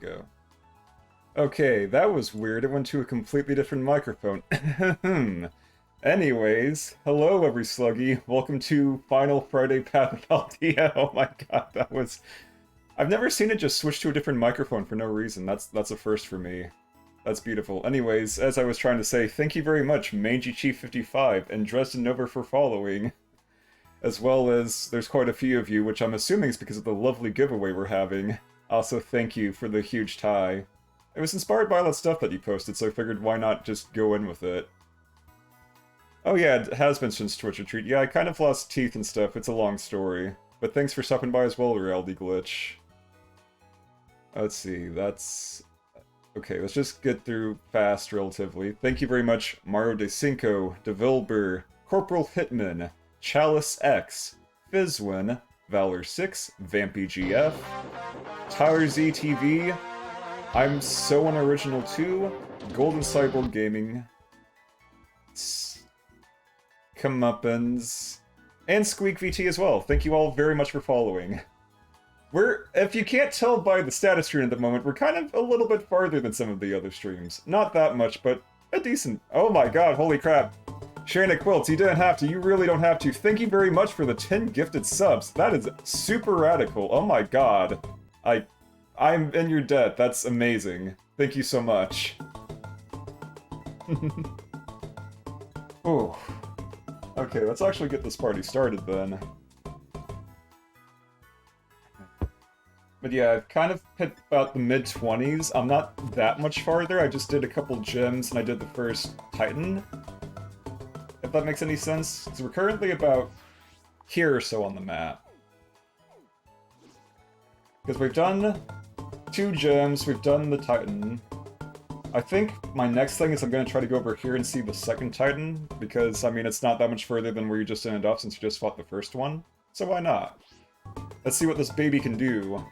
go. Okay, that was weird. It went to a completely different microphone. Anyways, hello every sluggy. Welcome to Final Friday Path of Paldea. Oh my god, that was... I've never seen it just switch to a different microphone for no reason. That's a first for me. That's beautiful. Anyways, as I was trying to say, thank you very much, Mangy Chief 55 and Dresden Nova for following. As well as, there's quite a few of you, which I'm assuming is because of the lovely giveaway we're having. Also, thank you for the huge tie. It was inspired by all that stuff that you posted, so I figured why not just go in with it. Oh yeah, it has been since Twitch Retreat. Yeah, I kind of lost teeth and stuff, it's a long story. But thanks for stopping by as well, Reality Glitch. Let's see, that's... Okay, let's just get through fast, relatively. Thank you very much, Mario De Cinco, Devilber, Corporal Hitman, Chalice X, Fizzwin, Valor6, VampyGF, Tyler ZTV, I'm so unoriginal too, Golden Cyborg Gaming, Comeuppance, and Squeak VT as well. Thank you all very much for following. If you can't tell by the status screen at the moment, we're kind of a little bit farther than some of the other streams. Not that much, but a decent... Oh my god, holy crap. Shayna Quilts, you didn't have to, you really don't have to. Thank you very much for the 10 gifted subs. That is super radical. Oh my god. I'm in your debt. That's amazing. Thank you so much. Ooh. Okay, let's actually get this party started then. But yeah, I've kind of hit about the mid-20s. I'm not that much farther. I just did a couple gyms and I did the first Titan. If that makes any sense. So we're currently about here or so on the map. Because we've done 2 gyms, we've done the Titan. I think my next thing is I'm going to try to go over here and see the second Titan, because, I mean, it's not that much further than where you just ended off since you just fought the first one. So why not? Let's see what this baby can do.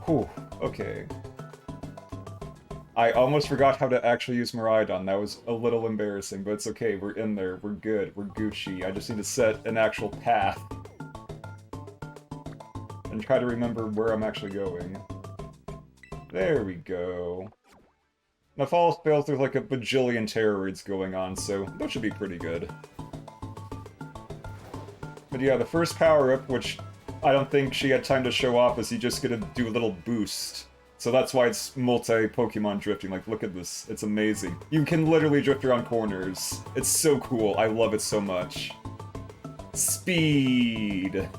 Whew, okay. I almost forgot how to actually use Miraidon. That was a little embarrassing, but it's okay. We're in there. We're good. We're Gucci. I just need to set an actual path. And try to remember where I'm actually going. There we go. Now, if all fails, there's like a bajillion terror raids going on, so that should be pretty good. But yeah, the first power-up, which I don't think she had time to show off, is you just gonna do a little boost. So that's why it's multi-Pokemon drifting. Like, look at this. It's amazing. You can literally drift around corners. It's so cool. I love it so much. Speed!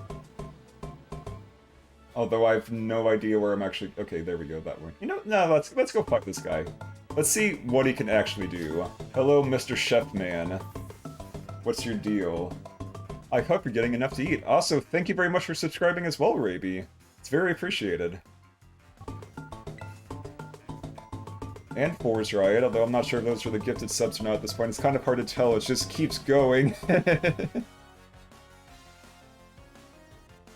Although I have no idea where I'm actually... Okay, there we go, that one. You know, no, let's go fuck this guy. Let's see what he can actually do. Hello, Mr. Chef Man. What's your deal? I hope you're getting enough to eat. Also, thank you very much for subscribing as well, Raby. It's very appreciated. And For's Riot, although I'm not sure if those are the gifted subs or not at this point. It's kind of hard to tell, it just keeps going.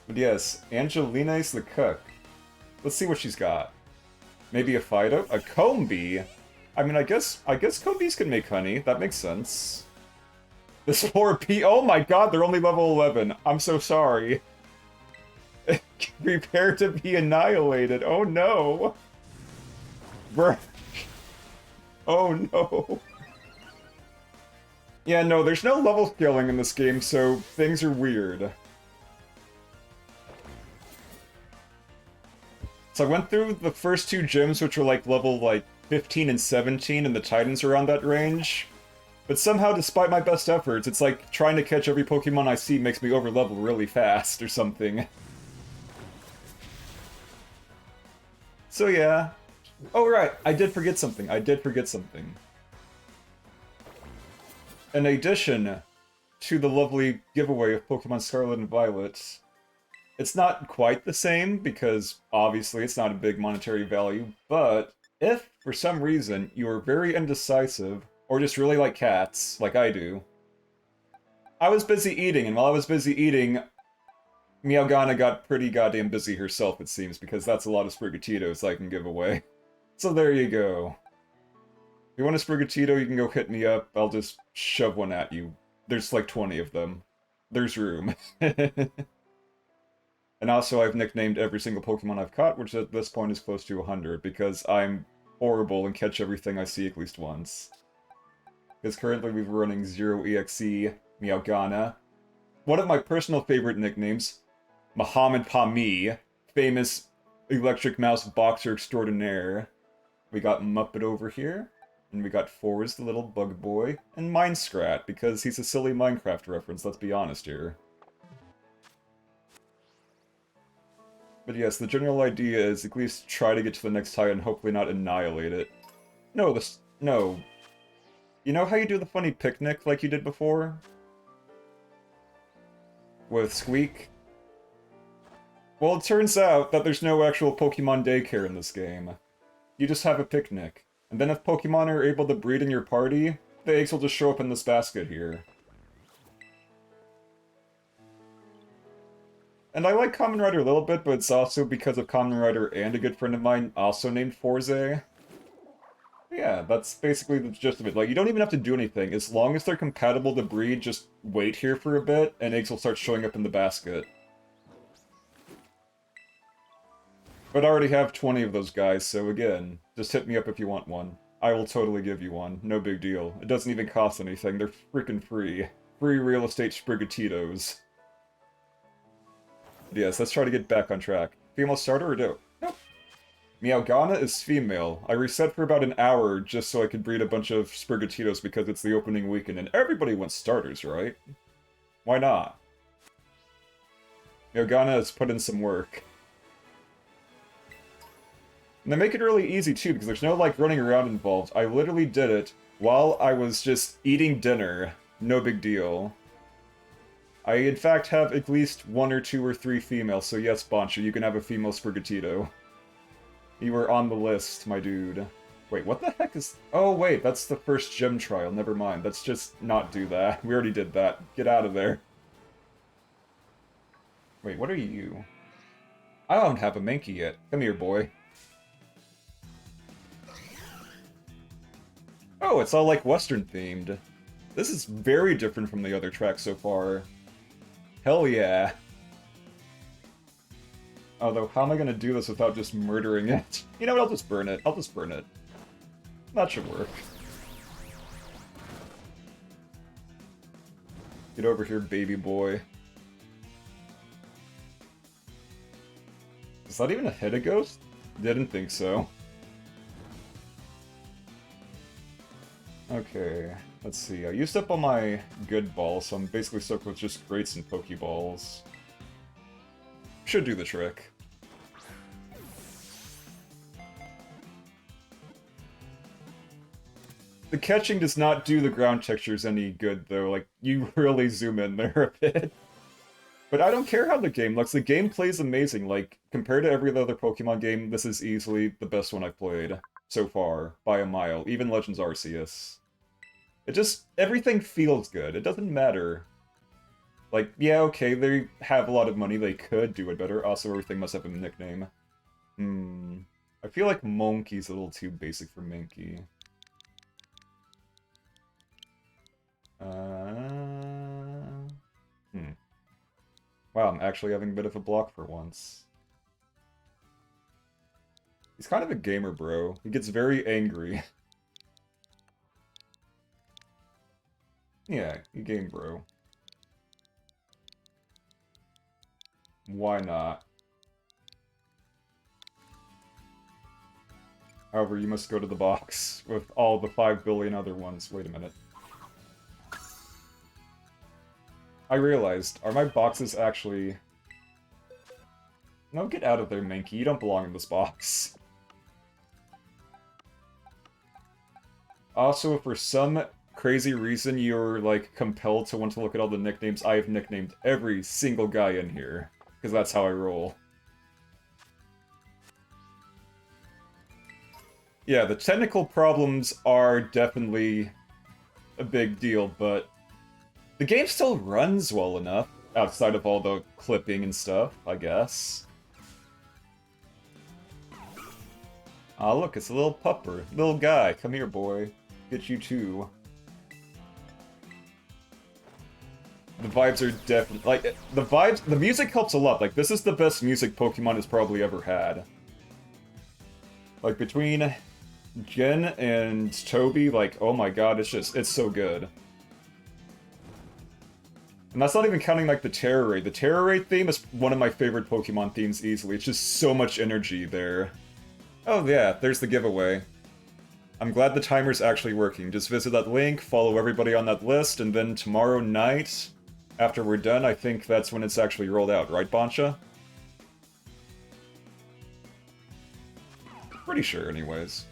But yes, Angelina's the cook. Let's see what she's got. Maybe a Fido? A Combi? I mean, I guess Combis can make honey. That makes sense. This poor oh my god, they're only level 11. I'm so sorry. Prepare to be annihilated. Oh no. Oh no. Yeah, no, there's no level scaling in this game, so things are weird. So I went through the first 2 gyms, which were like level 15 and 17, and the Titans are around that range. But somehow, despite my best efforts, it's like trying to catch every Pokemon I see makes me overlevel really fast or something. So yeah. Oh right, I did forget something. In addition to the lovely giveaway of Pokemon Scarlet and Violet, it's not quite the same, because obviously it's not a big monetary value, but if, for some reason, you are very indecisive, or just really like cats, like I do, I was busy eating, and while I was busy eating, Meowgana got pretty goddamn busy herself, it seems, because that's a lot of Sprigatititos I can give away. So there you go. If you want a Sprigatito, you can go hit me up, I'll just shove one at you. There's like 20 of them. There's room. And also, I've nicknamed every single Pokemon I've caught, which at this point is close to 100, because I'm horrible and catch everything I see at least once. Because currently we're running Zero EXE, Meowgana. One of my personal favorite nicknames, Muhammad Pami, famous electric mouse boxer extraordinaire. We got Muppet over here, and we got Forrest, the little bug boy, and Mindscrat, because he's a silly Minecraft reference, let's be honest here. But yes, the general idea is at least try to get to the next high and hopefully not annihilate it. No, no. You know how you do the funny picnic like you did before? With Squeak? Well, it turns out that there's no actual Pokemon daycare in this game. You just have a picnic. And then if Pokemon are able to breed in your party, the eggs will just show up in this basket here. And I like Kamen Rider a little bit, but it's also because of Kamen Rider and a good friend of mine also named Forze. Yeah, that's basically the gist of it. Like, you don't even have to do anything. As long as they're compatible to breed, just wait here for a bit, and eggs will start showing up in the basket. But I already have 20 of those guys, so again, just hit me up if you want one. I will totally give you one. No big deal. It doesn't even cost anything. They're freaking free. Free real estate Sprigatitos. Yes, let's try to get back on track. Female starter or no? Nope. Meowgana is female. I reset for about an hour just so I could breed a bunch of Sprigatitos because it's the opening weekend and everybody wants starters, right? Why not? Meowgana has put in some work. And they make it really easy too because there's no like running around involved. I literally did it while I was just eating dinner. No big deal. I, in fact, have at least 1 or 2 or 3 females, so yes, Boncha, you can have a female Sprigatito. You were on the list, my dude. Wait, what the heck is... Oh, wait, that's the first gym trial. Never mind. Let's just not do that. We already did that. Get out of there. Wait, what are you? I don't have a Mankey yet. Come here, boy. Oh, it's all, like, Western-themed. This is very different from the other tracks so far. Hell yeah. Although, how am I gonna do this without just murdering it? You know what, I'll just burn it. I'll just burn it. That should work. Get over here, baby boy. Is that even a hit a ghost? Didn't think so. Okay, let's see. I used up all my good balls, so I'm basically stuck with just Greats and Pokeballs. Should do the trick. The catching does not do the ground textures any good, though. Like, you really zoom in there a bit. But I don't care how the game looks. The gameplay is amazing. Like, compared to every other Pokemon game, this is easily the best one I've played so far, by a mile. Even Legends Arceus. It just... everything feels good. It doesn't matter. Like, yeah, okay, they have a lot of money. They could do it better. Also, everything must have a nickname. I feel like Monkey's a little too basic for Mankey. Wow, I'm actually having a bit of a block for once. He's kind of a gamer, bro. He gets very angry. Yeah, you game, bro. Why not? However, you must go to the box with all the 5 billion other ones. Wait a minute. I realized, are my boxes actually... No, get out of there, Mankey. You don't belong in this box. Also, if for some crazy reason you're, like, compelled to want to look at all the nicknames, I have nicknamed every single guy in here. Because that's how I roll. Yeah, the technical problems are definitely a big deal, but the game still runs well enough, outside of all the clipping and stuff, I guess. Ah, look, it's a little pupper. Little guy. Come here, boy. Get you too. The vibes are definitely... Like, the vibes... The music helps a lot. Like, this is the best music Pokemon has probably ever had. Like, between Jen and Toby, like, oh my god, it's so good. And that's not even counting, like, the Terror Raid. The Terror Raid theme is one of my favorite Pokemon themes easily. It's just so much energy there. Oh yeah, there's the giveaway. I'm glad the timer's actually working. Just visit that link, follow everybody on that list, and then tomorrow night, after we're done, I think that's when it's actually rolled out, right, Bancha? Pretty sure, anyways.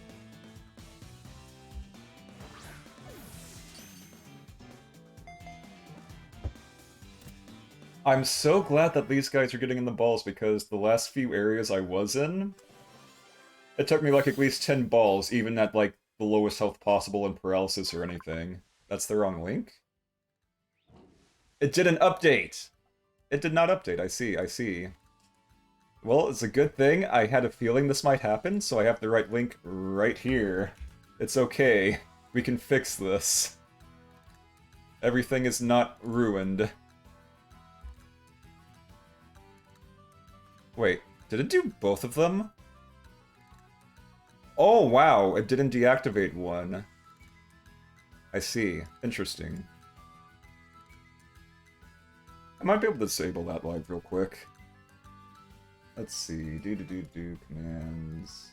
I'm so glad that these guys are getting in the balls, because the last few areas I was in, it took me like at least 10 balls, even at like the lowest health possible in paralysis or anything. That's the wrong link? It didn't update! It did not update, I see, I see. Well, it's a good thing. I had a feeling this might happen, so I have the right link right here. It's okay. We can fix this. Everything is not ruined. Wait, did it do both of them? Oh, wow, it didn't deactivate one. I see. Interesting. I might be able to disable that live real quick. Let's see. Do commands.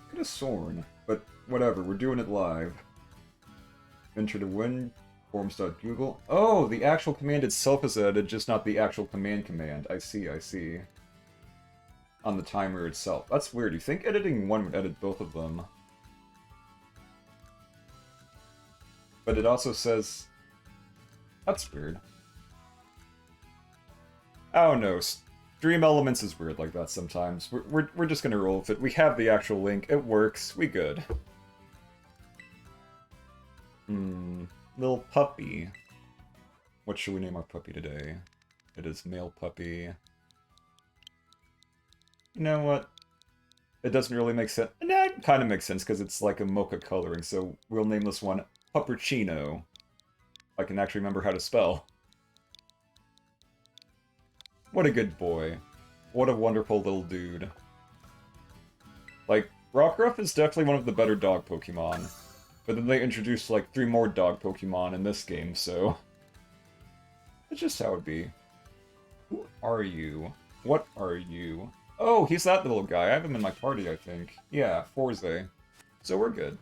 Could have sworn, but whatever, we're doing it live. Enter to win. Forms.google. Oh, the actual command itself is edited, just not the actual command. I see, I see. On the timer itself. That's weird. You think editing one would edit both of them. But it also says... That's weird. I don't know. Stream Elements is weird like that sometimes. We're just gonna roll with it. We have the actual link. It works. We good. Little puppy. What should we name our puppy today? It is male puppy. You know what? It doesn't really make sense. Nah, it kind of makes sense because it's like a mocha coloring, so we'll name this one Puppercino. I can actually remember how to spell. What a good boy. What a wonderful little dude. Like, Rockruff is definitely one of the better dog Pokemon. But then they introduced like 3 more dog Pokemon in this game, so... It's just how it be. Who are you? What are you? Oh, he's that little guy. I have him in my party, I think. Yeah, Forze. So we're good.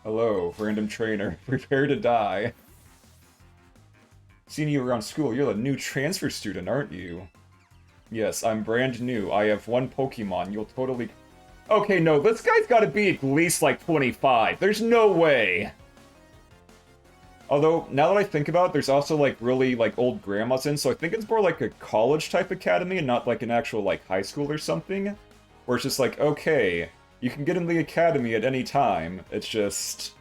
Hello, random trainer. Prepare to die. Seen you around school. You're the new transfer student, aren't you? Yes, I'm brand new. I have 1 Pokemon. You'll totally... Okay, no, this guy's gotta be at least, like, 25. There's no way! Although, now that I think about it, there's also, like, really, like, old grandmas in, so I think it's more like a college-type academy and not, like, an actual, like, high school or something. Where it's just like, okay, you can get in the academy at any time. It's just...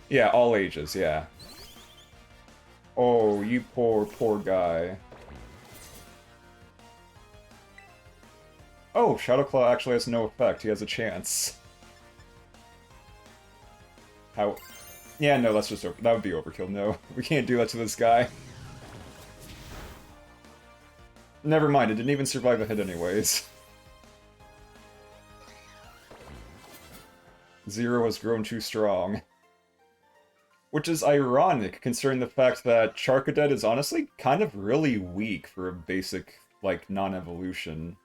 Yeah, all ages, yeah. Oh, you poor, poor guy. Oh, Shadow Claw actually has no effect. He has a chance. How... Yeah, no, that's just... That would be overkill. No, we can't do that to this guy. Never mind, it didn't even survive a hit anyways. Zero has grown too strong. Which is ironic, considering the fact that Charcadet is honestly kind of really weak for a basic, like, non-evolution.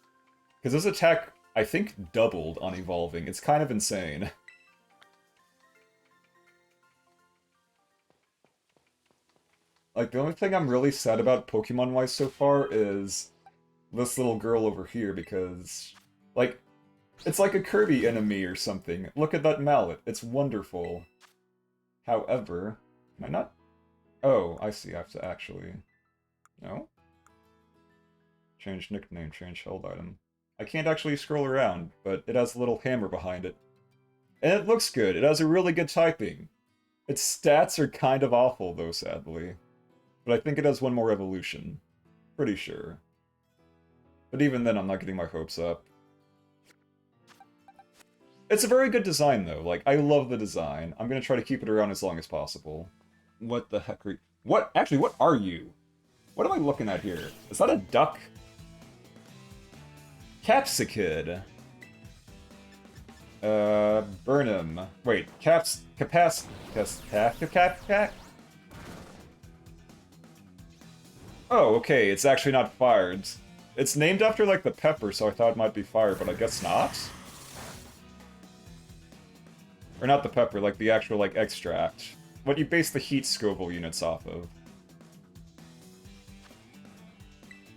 Because his attack, I think, doubled on evolving. It's kind of insane. Like, the only thing I'm really sad about Pokemon-wise so far is this little girl over here, because, like, it's like a Kirby enemy or something. Look at that mallet. It's wonderful. However, can I not? Oh, I see. I have to actually... No? Change nickname, change held item. I can't actually scroll around, but it has a little hammer behind it. And it looks good. It has a really good typing. Its stats are kind of awful, though, sadly. But I think it has 1 more evolution. Pretty sure. But even then, I'm not getting my hopes up. It's a very good design, though. Like, I love the design. I'm gonna try to keep it around as long as possible. What the heck are you... What? Actually, what are you? What am I looking at here? Is that a duck? Capsicid. Burnham. Wait, Oh, okay, it's actually not fired. It's named after, like, the pepper, so I thought it might be fire, but I guess not? Or not the pepper, like, the actual, like, extract. What you base the heat Scoville units off of.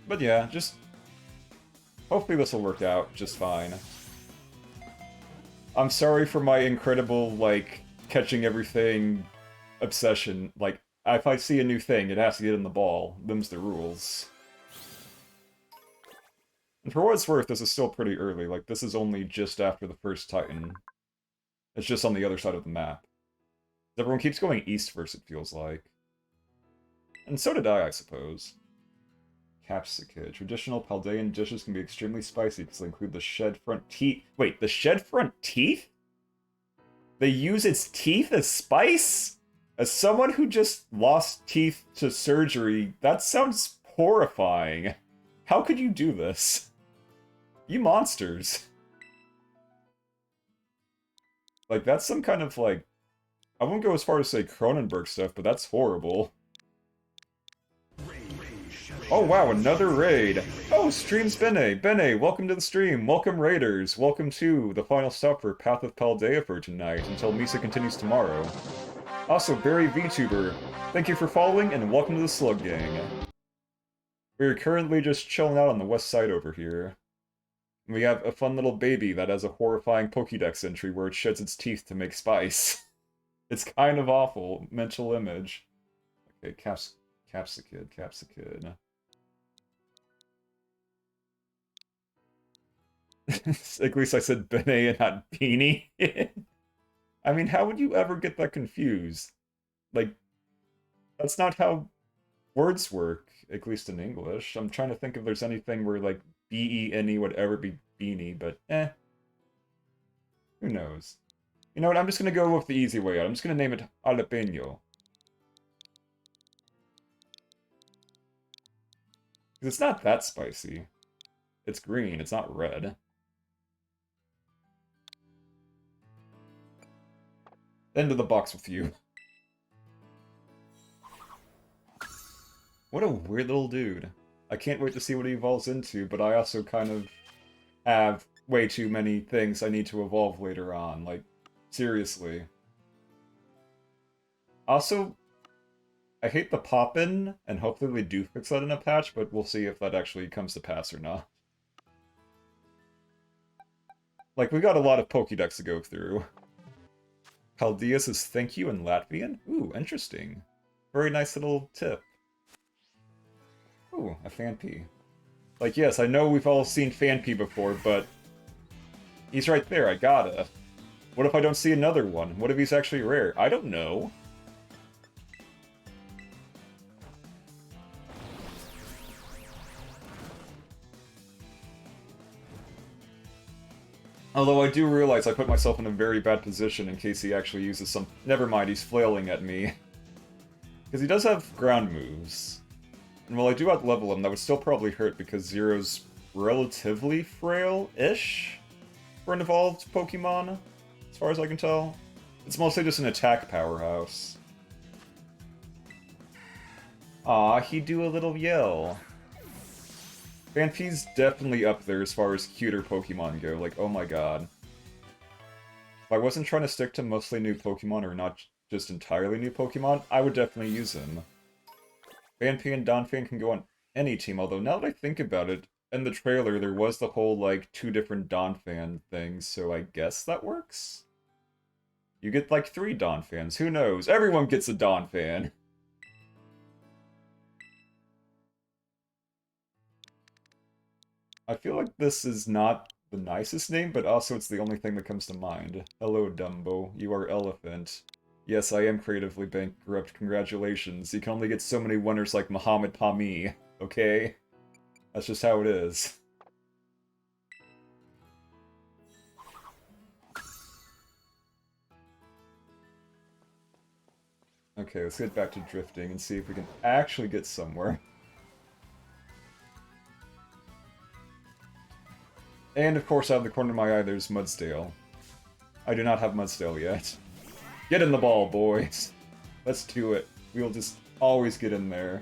But yeah, just... hopefully this will work out just fine. I'm sorry for my incredible, like, catching everything obsession. Like, if I see a new thing, it has to get in the ball. Them's the rules. And for what it's worth, this is still pretty early. Like, this is only just after the first Titan. It's just on the other side of the map. Everyone keeps going east first, it feels like. And so did I suppose. Capsicid. Traditional Paldean dishes can be extremely spicy because they include the shed front teeth. Wait, the shed front teeth? They use its teeth as spice? As someone who just lost teeth to surgery, that sounds horrifying. How could you do this? You monsters. Like, that's some kind of, like... I won't go as far as say Cronenberg stuff, but that's horrible. Oh wow, another raid! Oh, streams Bene! Bene, welcome to the stream! Welcome Raiders! Welcome to the final stop for Path of Paldea for tonight, until Misa continues tomorrow. Also, Barry VTuber, thank you for following, and welcome to the Slug Gang. We're currently just chilling out on the west side over here. We have a fun little baby that has a horrifying Pokédex entry where it sheds its teeth to make spice. It's kind of awful. Mental image. Okay, Capsicid. At least I said Bene and not Beanie. I mean, how would you ever get that confused? Like, that's not how words work, at least in English. I'm trying to think if there's anything where, like, B-E-N-E would ever be beanie, but who knows? You know what, I'm just gonna go with the easy way out. I'm just gonna name it Jalapeno. Because it's not that spicy. It's green, it's not red. End of the box with you. What a weird little dude. I can't wait to see what he evolves into, but I also kind of have way too many things I need to evolve later on. Like, seriously. Also, I hate the pop-in, and hopefully they do fix that in a patch, but we'll see if that actually comes to pass or not. Like, we got a lot of Pokédex to go through. Paldea says thank you in Latvian? Ooh, interesting. Very nice little tip. Ooh, a Fanpy. Like, yes, I know we've all seen Fanpy before, but... he's right there, I gotta. What if I don't see another one? What if he's actually rare? I don't know. Although I do realize I put myself in a very bad position in case he actually uses some... Never mind, he's flailing at me. Because he does have ground moves. And while I do out-level him, that would still probably hurt because Zero's relatively frail-ish for an evolved Pokemon, as far as I can tell. It's mostly just an attack powerhouse. Aw, he'd do a little yell. Fanpy's definitely up there as far as cuter Pokemon go, like, oh my god. If I wasn't trying to stick to mostly new Pokemon, or not just entirely new Pokemon, I would definitely use him. Fanpy and Donphan can go on any team, although now that I think about it, in the trailer there was the whole, like, 2 different Donphan things, so I guess that works? You get, like, 3 Donphans, who knows? Everyone gets a Donphan! I feel like this is not the nicest name, but also it's the only thing that comes to mind. Hello, Dumbo. You are Elephant. Yes, I am creatively bankrupt. Congratulations. You can only get so many winners like Muhammad Pami, okay? That's just how it is. Okay, let's get back to drifting and see if we can actually get somewhere. And of course, out of the corner of my eye, there's Mudsdale. I do not have Mudsdale yet. Get in the ball, boys! Let's do it. We'll just always get in there.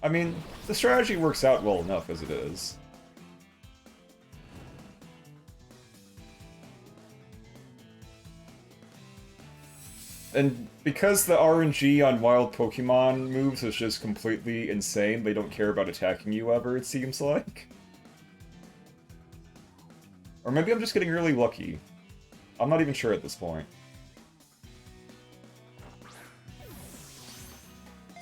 I mean, the strategy works out well enough as it is. And because the RNG on wild Pokemon moves is just completely insane, they don't care about attacking you ever, it seems like. Or maybe I'm just getting really lucky. I'm not even sure at this point.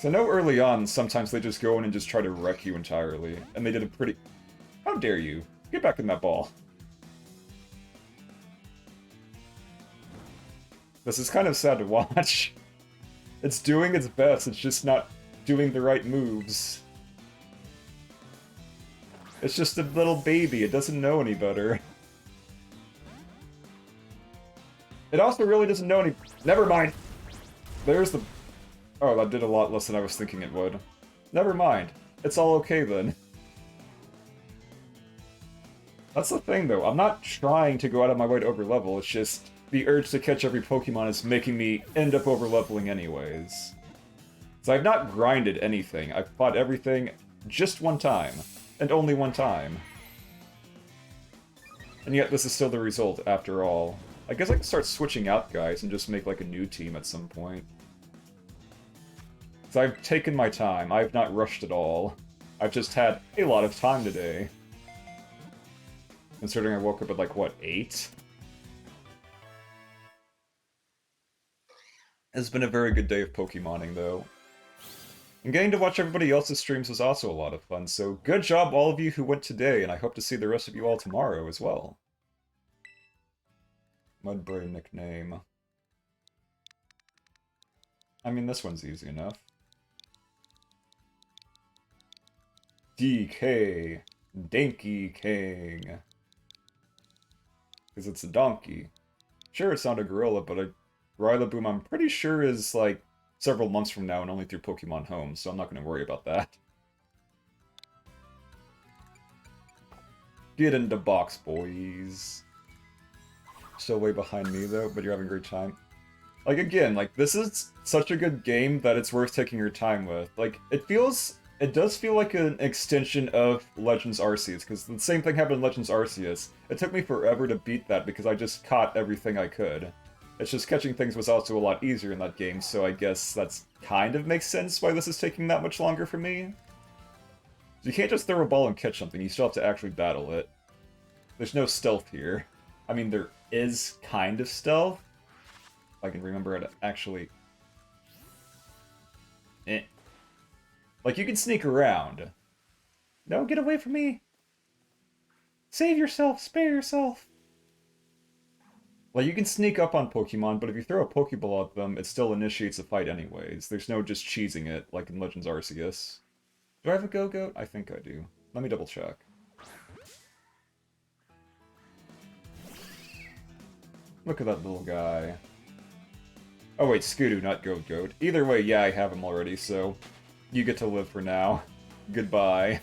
So I know early on, sometimes they just go in and just try to wreck you entirely. And they did a pretty... How dare you? Get back in that ball. This is kind of sad to watch. It's doing its best, it's just not doing the right moves. It's just a little baby, it doesn't know any better. It also really doesn't know any... Never mind! There's the... Oh, that did a lot less than I was thinking it would. Never mind. It's all okay then. That's the thing though, I'm not trying to go out of my way to overlevel, it's just... The urge to catch every Pokemon is making me end up overleveling anyways. So I've not grinded anything, I've fought everything just one time. And only one time. And yet this is still the result after all. I guess I can start switching out guys and just make like a new team at some point. So I've taken my time, I've not rushed at all. I've just had a lot of time today. Considering I woke up at like, what, 8? It's been a very good day of Pokemoning, though. And getting to watch everybody else's streams was also a lot of fun, so good job all of you who went today, and I hope to see the rest of you all tomorrow as well. Mudbray nickname. I mean, this one's easy enough. DK. Danky King. Because it's a donkey. Sure, it's not a gorilla, but a Rillaboom I'm pretty sure is, like, several months from now and only through Pokemon Home, so I'm not going to worry about that. Get in the box, boys. Still way behind me, though, but you're having a great time. Like, again, like, this is such a good game that it's worth taking your time with. Like, it does feel like an extension of Legends Arceus, because the same thing happened in Legends Arceus. It took me forever to beat that because I just caught everything I could. It's just catching things was also a lot easier in that game, so I guess that's kind of makes sense why this is taking that much longer for me. You can't just throw a ball and catch something, you still have to actually battle it. There's no stealth here. I mean, there is kind of stealth. If I can remember how to actually... Like, you can sneak around. No, get away from me! Save yourself! Spare yourself! Like, you can sneak up on Pokemon, but if you throw a Pokeball at them, it still initiates a fight anyways. There's no just cheesing it, like in Legends Arceus. Do I have a Go-Goat? I think I do. Let me double check. Look at that little guy. Oh wait, Skidoo, not Go-Goat. Either way, yeah, I have him already, so... You get to live for now. Goodbye.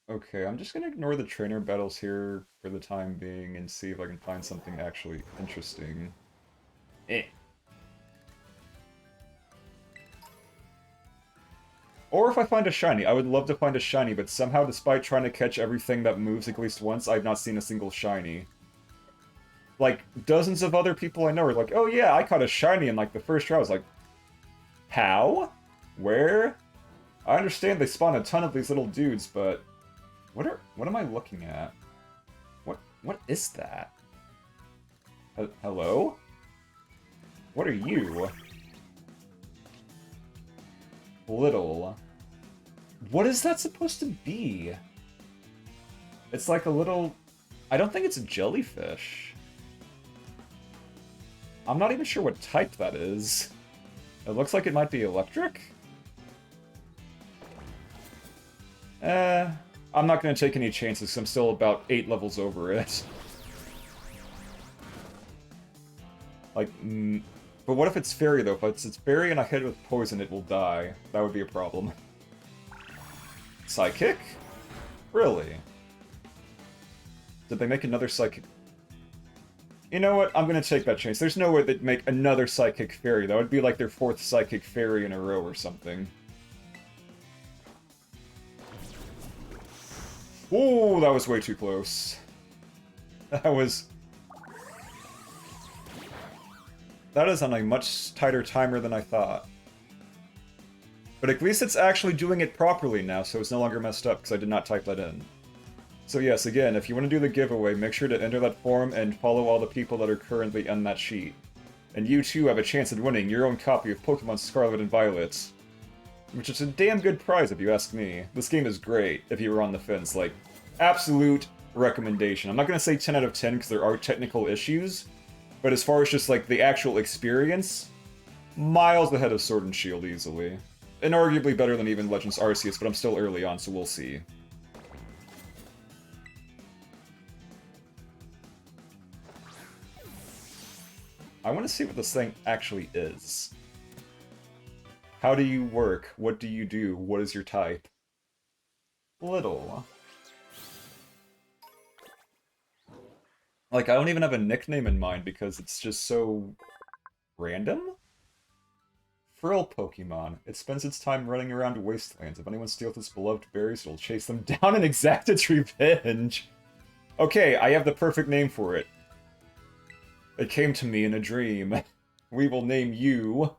Okay, I'm just gonna ignore the trainer battles here for the time being and see if I can find something actually interesting. Or if I find a shiny. I would love to find a shiny, but somehow despite trying to catch everything that moves at least once, I've not seen a single shiny. Like, dozens of other people I know are like, oh yeah, I caught a shiny in like the first try. I was like, how? Where? I understand they spawn a ton of these little dudes, but... What am I looking at? What is that? Hello? What are you? Little. What is that supposed to be? It's like a little... I don't think it's a jellyfish. I'm not even sure what type that is. It looks like it might be electric? I'm not going to take any chances because I'm still about 8 levels over it. Like, but what if it's fairy, though? If it's fairy and I hit it with poison, it will die. That would be a problem. Psychic? Really? Did they make another Psychic? You know what? I'm gonna take that chance. There's no way they'd make another Psychic Fairy. That would be like their 4th Psychic Fairy in a row or something. Ooh, that was way too close. That was... That is on a much tighter timer than I thought. But at least it's actually doing it properly now, so it's no longer messed up, because I did not type that in. So yes, again, if you want to do the giveaway, make sure to enter that form and follow all the people that are currently on that sheet. And you too have a chance at winning your own copy of Pokemon Scarlet and Violet. Which is a damn good prize if you ask me. This game is great if you were on the fence, like, absolute recommendation. I'm not gonna say 10 out of 10 because there are technical issues, but as far as just like the actual experience, miles ahead of Sword and Shield easily. And arguably better than even Legends Arceus, but I'm still early on, so we'll see. I want to see what this thing actually is. How do you work? What do you do? What is your type? Little. Like, I don't even have a nickname in mind because it's just so... random? Frill Pokemon. It spends its time running around wastelands. If anyone steals its beloved berries, it'll chase them down and exact its revenge. Okay, I have the perfect name for it. It came to me in a dream. We will name you...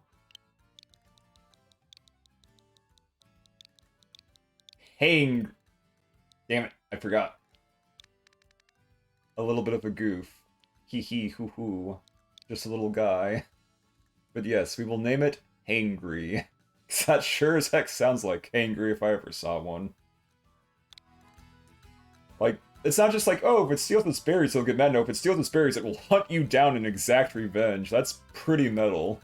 Hang... Damn it, I forgot. A little bit of a goof. Hee hee hoo hoo. Just a little guy. But yes, we will name it Hangry. That sure as heck sounds like Hangry if I ever saw one. Like, it's not just like, oh, if it steals its berries, it'll get mad. No, if it steals its berries, it will hunt you down and exact revenge. That's pretty metal.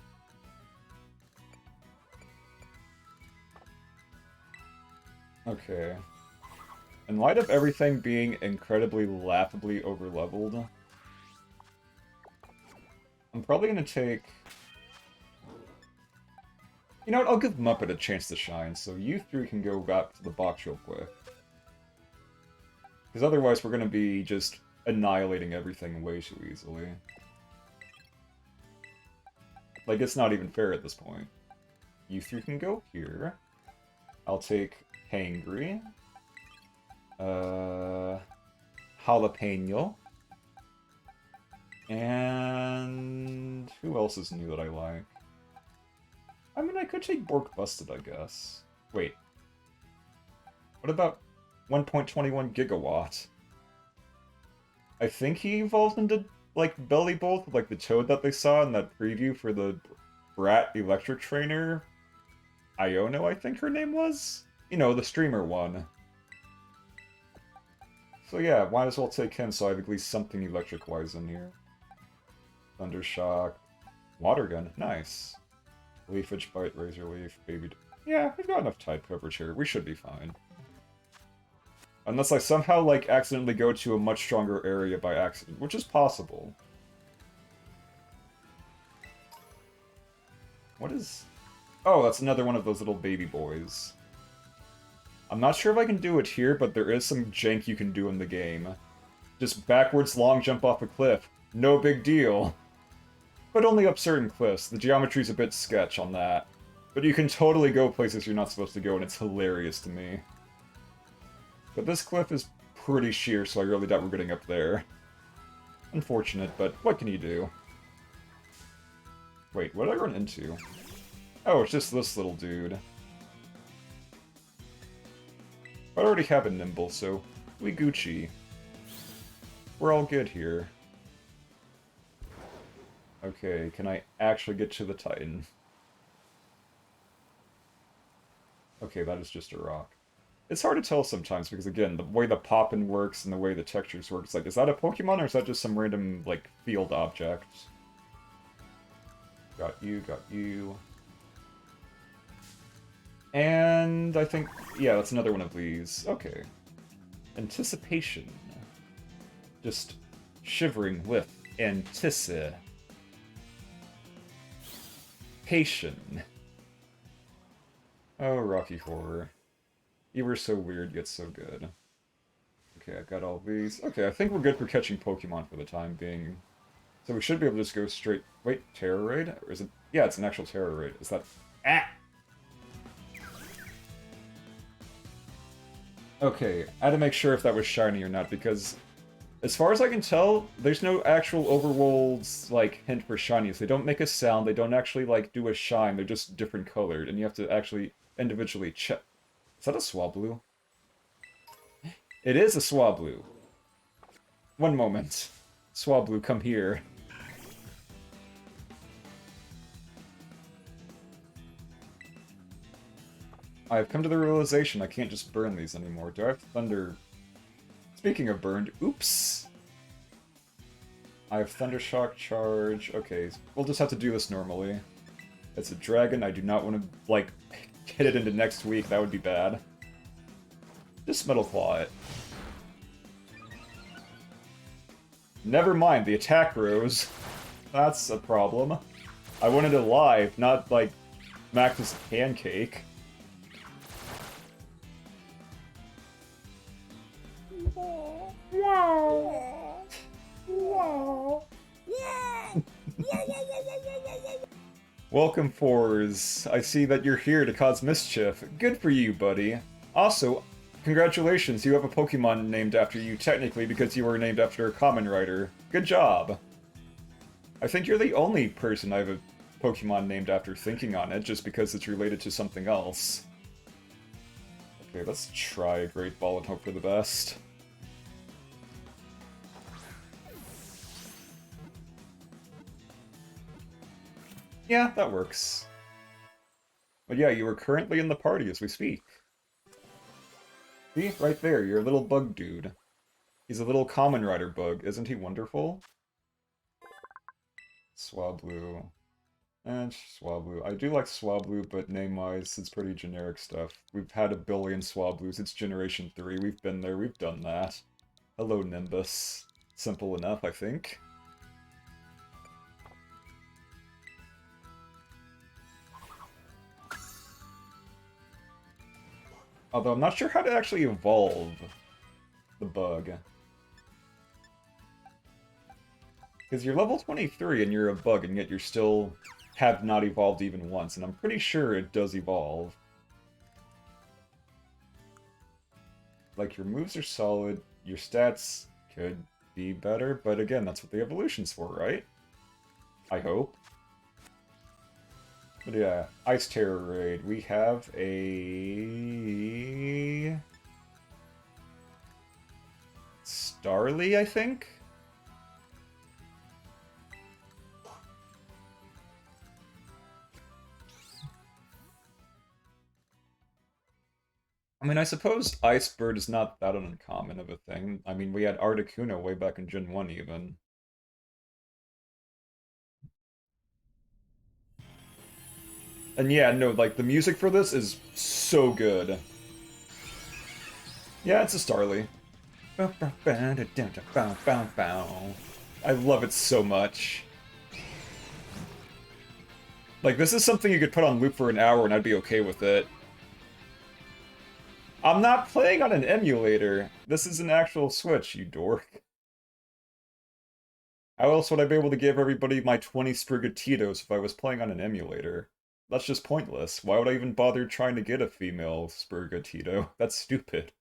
Okay. In light of everything being incredibly laughably overleveled, I'm probably gonna take... You know what, I'll give Muppet a chance to shine, so you three can go back to the box real quick. Because otherwise we're gonna be just annihilating everything way too easily. Like, it's not even fair at this point. You three can go here. I'll take Hangry. Jalapeno. And... who else is new that I like? I mean, I could take Bork Busted, I guess. Wait. What about 1.21 Gigawatt? I think he evolved into, like, Bellybolt with, like, the toad that they saw in that preview for the Brat Electric Trainer. Iono, I think her name was? You know, the streamer one. So yeah, might as well take him so I have at least something electric-wise in here. Thundershock. Water Gun, nice. Leafage Bite, Razor Leaf, Baby... Yeah, we've got enough type coverage here. We should be fine. Unless I somehow, like, accidentally go to a much stronger area by accident, which is possible. What is... Oh, that's another one of those little baby boys. I'm not sure if I can do it here, but there is some jank you can do in the game. Just backwards long jump off a cliff. No big deal. But only up certain cliffs. The geometry's a bit sketch on that. But you can totally go places you're not supposed to go, and it's hilarious to me. But this cliff is pretty sheer, so I really doubt we're getting up there. Unfortunate, but what can you do? Wait, what did I run into? Oh, it's just this little dude. I already have a Nimble, so we Gucci. We're all good here. Okay, can I actually get to the Titan? Okay, that is just a rock. It's hard to tell sometimes because, again, the way the poppin' works and the way the textures work, it's like, is that a Pokemon or is that just some random, like, field object? Got you, got you. And I think, yeah, that's another one of these. Okay. Anticipation. Just shivering with anticipation. Haitian. Oh, Rocky Horror. You were so weird, yet so good. Okay, I've got all these. Okay, I think we're good for catching Pokemon for the time being. So we should be able to just go straight... Wait, Terror Raid? Or is it... Yeah, it's an actual Terror Raid. Is that... Ah! Okay, I had to make sure if that was shiny or not, because... As far as I can tell, there's no actual overworld's, like, hint for shinies. They don't make a sound, they don't actually, like, do a shine, they're just different colored, and you have to actually individually check. Is that a Swablu? It is a Swablu. One moment. Swablu, come here. I've come to the realization I can't just burn these anymore. Do I have Thunder... Speaking of burned, oops! I have Thunder Shock Charge. Okay, we'll just have to do this normally. It's a dragon, I do not want to, like, get it into next week, that would be bad. Just Metal Claw it. Never mind, the attack rose. That's a problem. I wanted it live, not, like, Max's pancake. Wow. Wow. Welcome, Fours. I see that you're here to cause mischief. Good for you, buddy. Also, congratulations, you have a Pokemon named after you, technically, because you were named after a Kamen Rider. Good job. I think you're the only person I have a Pokemon named after thinking on it, just because it's related to something else. Okay, let's try a Great Ball and hope for the best. Yeah, that works. But yeah, you are currently in the party as we speak. See? Right there, you're a little bug dude. He's a little Kamen Rider bug. Isn't he wonderful? Swablu. And Swablu. I do like Swablu, but name-wise, it's pretty generic stuff. We've had a billion Swablus. It's Generation 3. We've been there. We've done that. Hello, Nimbus. Simple enough, I think. Although I'm not sure how to actually evolve the bug. Because you're level 23 and you're a bug, and yet you're still have not evolved even once, and I'm pretty sure it does evolve. Like, your moves are solid, your stats could be better, but again, that's what the evolution's for, right? I hope. But yeah, Ice Terror Raid. We have a... Starly, I think? I mean, I suppose Ice Bird is not that uncommon of a thing. I mean, we had Articuno way back in Gen 1 even. And yeah, no, like, the music for this is so good. Yeah, it's a Starly. I love it so much. Like, this is something you could put on loop for an hour and I'd be okay with it. I'm not playing on an emulator. This is an actual Switch, you dork. How else would I be able to give everybody my 20 Sprigatitos if I was playing on an emulator? That's just pointless. Why would I even bother trying to get a female Sprigatito? That's stupid.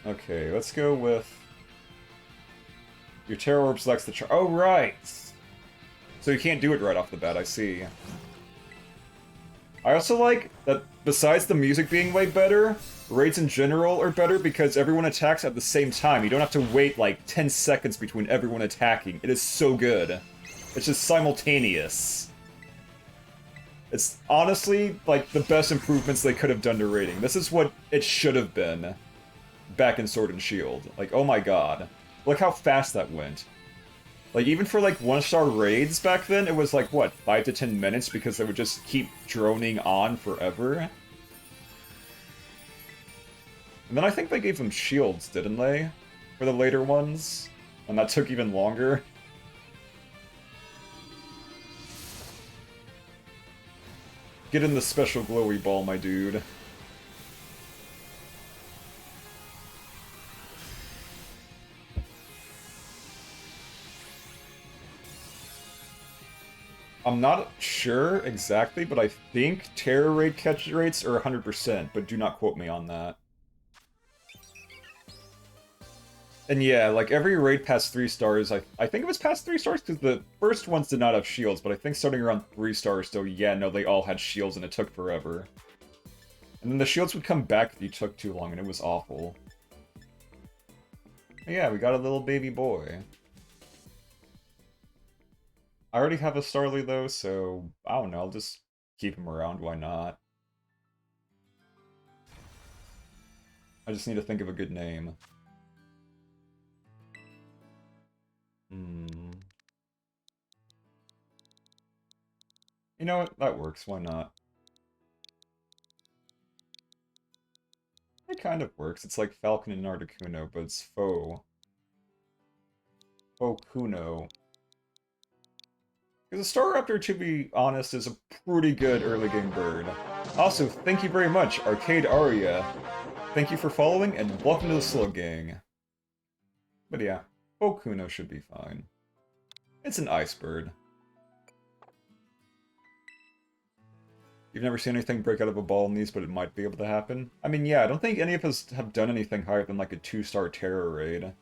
Okay, let's go with... Your Terror Orb selects the char- Oh, right! So you can't do it right off the bat, I see. I also like that, besides the music being way better, raids in general are better because everyone attacks at the same time. You don't have to wait, like, 10 seconds between everyone attacking. It is so good. It's just simultaneous. It's honestly, like, the best improvements they could have done to raiding. This is what it should have been back in Sword and Shield. Like, oh my god. Look how fast that went. Like, even for, like, 1-star raids back then, it was, like, what, 5 to 10 minutes because they would just keep droning on forever? And then I think they gave them shields, didn't they? For the later ones? And that took even longer? Get in the special glowy ball, my dude. I'm not sure exactly, but I think Terror Raid catch rates are 100%, but do not quote me on that. And yeah, like every raid past 3 stars, I think it was past 3 stars because the first ones did not have shields, but I think starting around 3 stars, so yeah, no, they all had shields and it took forever. And then the shields would come back if you took too long, and it was awful. But yeah, we got a little baby boy. I already have a Starly though, so I don't know, I'll just keep him around, why not? I just need to think of a good name. Hmm. You know what? That works, why not? It kind of works. It's like Falcon and Articuno, but it's faux. Faux Kuno. Because the Staraptor, to be honest, is a pretty good early game bird. Also, thank you very much, Arcade Aria. Thank you for following, and welcome to the Slug Gang. But yeah, faux Kuno should be fine. It's an ice bird. You've never seen anything break out of a ball in these, but it might be able to happen. I mean, yeah, I don't think any of us have done anything higher than like a 2-star Terror Raid.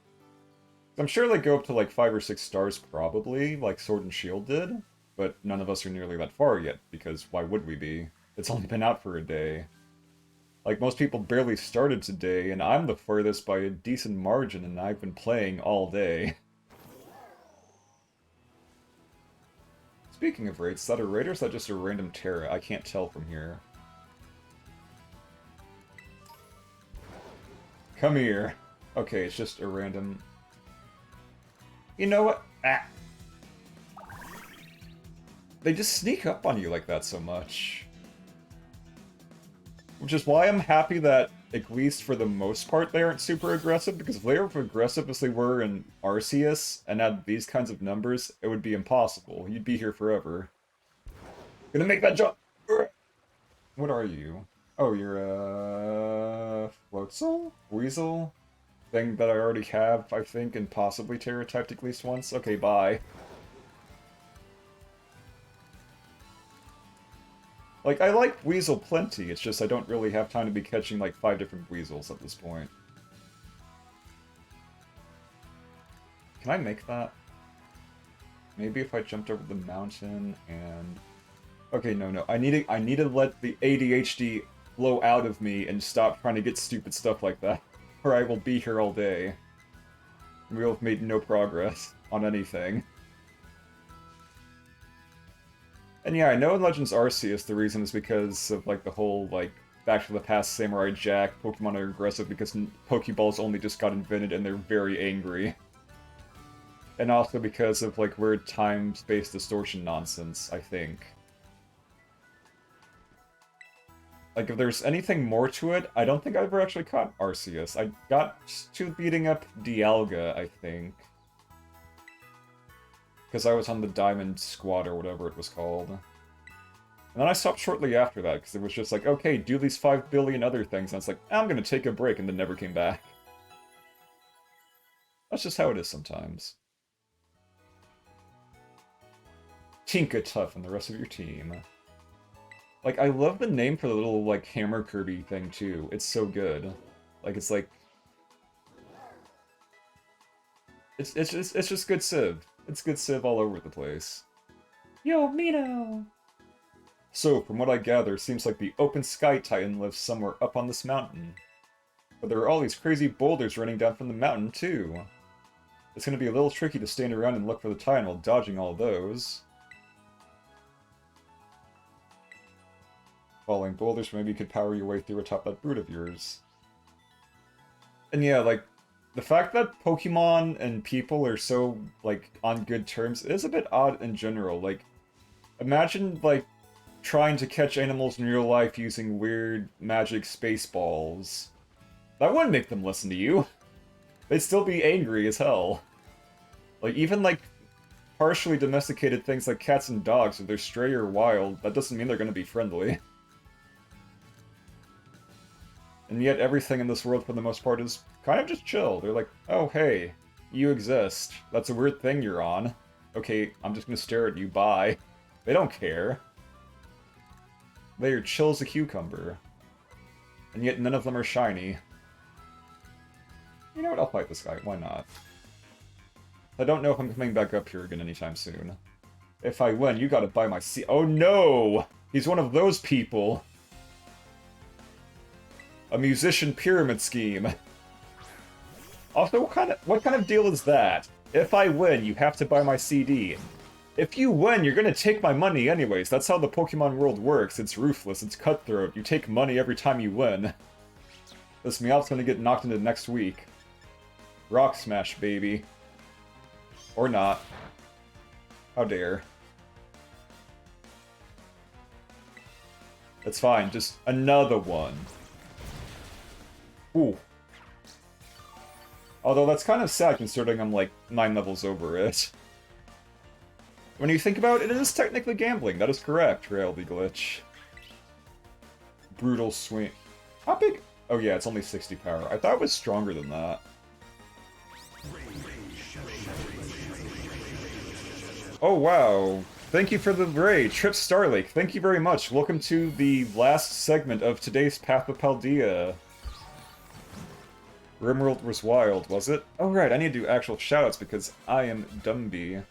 I'm sure they go up to like 5 or 6 stars probably, like Sword and Shield did, but none of us are nearly that far yet, because why would we be? It's only been out for a day. Like, most people barely started today, and I'm the furthest by a decent margin, and I've been playing all day. Speaking of raids, is that a raid or is that just a random Terra? I can't tell from here. Come here. Okay, it's just a random... You know what? Ah. They just sneak up on you like that so much. Which is why I'm happy that, at least for the most part, they aren't super aggressive, because if they were aggressive as they were in Arceus, and had these kinds of numbers, it would be impossible. You'd be here forever. Gonna make that jump! What are you? Oh, you're a... Floatzel? Weasel? Thing that I already have, I think, and possibly Terra-typed at least once? Okay, bye. Like, I like Weasel plenty, it's just I don't really have time to be catching like 5 different Weasels at this point. Can I make that? Maybe if I jumped over the mountain and... Okay, no. I need to let the ADHD flow out of me and stop trying to get stupid stuff like that, or I will be here all day. We will have made no progress on anything. And yeah, I know in Legends Arceus the reason is because of like the whole like Back to the Past Samurai Jack Pokemon are aggressive because Pokeballs only just got invented and they're very angry. And also because of like weird time-space distortion nonsense, I think. Like, if there's anything more to it, I don't think I ever actually caught Arceus. I got to beating up Dialga, I think. Because I was on the Diamond Squad, or whatever it was called. And then I stopped shortly after that, because it was just like, okay, do these 5 billion other things, and it's like, I'm gonna take a break, and then never came back. That's just how it is sometimes. Tinka Tough and the rest of your team. Like, I love the name for the little, like, Hammer Kirby thing, too. It's so good. Like, it's like... It's just good Civ. It's good Civ all over the place. Yo, Mino! So, from what I gather, seems like the Open Sky Titan lives somewhere up on this mountain. But there are all these crazy boulders running down from the mountain, too. It's gonna be a little tricky to stand around and look for the Titan while dodging all those. Falling boulders, maybe you could power your way through atop that brood of yours. And yeah, like, the fact that Pokemon and people are so, like, on good terms is a bit odd in general. Like, imagine, like, trying to catch animals in real life using weird magic space balls. That wouldn't make them listen to you. They'd still be angry as hell. Like, even, like, partially domesticated things like cats and dogs, if they're stray or wild, that doesn't mean they're going to be friendly. And yet everything in this world, for the most part, is kind of just chill. They're like, oh, hey, you exist. That's a weird thing you're on. Okay, I'm just going to stare at you, bye. They don't care. They are chill as a cucumber. And yet none of them are shiny. You know what, I'll fight this guy, why not? I don't know if I'm coming back up here again anytime soon. If I win, you gotta buy my seat. Oh no! He's one of those people! A musician pyramid scheme. Also, what kind of deal is that? If I win, you have to buy my CD. If you win, you're gonna take my money anyways. That's how the Pokemon world works. It's ruthless, it's cutthroat. You take money every time you win. This Meowth's gonna get knocked into next week. Rock Smash, baby. Or not. How dare. It's fine, just another one. Ooh. Although that's kind of sad considering I'm like 9 levels over it. When you think about it, it is technically gambling. That is correct, Reality Glitch. Brutal swing. How big? Oh yeah, it's only 60 power. I thought it was stronger than that. Oh wow. Thank you for the raid, Trip Starlake. Thank you very much. Welcome to the last segment of today's Path of Paldea. Rimworld was wild, was it? Oh right, I need to do actual shoutouts because I am Dumby.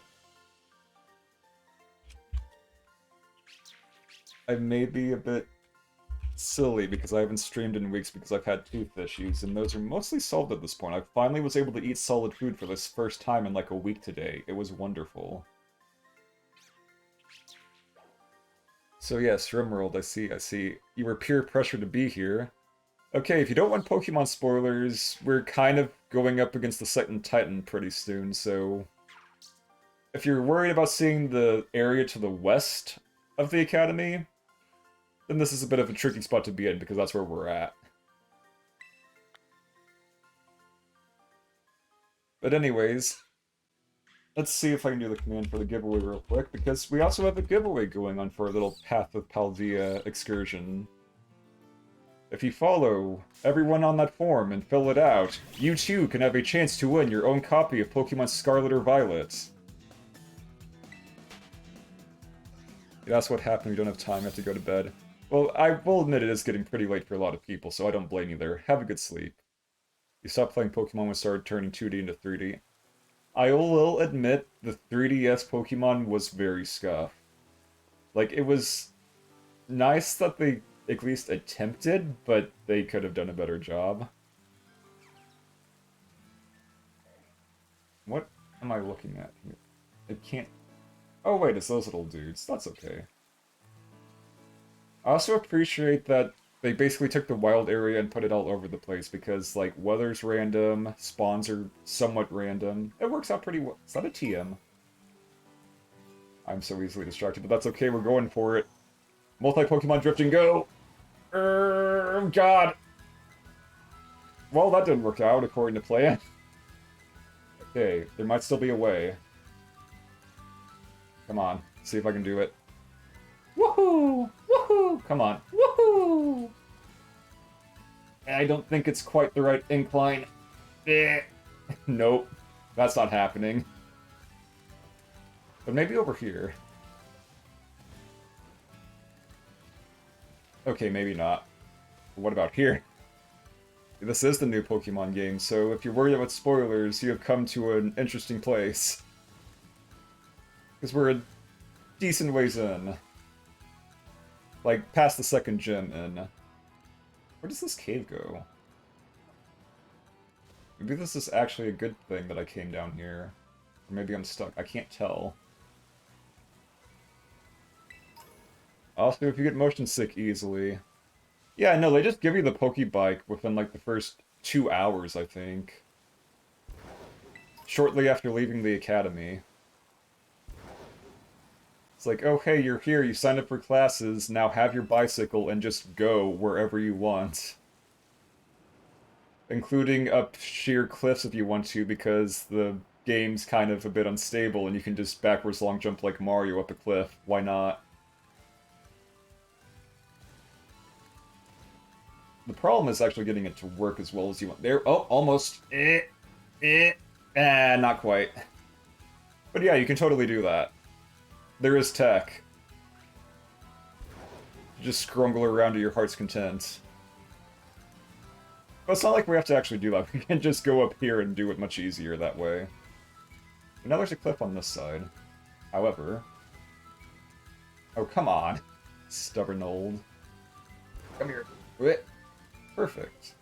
I may be a bit silly because I haven't streamed in weeks because I've had tooth issues, and those are mostly solved at this point. I finally was able to eat solid food for this first time in like a week today. It was wonderful. So yes, Rimworld, I see. You were peer pressure to be here. Okay, if you don't want Pokemon spoilers, we're kind of going up against the second Titan pretty soon, so... If you're worried about seeing the area to the west of the Academy, then this is a bit of a tricky spot to be in, because that's where we're at. But anyways, let's see if I can do the command for the giveaway real quick, because we also have a giveaway going on for a little Path of Paldea excursion. If you follow everyone on that form and fill it out, you too can have a chance to win your own copy of Pokemon Scarlet or Violet. That's what happened, we don't have time, I have to go to bed. Well, I will admit it is getting pretty late for a lot of people, so I don't blame you there. Have a good sleep. You stopped playing Pokemon when it started turning 2D into 3D. I will admit, the 3DS Pokemon was very scuffed. Like, it was nice that they at least attempted, but they could have done a better job. What am I looking at here? It can't... Oh wait, it's those little dudes. That's okay. I also appreciate that they basically took the wild area and put it all over the place, because, like, weather's random, spawns are somewhat random. It works out pretty well. Is that a TM? I'm so easily distracted, but that's okay, we're going for it. Multi-Pokemon drifting, go! God! Well, that didn't work out, according to plan. Okay, there might still be a way. Come on, see if I can do it. Woohoo! Woohoo! Come on. Woohoo! I don't think it's quite the right incline. Nope, that's not happening. But maybe over here. Okay, maybe not. What about here? This is the new Pokemon game, so if you're worried about spoilers, you have come to an interesting place. Because we're a decent ways in. Like, past the second gym in. Where does this cave go? Maybe this is actually a good thing that I came down here. Or maybe I'm stuck. I can't tell. Also, if you get motion sick easily... Yeah, no, they just give you the Pokebike within, like, the first 2 hours, I think. Shortly after leaving the academy. It's like, oh hey, you're here, you signed up for classes, now have your bicycle and just go wherever you want. Including up sheer cliffs if you want to, because the game's kind of a bit unstable and you can just backwards long jump like Mario up a cliff, why not? The problem is actually getting it to work as well as you want. There, oh, almost. Not quite. But yeah, you can totally do that. There is tech. Just scrungle around to your heart's content. But it's not like we have to actually do that. We can just go up here and do it much easier that way. And now there's a cliff on this side. However... Oh, come on. Stubborn old. Come here. Perfect.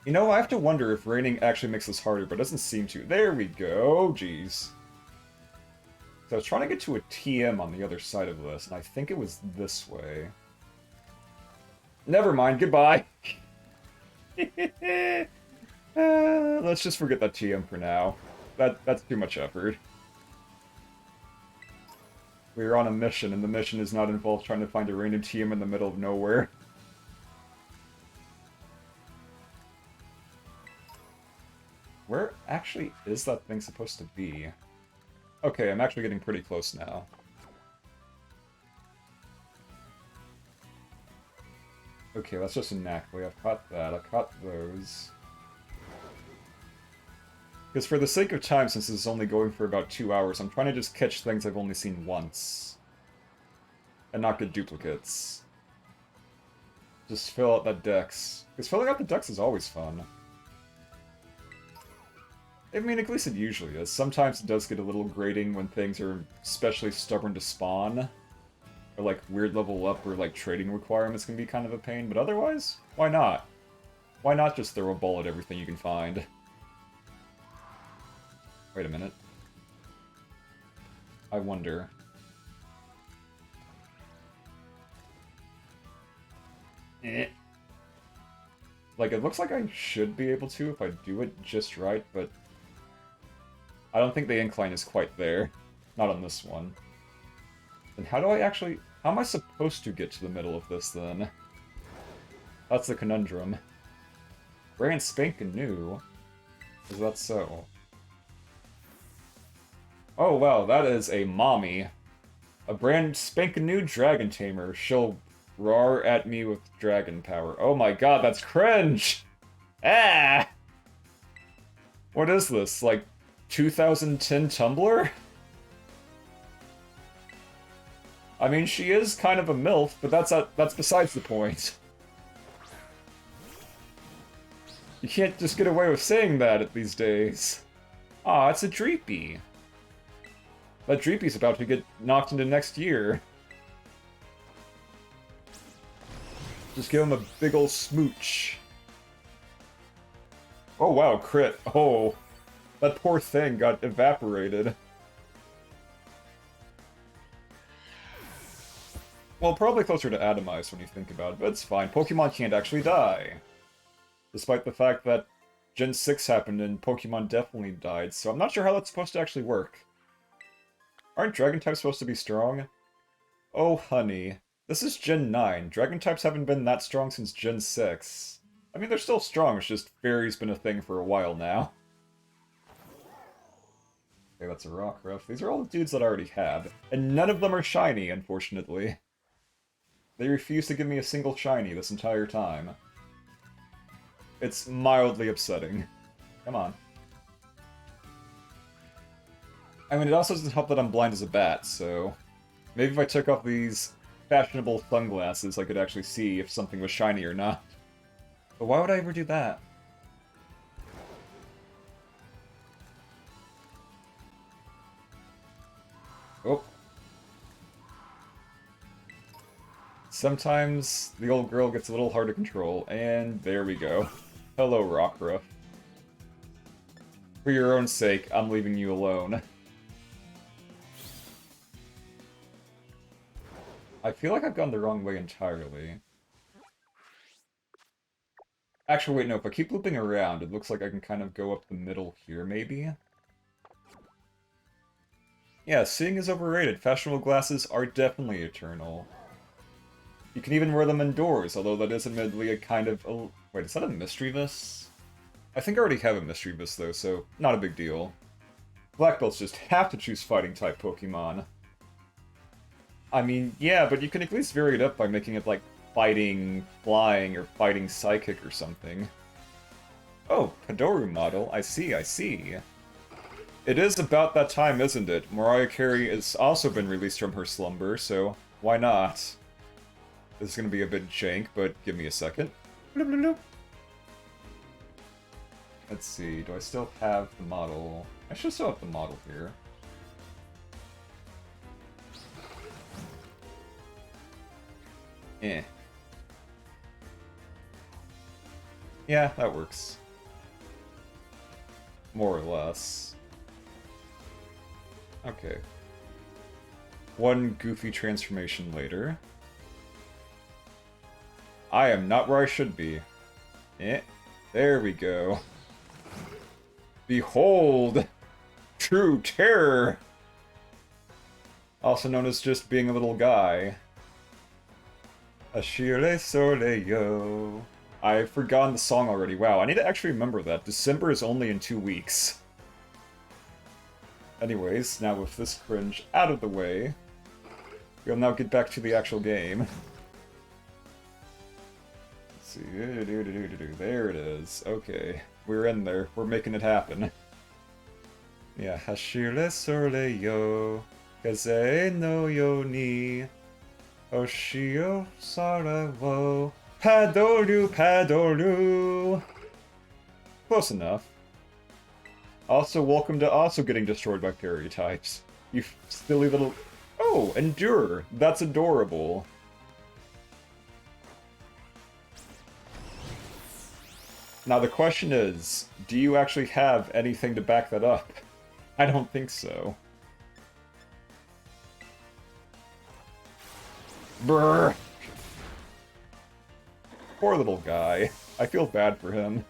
You know, I have to wonder if raining actually makes this harder, but it doesn't seem to. There we go. Jeez. So I was trying to get to a TM on the other side of this, and I think it was this way. Never mind, goodbye! Let's just forget that TM for now. That's too much effort. We're on a mission, and the mission is not involved trying to find a random TM in the middle of nowhere. Where actually is that thing supposed to be? Okay, I'm actually getting pretty close now. Okay, that's just a knackly. I've caught that. I've caught those. Because for the sake of time, since this is only going for about 2 hours, I'm trying to just catch things I've only seen once. And not get duplicates. Just fill out that dex. Because filling out the dex is always fun. I mean, at least it usually is. Sometimes it does get a little grating when things are especially stubborn to spawn. Or like weird level up or like trading requirements can be kind of a pain, but otherwise, why not? Why not just throw a ball at everything you can find? Wait a minute. I wonder. Like, it looks like I should be able to if I do it just right, but I don't think the incline is quite there. Not on this one. Then how do I actually... How am I supposed to get to the middle of this, then? That's the conundrum. Brand spanking new. Is that so? Oh, wow, that is a mommy. A brand spanking new dragon tamer. She'll roar at me with dragon power. Oh my god, that's cringe! Ah! What is this, like 2010 Tumblr? I mean, she is kind of a MILF, but that's besides the point. You can't just get away with saying that these days. Aw, it's a Dreepy. That Dreepy's about to get knocked into next year. Just give him a big ol' smooch. Oh wow, crit. Oh, that poor thing got evaporated. Well, probably closer to Atomized when you think about it, but it's fine. Pokemon can't actually die. Despite the fact that Gen 6 happened and Pokemon definitely died, so I'm not sure how that's supposed to actually work. Aren't Dragon types supposed to be strong? Oh, honey. This is Gen 9. Dragon types haven't been that strong since Gen 6. I mean, they're still strong, it's just Fairy's been a thing for a while now. Okay, that's a Rockruff. These are all the dudes that I already have. And none of them are shiny, unfortunately. They refuse to give me a single shiny this entire time. It's mildly upsetting. Come on. I mean, it also doesn't help that I'm blind as a bat, so... Maybe if I took off these fashionable sunglasses, I could actually see if something was shiny or not. But why would I ever do that? Oh. Sometimes the old girl gets a little hard to control, and there we go. Hello, Rockruff. For your own sake, I'm leaving you alone. I feel like I've gone the wrong way entirely. Actually, wait, no, if I keep looping around, it looks like I can kind of go up the middle here, maybe? Yeah, seeing is overrated. Fashionable glasses are definitely eternal. You can even wear them indoors, although that is admittedly a kind of... Oh, wait, is that a Mystery Miss? I think I already have a Mischievous, though, so not a big deal. Black belts just have to choose fighting-type Pokemon. I mean, yeah, but you can at least vary it up by making it, like, fighting flying or fighting psychic or something. Oh, Padoru model. I see, I see. It is about that time, isn't it? Mariah Carey has also been released from her slumber, so why not? This is gonna be a bit jank, but give me a second. Let's see, do I still have the model? I should still have the model here. Eh. Yeah, that works. More or less. Okay. One goofy transformation later. I am not where I should be. Eh. There we go. Behold! True terror! Also known as just being a little guy. Ashire Soleil. I've forgotten the song already. Wow, I need to actually remember that. December is only in 2 weeks. Anyways, now with this cringe out of the way, we'll now get back to the actual game. Let's see. There it is. Okay. We're in there. We're making it happen. Yeah. Hashire Soleil. Kaze no yo ni. Oshio Sarawo. Padoru, Padoru! Close enough. Also, welcome to also getting destroyed by fairy types. You silly little... Oh, Endure! That's adorable. Now the question is, do you actually have anything to back that up? I don't think so. Brrr! Poor little guy. I feel bad for him.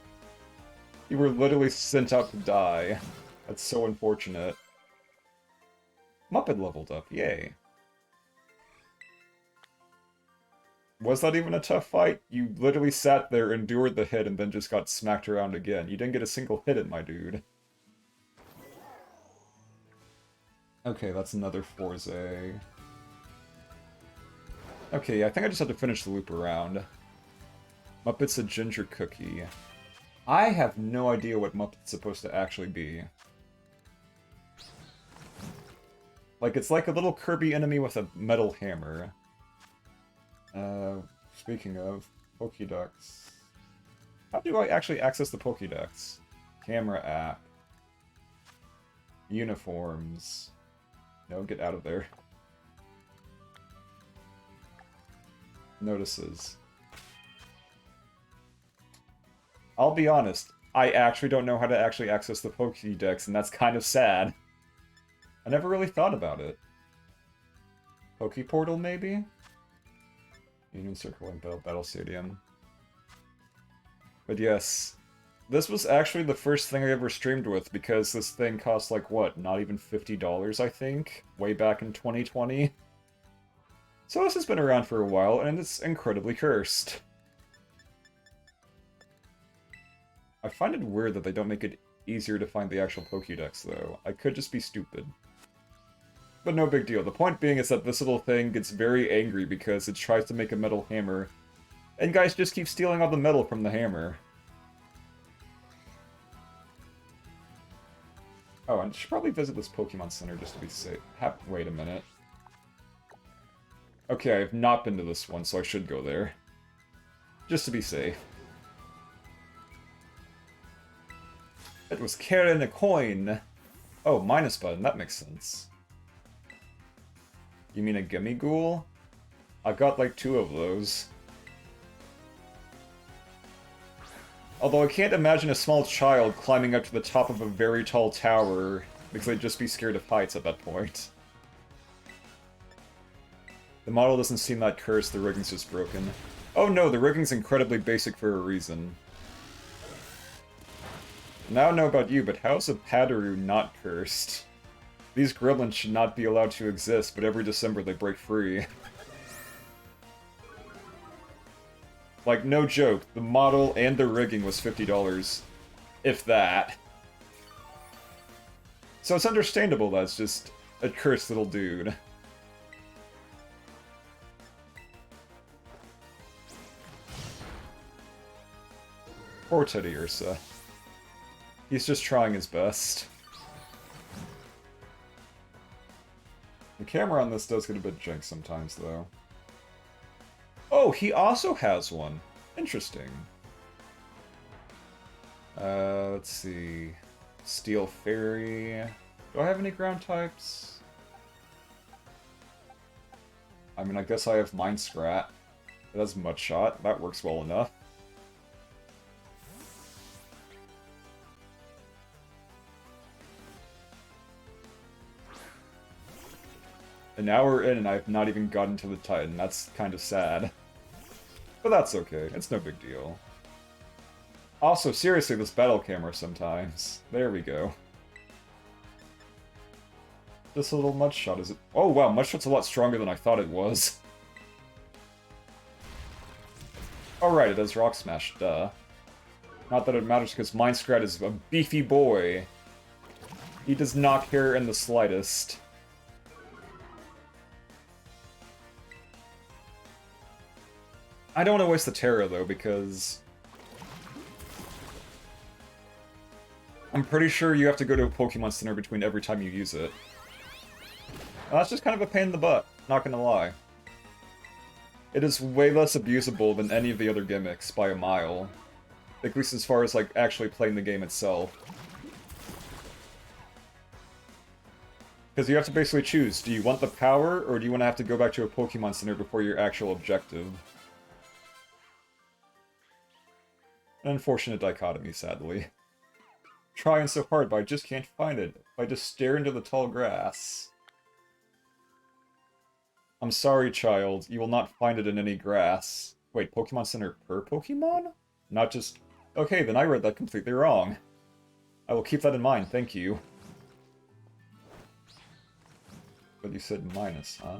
You were literally sent out to die. That's so unfortunate. Muppet leveled up, yay. Was that even a tough fight? You literally sat there, endured the hit, and then just got smacked around again. You didn't get a single hit at my dude. Okay, that's another Forze. Okay, I think I just have to finish the loop around. Muppet's a ginger cookie. I have no idea what Muppet's supposed to actually be. Like, it's like a little Kirby enemy with a metal hammer. Speaking of, Pokédex. How do I actually access the Pokédex? Camera app. Uniforms. No, get out of there. Notices. I'll be honest, I actually don't know how to actually access the Pokédex, and that's kind of sad. I never really thought about it. Poképortal, maybe? Union Circle and Battle Stadium. But yes, this was actually the first thing I ever streamed with, because this thing cost like, what, not even $50, I think? Way back in 2020? So this has been around for a while, and it's incredibly cursed. I find it weird that they don't make it easier to find the actual Pokédex, though. I could just be stupid. But no big deal. The point being is that this little thing gets very angry because it tries to make a metal hammer, and guys just keep stealing all the metal from the hammer. Oh, I should probably visit this Pokemon Center just to be safe. Wait a minute. Okay, I have not been to this one, so I should go there. Just to be safe. It was carrying a coin. Oh, minus button, that makes sense. You mean a gimme ghoul? I've got like 2 of those. Although I can't imagine a small child climbing up to the top of a very tall tower, because they'd just be scared of heights at that point. The model doesn't seem that cursed, the rigging's just broken. Oh no, the rigging's incredibly basic for a reason. Now I know about you, but how's a Padaru not cursed? These gremlins should not be allowed to exist, but every December they break free. Like, no joke, the model and the rigging was $50. If that. So it's understandable that's just a cursed little dude. Poor Teddy Ursa. He's just trying his best. The camera on this does get a bit jank sometimes, though. Oh, he also has one. Interesting. Let's see. Steel Fairy. Do I have any ground types? I mean, I guess I have Mind Scrat. It has Mud Shot. That works well enough. An hour in and I've not even gotten to the Titan. That's kind of sad. But that's okay. It's no big deal. Also, seriously, this battle camera sometimes. There we go. This little Mudshot, is it? Oh wow, Mudshot's a lot stronger than I thought it was. Alright, it does Rock Smash, duh. Not that it matters because Mind Scrat is a beefy boy. He does not care in the slightest. I don't want to waste the Terra, though, because I'm pretty sure you have to go to a Pokemon Center between every time you use it. And that's just kind of a pain in the butt, not gonna lie. It is way less abusable than any of the other gimmicks by a mile. At least as far as, like, actually playing the game itself. Because you have to basically choose, do you want the power, or do you want to have to go back to a Pokemon Center before your actual objective? An unfortunate dichotomy, sadly. Trying so hard, but I just can't find it. If I just stare into the tall grass. I'm sorry, child. You will not find it in any grass. Wait, Pokemon Center per Pokemon? Not just... Okay, then I read that completely wrong. I will keep that in mind, thank you. But you said minus, huh?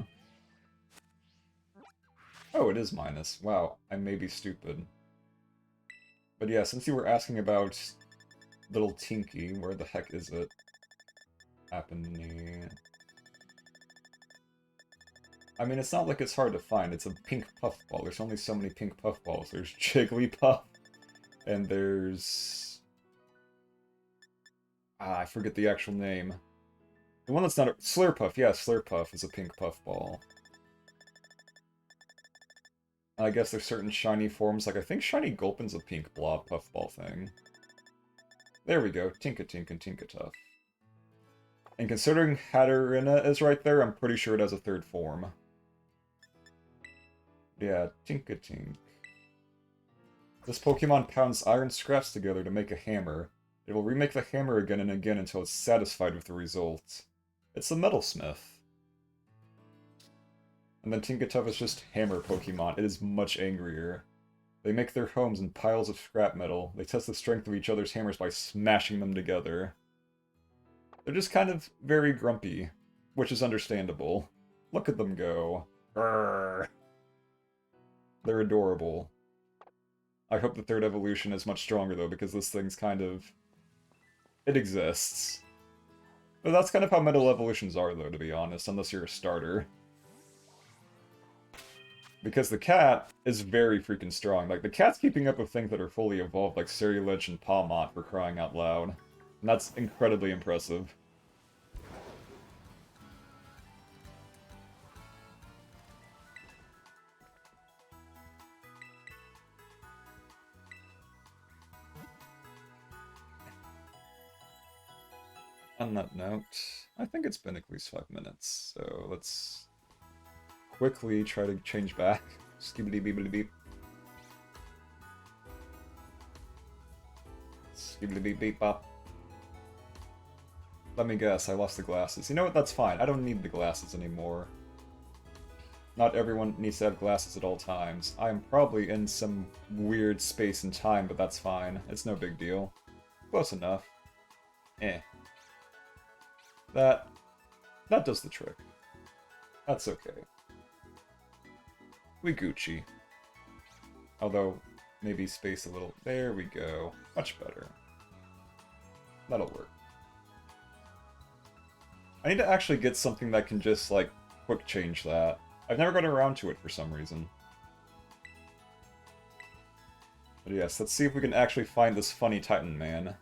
Oh, it is minus. Wow, I may be stupid. But yeah, since you were asking about little Tinky, where the heck is it? Happening. I mean, it's not like it's hard to find. It's a pink puffball. There's only so many pink puffballs. There's Jigglypuff, and there's... I forget the actual name. The one that's not a... Slurpuff, yeah, Slurpuff is a pink puffball. I guess there's certain shiny forms, like I think Shiny Gulpin's a pink blob puffball thing. There we go, Tinka-Tink and Tinka-Tuff. And considering Hatterena is right there, I'm pretty sure it has a third form. Yeah, Tinka-Tink. This Pokemon pounds iron scraps together to make a hammer. It will remake the hammer again and again until it's satisfied with the result. It's a metalsmith. And then Tinka-Tuff is just hammer Pokemon. It is much angrier. They make their homes in piles of scrap metal. They test the strength of each other's hammers by smashing them together. They're just kind of very grumpy, which is understandable. Look at them go. Grrr. They're adorable. I hope the third evolution is much stronger, though, because this thing's kind of... It exists. But that's kind of how metal evolutions are, though, to be honest, unless you're a starter. Because the cat is very freaking strong. Like, the cat's keeping up with things that are fully evolved, like Ceruledge and Pawmot, for crying out loud. And that's incredibly impressive. On that note, I think it's been at least 5 minutes, so let's quickly try to change back. Skibbity-beebity-beep. Skibbity-beep-beep-bop. Let me guess, I lost the glasses. You know what, that's fine. I don't need the glasses anymore. Not everyone needs to have glasses at all times. I'm probably in some weird space and time, but that's fine. It's no big deal. Close enough. Eh. That does the trick. That's okay. We Gucci. Although, maybe space a little. There we go. Much better. That'll work. I need to actually get something that can just, like, quick change that. I've never gotten around to it for some reason. But yes, let's see if we can actually find this funny Titan man.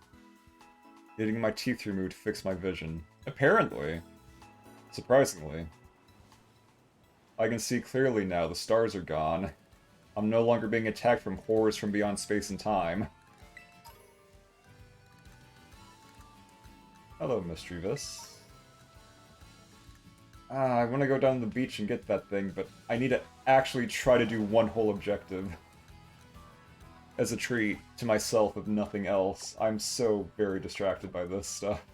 Getting my teeth removed to fix my vision. Apparently. Surprisingly. I can see clearly now, the stars are gone. I'm no longer being attacked from horrors from beyond space and time. Hello, Mischievous. I want to go down to the beach and get that thing, but I need to actually try to do one whole objective. As a treat to myself, if nothing else. I'm so very distracted by this stuff.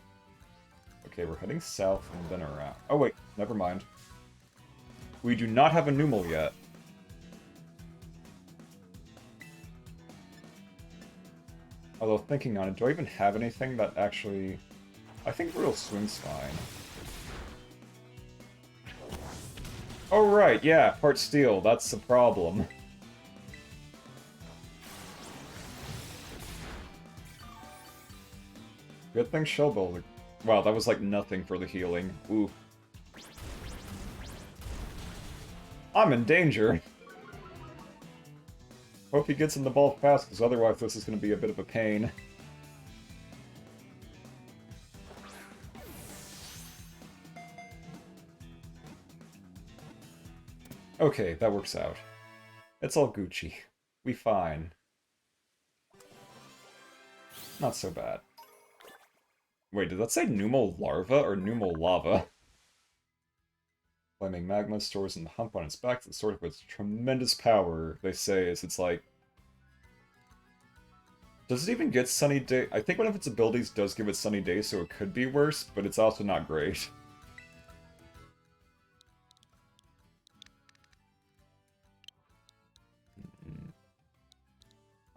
Okay, we're heading south and then around. Oh wait, never mind. We do not have a Numel yet. Although, thinking on it, do I even have anything that actually... I think Real Swing's fine. Oh right, yeah, part steel, that's the problem. Good thing Shellbell... Wow, that was like nothing for the healing. Ooh. I'm in danger! Hope he gets in the ball fast, because otherwise this is going to be a bit of a pain. Okay, that works out. It's all Gucci. We fine. Not so bad. Wait, did that say Numel Larva or Numel Lava? Flaming magma stores in the hump on its back. The sort of its tremendous power, they say, is it's like... Does it even get Sunny Day? I think one of its abilities does give it Sunny Day, so it could be worse, but it's also not great.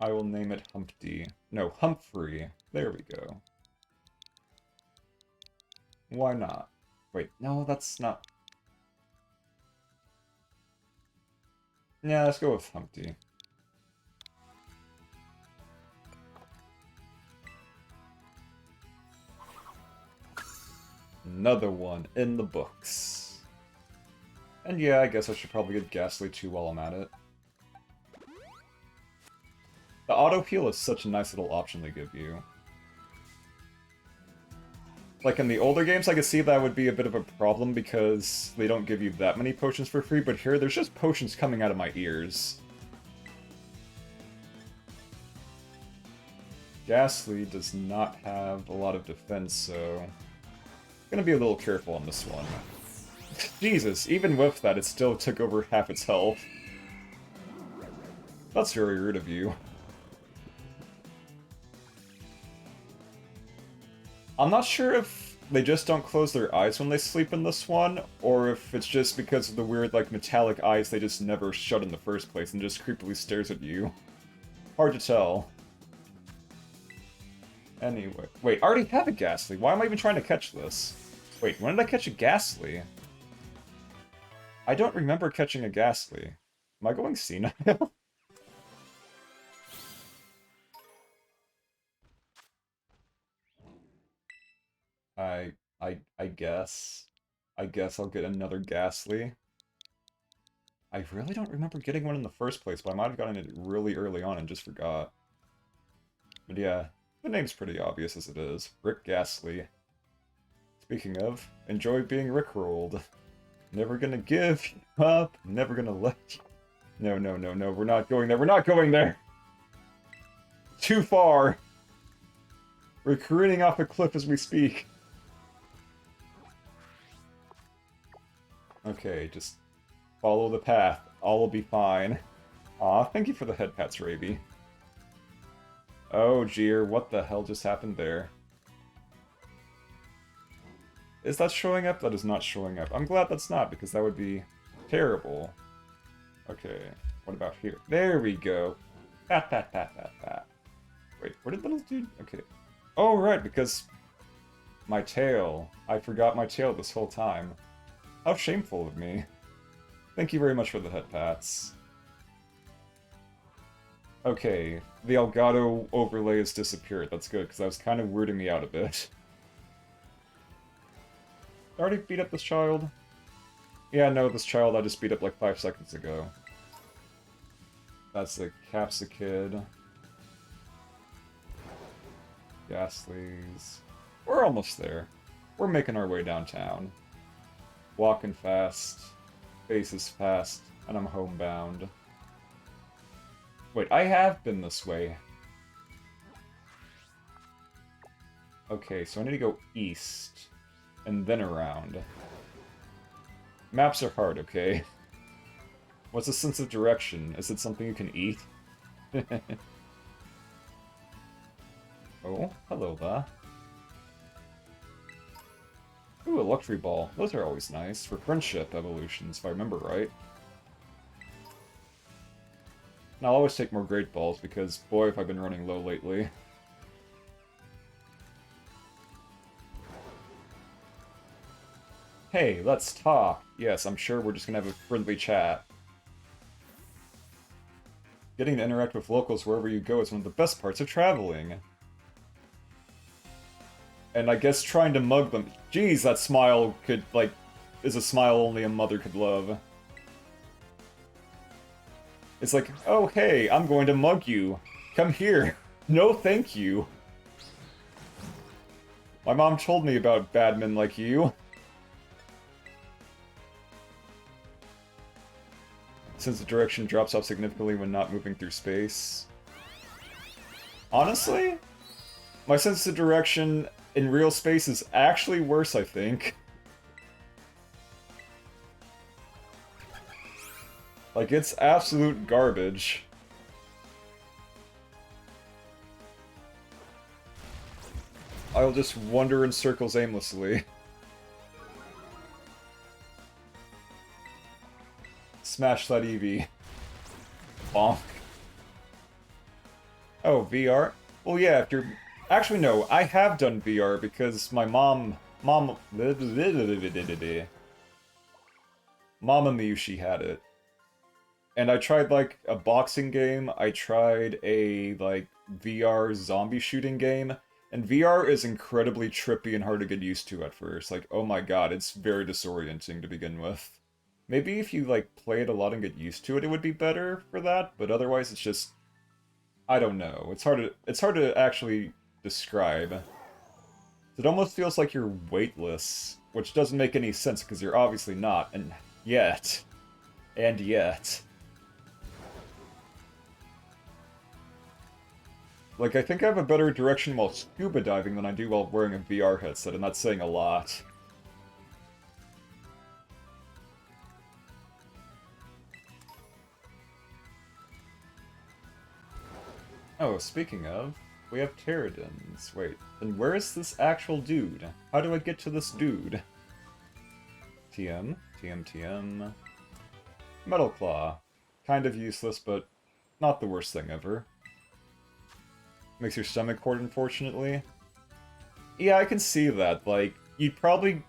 I will name it Humpty. No, Humphrey. There we go. Why not? Wait, no, that's not... Yeah, let's go with Humpty. Another one in the books. And yeah, I guess I should probably get Ghastly too while I'm at it. The auto heal is such a nice little option they give you. Like in the older games, I could see that would be a bit of a problem because they don't give you that many potions for free, but here there's just potions coming out of my ears. Ghastly does not have a lot of defense, so... I'm gonna be a little careful on this one. Jesus, even with that, it still took over half its health. That's very rude of you. I'm not sure if they just don't close their eyes when they sleep in this one, or if it's just because of the weird, like, metallic eyes they just never shut in the first place and just creepily stares at you. Hard to tell. Anyway. Wait, I already have a Ghastly. Why am I even trying to catch this? Wait, when did I catch a Ghastly? I don't remember catching a Ghastly. Am I going senile? I guess. I guess I'll get another Ghastly. I really don't remember getting one in the first place, but I might have gotten it really early on and just forgot. But yeah, the name's pretty obvious as it is. Rick Ghastly. Speaking of, enjoy being rickrolled. Never gonna give up, never gonna let you... No, no, no, no, we're not going there, we're not going there! Too far! We're careening off a cliff as we speak. Okay, just follow the path. All will be fine. Aw, thank you for the head pats, Raby. Oh, jeer, what the hell just happened there? Is that showing up? That is not showing up. I'm glad that's not, because that would be terrible. Okay, what about here? There we go. Pat, pat, pat, pat, pat. Wait, where did little dude... Okay. Oh, right, because... my tail. I forgot my tail this whole time. How shameful of me. Thank you very much for the head pats. Okay, the Elgato overlay has disappeared. That's good, because that was kind of weirding me out a bit. I already beat up this child? Yeah, no, this child I just beat up like 5 seconds ago. That's the Capsicid. Ghastlies. We're almost there. We're making our way downtown. Walking fast. Faces fast. And I'm homebound. Wait, I have been this way. Okay, so I need to go east. And then around. Maps are hard, okay? What's a sense of direction? Is it something you can eat? Oh, hello there. Ooh, a luxury ball. Those are always nice for friendship evolutions, if I remember right. And I'll always take more great balls because, boy, have I been running low lately. Hey, let's talk. Yes, I'm sure we're just gonna have a friendly chat. Getting to interact with locals wherever you go is one of the best parts of traveling. And I guess trying to mug them. Geez, that smile could, like, is a smile only a mother could love. It's like, oh hey, I'm going to mug you. Come here. No thank you. My mom told me about bad men like you. Since the direction drops off significantly when not moving through space. Honestly, my sense of direction in real space is actually worse, I think. Like, it's absolute garbage. I'll just wander in circles aimlessly. Smash that Eevee. Bonk. Oh, VR? Well, yeah, if you're... Actually, no, I have done VR because my Mama Miushi had it. And I tried, like, a boxing game, I tried a, like, VR zombie shooting game, and VR is incredibly trippy and hard to get used to at first. Like, oh my god, it's very disorienting to begin with. Maybe if you, like, play it a lot and get used to it, it would be better for that, but otherwise it's just... I don't know. It's hard to actually describe. It almost feels like you're weightless, which doesn't make any sense because you're obviously not, and yet. And yet. Like, I think I have a better direction while scuba diving than I do while wearing a VR headset, and that's saying a lot. Oh, speaking of, we have pterodons. Wait, then where is this actual dude? How do I get to this dude? TM, TM, TM... Metal Claw. Kind of useless, but not the worst thing ever. Makes your stomach hurt, unfortunately. Yeah, I can see that. Like, you'd probably...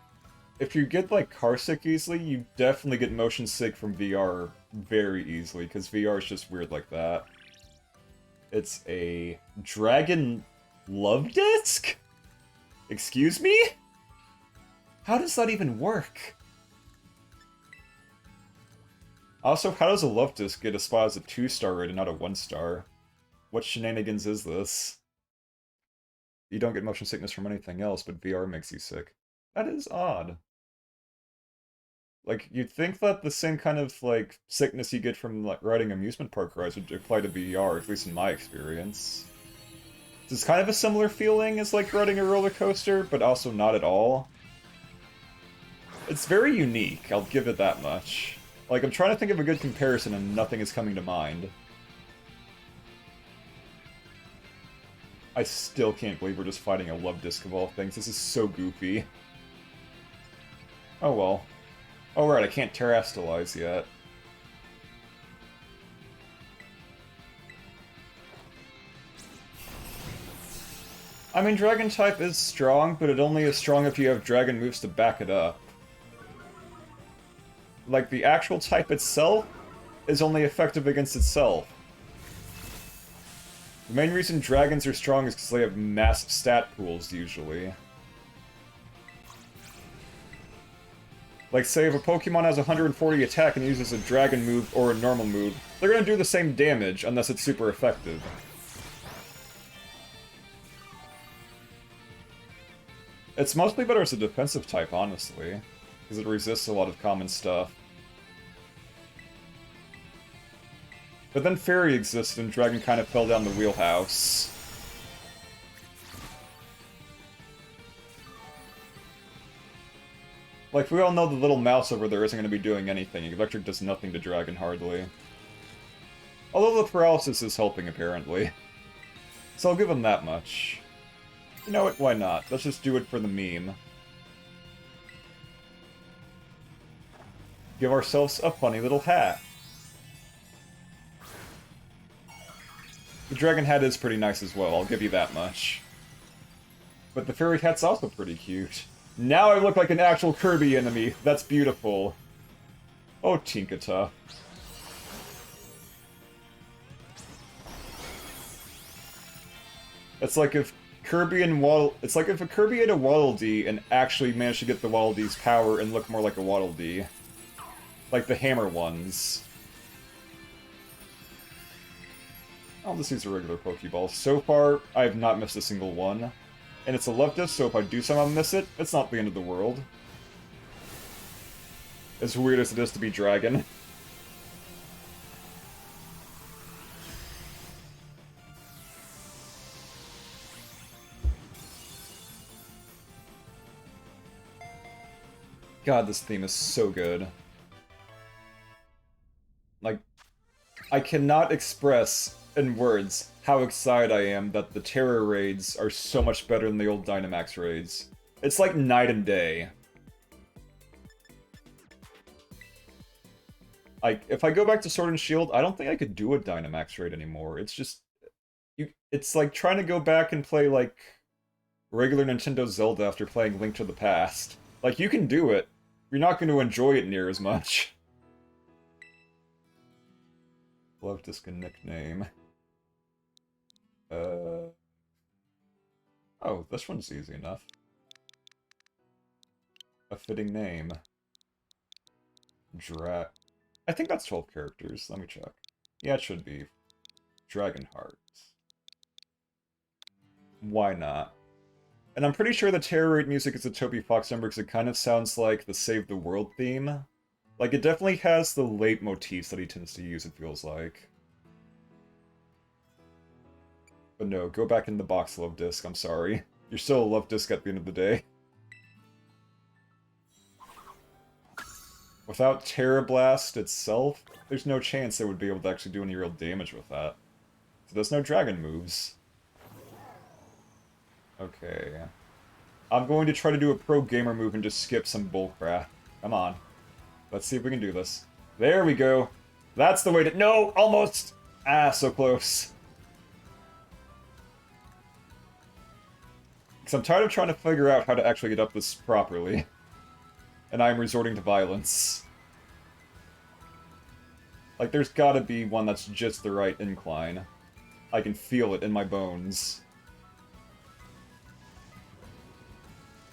If you get, like, carsick easily, you definitely get motion sick from VR very easily, because VR is just weird like that. It's a Dragon Love Disc? Excuse me? How does that even work? Also, how does a Love Disc get a spot as a 2-star rated, not a 1-star? What shenanigans is this? You don't get motion sickness from anything else, but VR makes you sick. That is odd. Like, you'd think that the same kind of, like, sickness you get from, like, riding amusement park rides would apply to VR, at least in my experience. It's kind of a similar feeling as, like, riding a roller coaster, but also not at all. It's very unique, I'll give it that much. Like, I'm trying to think of a good comparison and nothing is coming to mind. I still can't believe we're just fighting a love disc of all things. This is so goofy. Oh well. Oh right, I can't terrestrialize yet. I mean, Dragon type is strong, but it only is strong if you have Dragon moves to back it up. Like, the actual type itself is only effective against itself. The main reason dragons are strong is because they have massive stat pools, usually. Like, say, if a Pokemon has 140 attack and uses a dragon move or a normal move, they're gonna do the same damage, unless it's super effective. It's mostly better as a defensive type, honestly, because it resists a lot of common stuff. But then Fairy existed and Dragon kind of fell down the wheelhouse. Like, we all know the little mouse over there isn't going to be doing anything. Electric does nothing to Dragon, hardly. Although the paralysis is helping, apparently. So I'll give him that much. You know what? Why not? Let's just do it for the meme. Give ourselves a funny little hat. The dragon hat is pretty nice as well, I'll give you that much. But the fairy hat's also pretty cute. Now I look like an actual Kirby enemy. That's beautiful. Oh, Tinkata. It's like if Kirby and Waddle... It's like if a Kirby had a Waddle Dee and actually managed to get the Waddle Dee's power and look more like a Waddle Dee. Like the hammer ones. I'll just use a regular Pokeball. So far, I have not missed a single one. And it's a love disc, so if I do somehow miss it, it's not the end of the world. As weird as it is to be Dragon. God, this theme is so good. Like, I cannot express in words how excited I am that the Terror raids are so much better than the old Dynamax raids. It's like night and day. Like, if I go back to Sword and Shield, I don't think I could do a Dynamax raid anymore. It's just... it's like trying to go back and play, like, regular Nintendo Zelda after playing Link to the Past. Like, you can do it. You're not going to enjoy it near as much. Love Disc a nickname. Oh, this one's easy enough. A fitting name. I think that's 12 characters. Let me check. Yeah, it should be. Dragonheart. Why not? And I'm pretty sure the Terror Raid music is a Toby Fox number because it kind of sounds like the Save the World theme. Like, it definitely has the late motifs that he tends to use, it feels like. But no, go back in the box, Love Disc, I'm sorry. You're still a Love Disc at the end of the day. Without Terra Blast itself, there's no chance they would be able to actually do any real damage with that. So there's no dragon moves. Okay. I'm going to try to do a pro gamer move and just skip some bullcrap. Come on. Let's see if we can do this. There we go. That's the way to... No! Almost! Ah, so close. Because I'm tired of trying to figure out how to actually get up this properly. And I'm resorting to violence. Like, there's gotta be one that's just the right incline. I can feel it in my bones.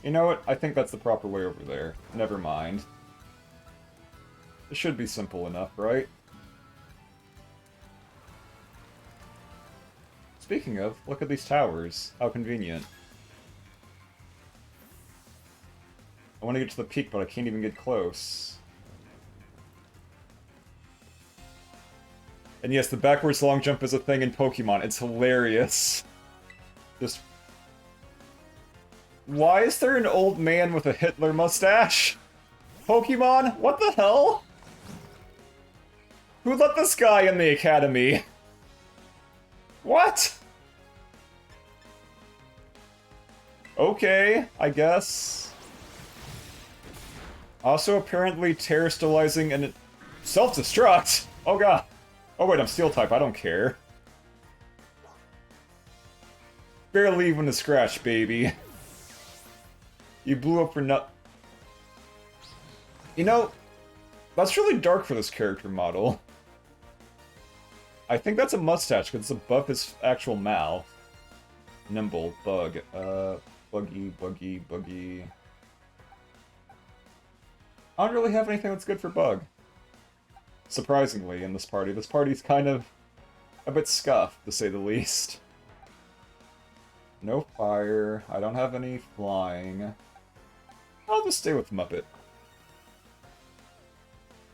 You know what? I think that's the proper way over there. Never mind. It should be simple enough, right? Speaking of, look at these towers. How convenient. I want to get to the peak, but I can't even get close. And yes, the backwards long jump is a thing in Pokemon. It's hilarious. Just... Why is there an old man with a Hitler mustache? Pokemon? What the hell? Who let this guy in the academy? What? Okay, I guess. Also, apparently, terrestrializing and self-destruct! Oh god. Oh wait, I'm Steel-type, I don't care. Barely even a scratch, baby. You blew up for nut... You know, that's really dark for this character model. I think that's a mustache, because it's above his actual mouth. Nimble, bug, buggy, buggy, buggy. I don't really have anything that's good for bug. Surprisingly, in this party. This party's kind of a bit scuffed, to say the least. No fire. I don't have any flying. I'll just stay with Muppet.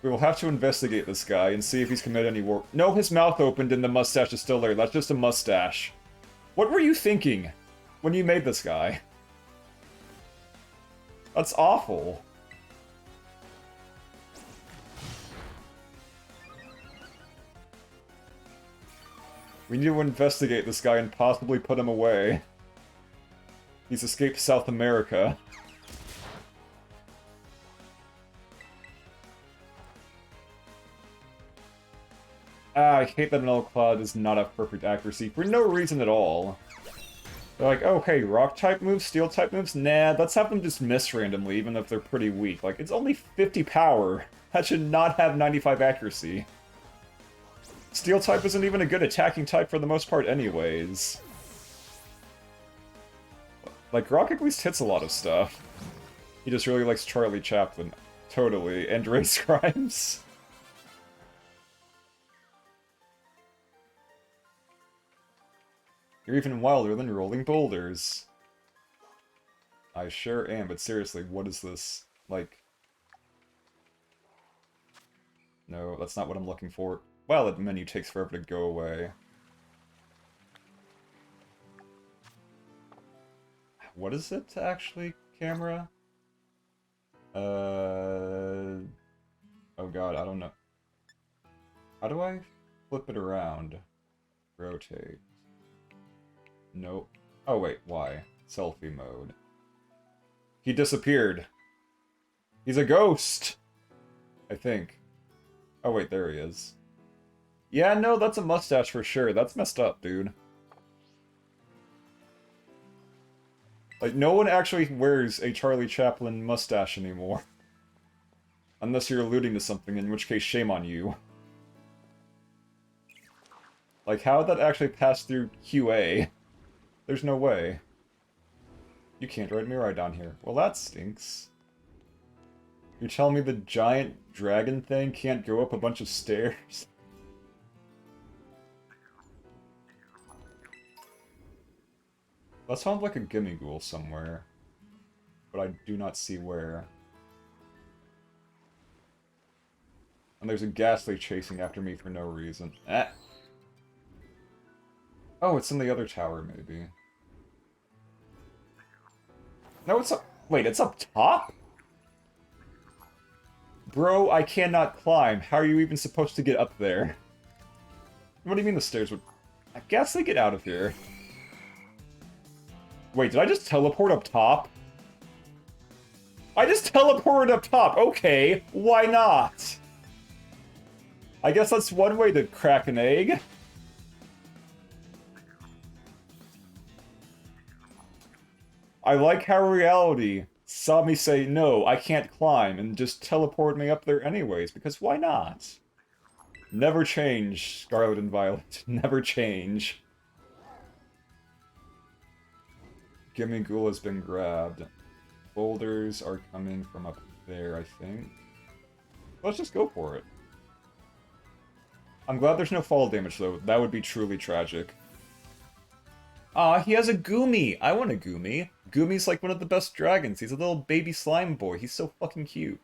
We will have to investigate this guy and see if he's committed any war. No, his mouth opened and the mustache is still there. That's just a mustache. What were you thinking when you made this guy? That's awful. We need to investigate this guy and possibly put him away. He's escaped South America. Ah, I hate that an Cloud does not have perfect accuracy for no reason at all. They're like, oh hey, rock-type moves, steel-type moves? Nah, let's have them just miss randomly, even if they're pretty weak. Like, it's only 50 power. That should not have 95 accuracy. Steel-type isn't even a good attacking type for the most part anyways. Like, Rock at least hits a lot of stuff. He just really likes Charlie Chaplin. Totally. And race crimes. You're even wilder than rolling boulders. I sure am, but seriously, what is this? Like... No, that's not what I'm looking for. Wow, that menu takes forever to go away. What is it, actually, camera? Oh god, I don't know. How do I flip it around? Rotate. Nope. Oh wait, why? Selfie mode. He disappeared. He's a ghost! I think. Oh wait, there he is. Yeah, no, that's a mustache for sure. That's messed up, dude. Like, no one actually wears a Charlie Chaplin mustache anymore. Unless you're alluding to something, in which case, shame on you. Like, how would that actually pass through QA? There's no way. You can't ride Mirai down here. Well, that stinks. You're telling me the giant dragon thing can't go up a bunch of stairs? That sounds like a gimme ghoul somewhere. But I do not see where. And there's a ghastly chasing after me for no reason. Eh. Oh, it's in the other tower, maybe. No, it's up... Wait, it's up top? Bro, I cannot climb. How are you even supposed to get up there? What do you mean the stairs would... I guess they get out of here. Wait, did I just teleport up top? I just teleported up top! Okay, why not? I guess that's one way to crack an egg. I like how reality saw me say, no, I can't climb, and just teleport me up there anyways, because why not? Never change, Scarlet and Violet. Never change. Gimme Ghoul has been grabbed. Boulders are coming from up there, I think. Let's just go for it. I'm glad there's no fall damage, though. That would be truly tragic. Aw, he has a Goomy! I want a Goomy. Goomy's like one of the best dragons. He's a little baby slime boy. He's so fucking cute.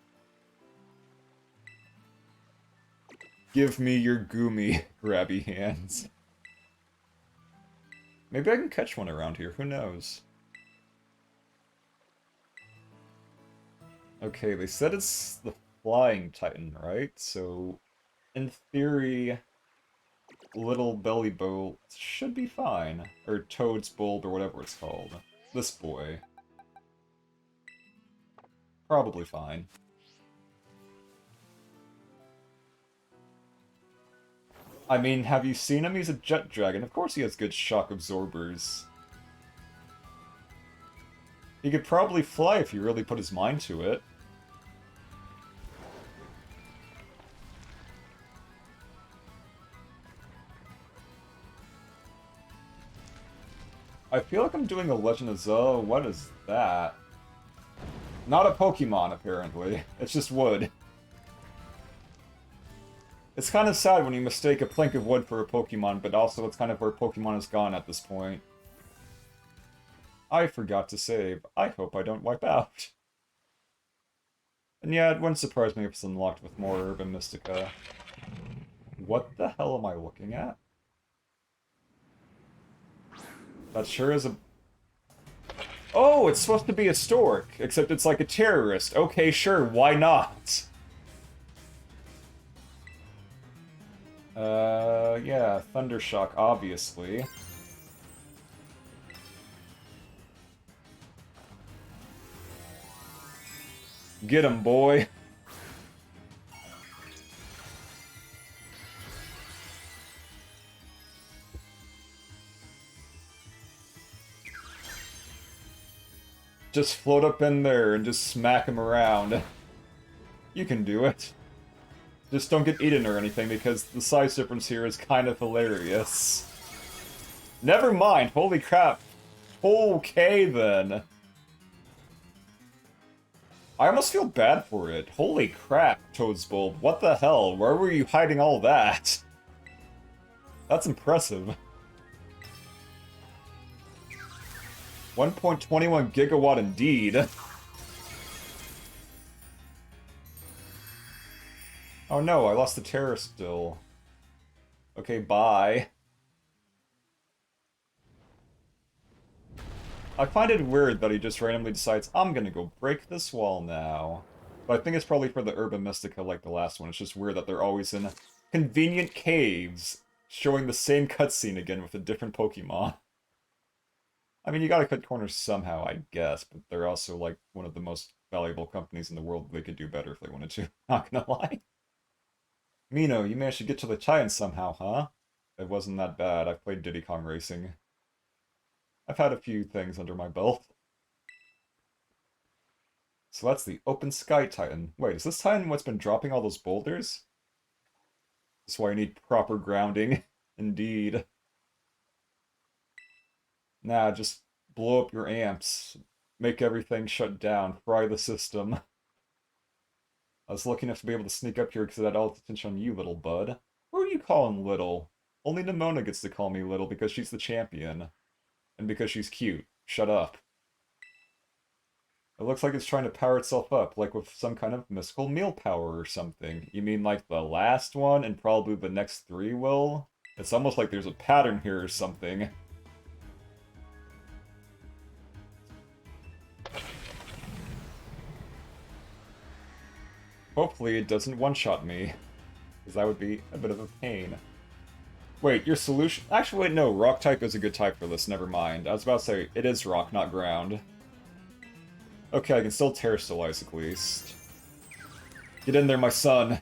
Give me your Goomy, grabby hands. Maybe I can catch one around here. Who knows? Okay, they said it's the Flying Titan, right? So, in theory, Little Belly Bolt should be fine. Or Toad's Bulb, or whatever it's called. This boy. Probably fine. I mean, have you seen him? He's a jet dragon. Of course he has good shock absorbers. He could probably fly if he really put his mind to it. I feel like I'm doing a Legend of Zelda. What is that? Not a Pokemon, apparently. It's just wood. It's kind of sad when you mistake a plank of wood for a Pokemon, but also it's kind of where Pokemon has gone at this point. I forgot to save. I hope I don't wipe out. And yeah, it wouldn't surprise me if it's unlocked with more Urban Mystica. What the hell am I looking at? That sure is a... Oh, it's supposed to be a stork, except it's like a terrorist. Okay, sure, why not? Yeah, Thundershock, obviously. Get him, boy. Just float up in there and just smack him around. You can do it. Just don't get eaten or anything, because the size difference here is kind of hilarious. Never mind, holy crap. Okay, then. I almost feel bad for it. Holy crap, Toadsbold. What the hell? Where were you hiding all that? That's impressive. 1.21 gigawatt indeed. Oh no, I lost the terror still. Okay, bye. I find it weird that he just randomly decides, I'm gonna go break this wall now. But I think it's probably for the Urban Mystica like the last one. It's just weird that they're always in convenient caves, showing the same cutscene again with a different Pokemon. I mean, you gotta cut corners somehow, I guess, but they're also, like, one of the most valuable companies in the world. They could do better if they wanted to, not gonna lie. Mino, you managed to get to the Giants somehow, huh? It wasn't that bad. I've played Diddy Kong Racing. I've had a few things under my belt. So that's the Open Sky Titan. Wait, is this Titan what's been dropping all those boulders? That's why you need proper grounding. Indeed. Nah, just blow up your amps. Make everything shut down. Fry the system. I was lucky enough to be able to sneak up here because I had all the attention on you, little bud. Who are you calling little? Only Nimona gets to call me little because she's the champion. And because she's cute. Shut up. It looks like it's trying to power itself up, like with some kind of mystical meal power or something. You mean like the last one and probably the next three will? It's almost like there's a pattern here or something. Hopefully it doesn't one-shot me, because that would be a bit of a pain. Wait, your solution... Actually, wait, no, rock type is a good type for this, never mind. I was about to say, it is rock, not ground. Okay, I can still Terrastalize at least. Get in there, my son.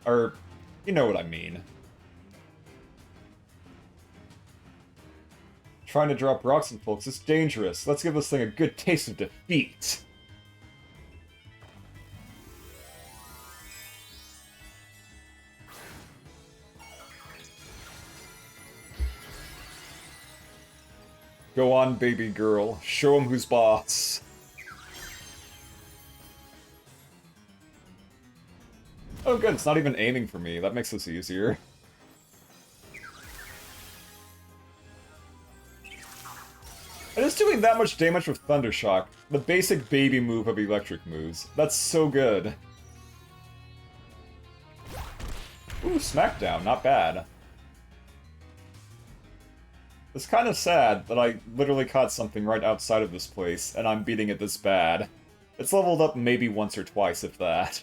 Or, you know what I mean. Trying to drop rocks on folks is dangerous. Let's give this thing a good taste of defeat. Go on, baby girl. Show him who's boss. Oh good, it's not even aiming for me. That makes this easier. And it's doing that much damage with Thundershock. The basic baby move of electric moves. That's so good. Ooh, Smackdown. Not bad. It's kind of sad that I literally caught something right outside of this place, and I'm beating it this bad. It's leveled up maybe once or twice, if that.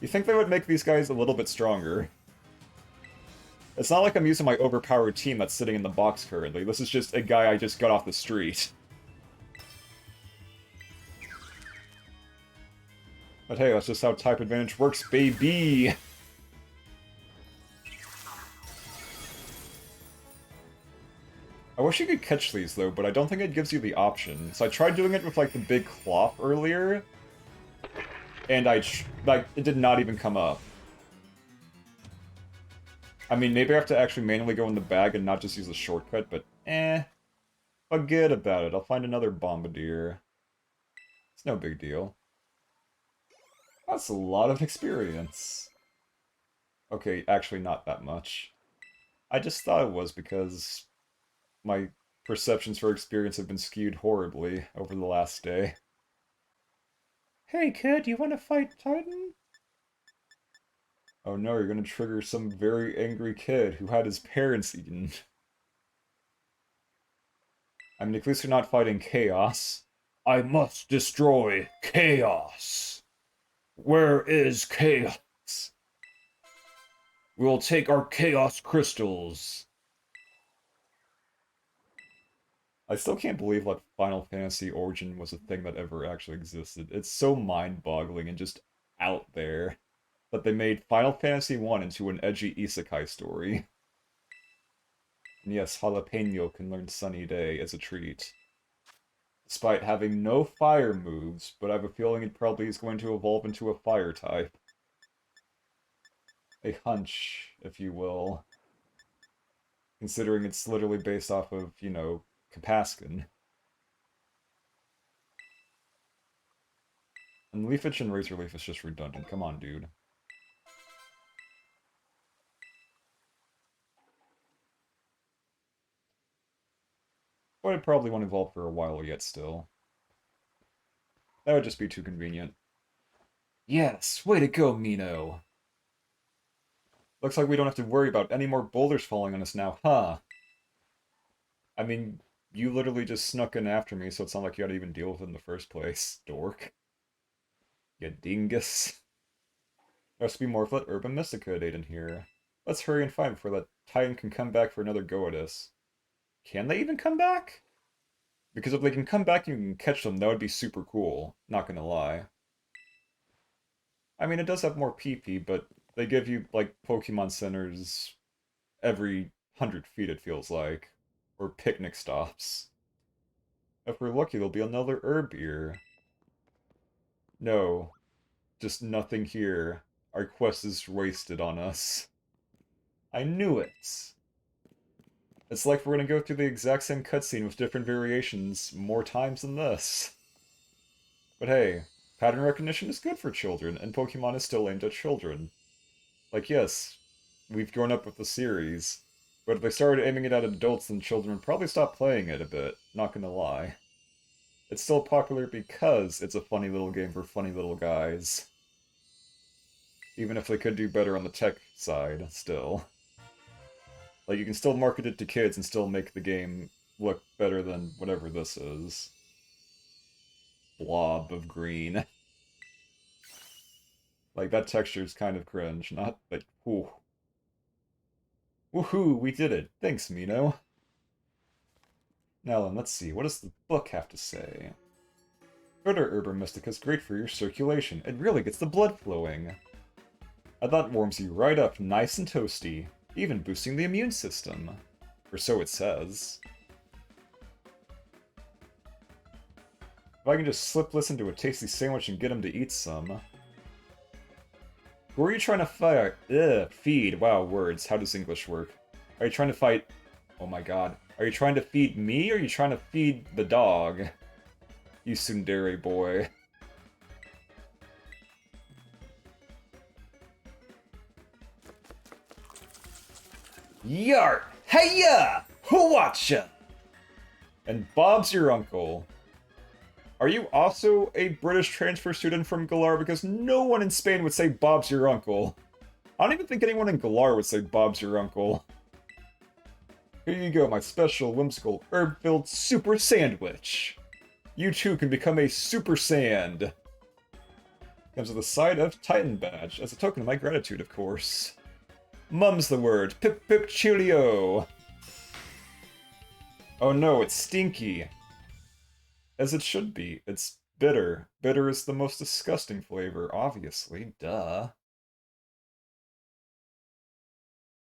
You think they would make these guys a little bit stronger? It's not like I'm using my overpowered team that's sitting in the box currently. This is just a guy I just got off the street. But hey, that's just how type advantage works, baby! I wish you could catch these, though, but I don't think it gives you the option. So I tried doing it with, like, the big cloth earlier, and it did not even come up. I mean, maybe I have to actually manually go in the bag and not just use the shortcut, but forget about it. I'll find another Bombardier. It's no big deal. That's a lot of experience. Okay, actually not that much. I just thought it was because my perceptions for experience have been skewed horribly over the last day. Hey kid, you want to fight Titan? Oh no, you're gonna trigger some very angry kid who had his parents eaten. I mean, at least you're not fighting Chaos. I must destroy Chaos. Where is Chaos? We'll take our Chaos Crystals. I still can't believe like Final Fantasy Origin was a thing that ever actually existed. It's so mind-boggling and just out there that they made Final Fantasy 1 into an edgy isekai story. And yes, Jalapeno can learn Sunny Day as a treat. Despite having no fire moves, but I have a feeling it probably is going to evolve into a fire type. A hunch, if you will. Considering it's literally based off of, you know, Kapaskin. And Leafage and Razor Leaf is just redundant. Come on, dude. But it probably won't evolve for a while yet still. That would just be too convenient. Yes, way to go, Mino. Looks like we don't have to worry about any more boulders falling on us now, huh? I mean, you literally just snuck in after me, so it's not like you had to even deal with it in the first place, dork. You dingus. There has to be more of that Urban Mystica in here. Let's hurry and find before that Titan can come back for another go at us. Can they even come back? Because if they can come back and you can catch them, that would be super cool. Not gonna lie. I mean, it does have more PP, but they give you, like, Pokemon centers every 100 feet, it feels like. Or picnic stops. If we're lucky, there'll be another herb here. No. Just nothing here. Our quest is wasted on us. I knew it! It's like we're gonna go through the exact same cutscene with different variations more times than this. But hey, pattern recognition is good for children, and Pokemon is still aimed at children. Like, yes, we've grown up with the series, but if they started aiming it at adults, then children would probably stop playing it a bit, not gonna lie. It's still popular because it's a funny little game for funny little guys. Even if they could do better on the tech side, still. Like, you can still market it to kids and still make the game look better than whatever this is. Blob of green. Like, that texture's kind of cringe, not like, whew. Woohoo, we did it. Thanks, Mino. Now then, let's see, what does the book have to say? Bitter Herba Mystica is great for your circulation. It really gets the blood flowing. I thought warms you right up, nice and toasty, even boosting the immune system. Or so it says. If I can just slip this into a tasty sandwich and get him to eat some. Who are you trying to fight? Ugh, feed. Wow, words. How does English work? Are you trying to fight... Oh my god. Are you trying to feed me, or are you trying to feed the dog? You tsundere boy. Yart! Hey-ya! Who-watcha! And Bob's your uncle. Are you also a British transfer student from Galar? Because no one in Spain would say Bob's your uncle. I don't even think anyone in Galar would say Bob's your uncle. Here you go, my special, whimsical, herb-filled super sandwich. You too can become a Super Sand. Comes with a side of Titan badge, as a token of my gratitude, of course. Mum's the word. Pip pip chilio. Oh no, it's stinky. As it should be. It's bitter. Bitter is the most disgusting flavor, obviously. Duh.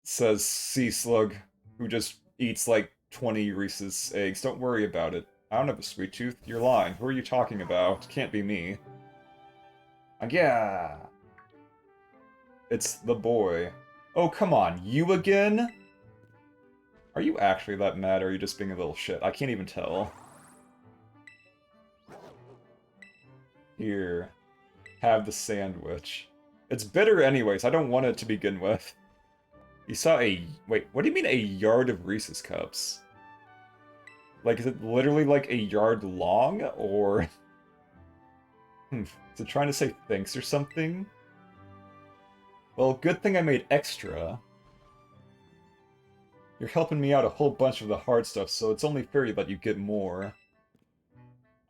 Says Sea Slug, who just eats like 20 Reese's eggs. Don't worry about it. I don't have a sweet tooth. You're lying. Who are you talking about? Can't be me. Yeah. It's the boy. Oh, come on, you again? Are you actually that mad, or are you just being a little shit? I can't even tell. Here, have the sandwich. It's bitter anyways, I don't want it to begin with. You saw a... Wait, what do you mean a yard of Reese's Cups? Like, is it literally like a yard long, or... is it trying to say thanks or something? Well, good thing I made extra. You're helping me out a whole bunch of the hard stuff, so it's only fair that you get more.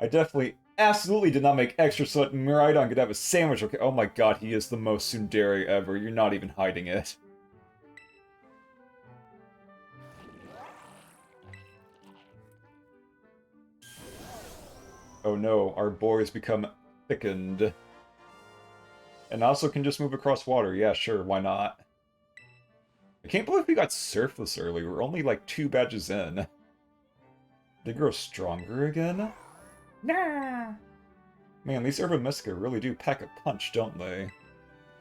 I definitely, absolutely did not make extra so that Miraidon could have a sandwich, okay? Oh my god, he is the most tsundere ever. You're not even hiding it. Oh no, our boys become thickened. And also can just move across water. Yeah, sure, why not? I can't believe we got Surfless early. We're only like 2 badges in. They grow stronger again? Nah! Man, these Herba Mystica really do pack a punch, don't they?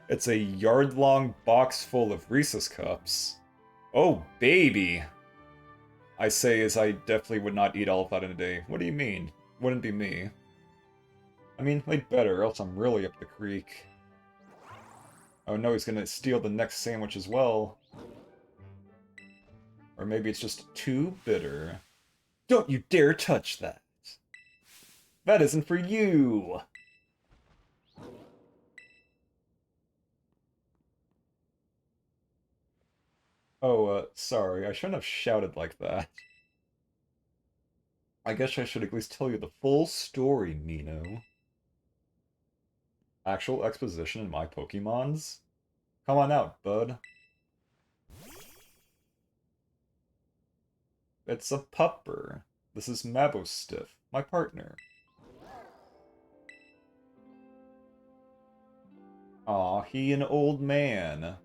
It's a yard-long box full of Reese's Cups. Oh, baby! I say as I definitely would not eat all of that in a day. What do you mean? Wouldn't be me. I mean, they'd better, or else I'm really up the creek. Oh no, he's gonna steal the next sandwich as well. Or maybe it's just too bitter. Don't you dare touch that! That isn't for you! Oh, sorry, I shouldn't have shouted like that. I guess I should at least tell you the full story, Mino. Actual exposition in my Pokemons? Come on out, bud. It's a pupper. This is Mabostiff, my partner. Aw, he an old man.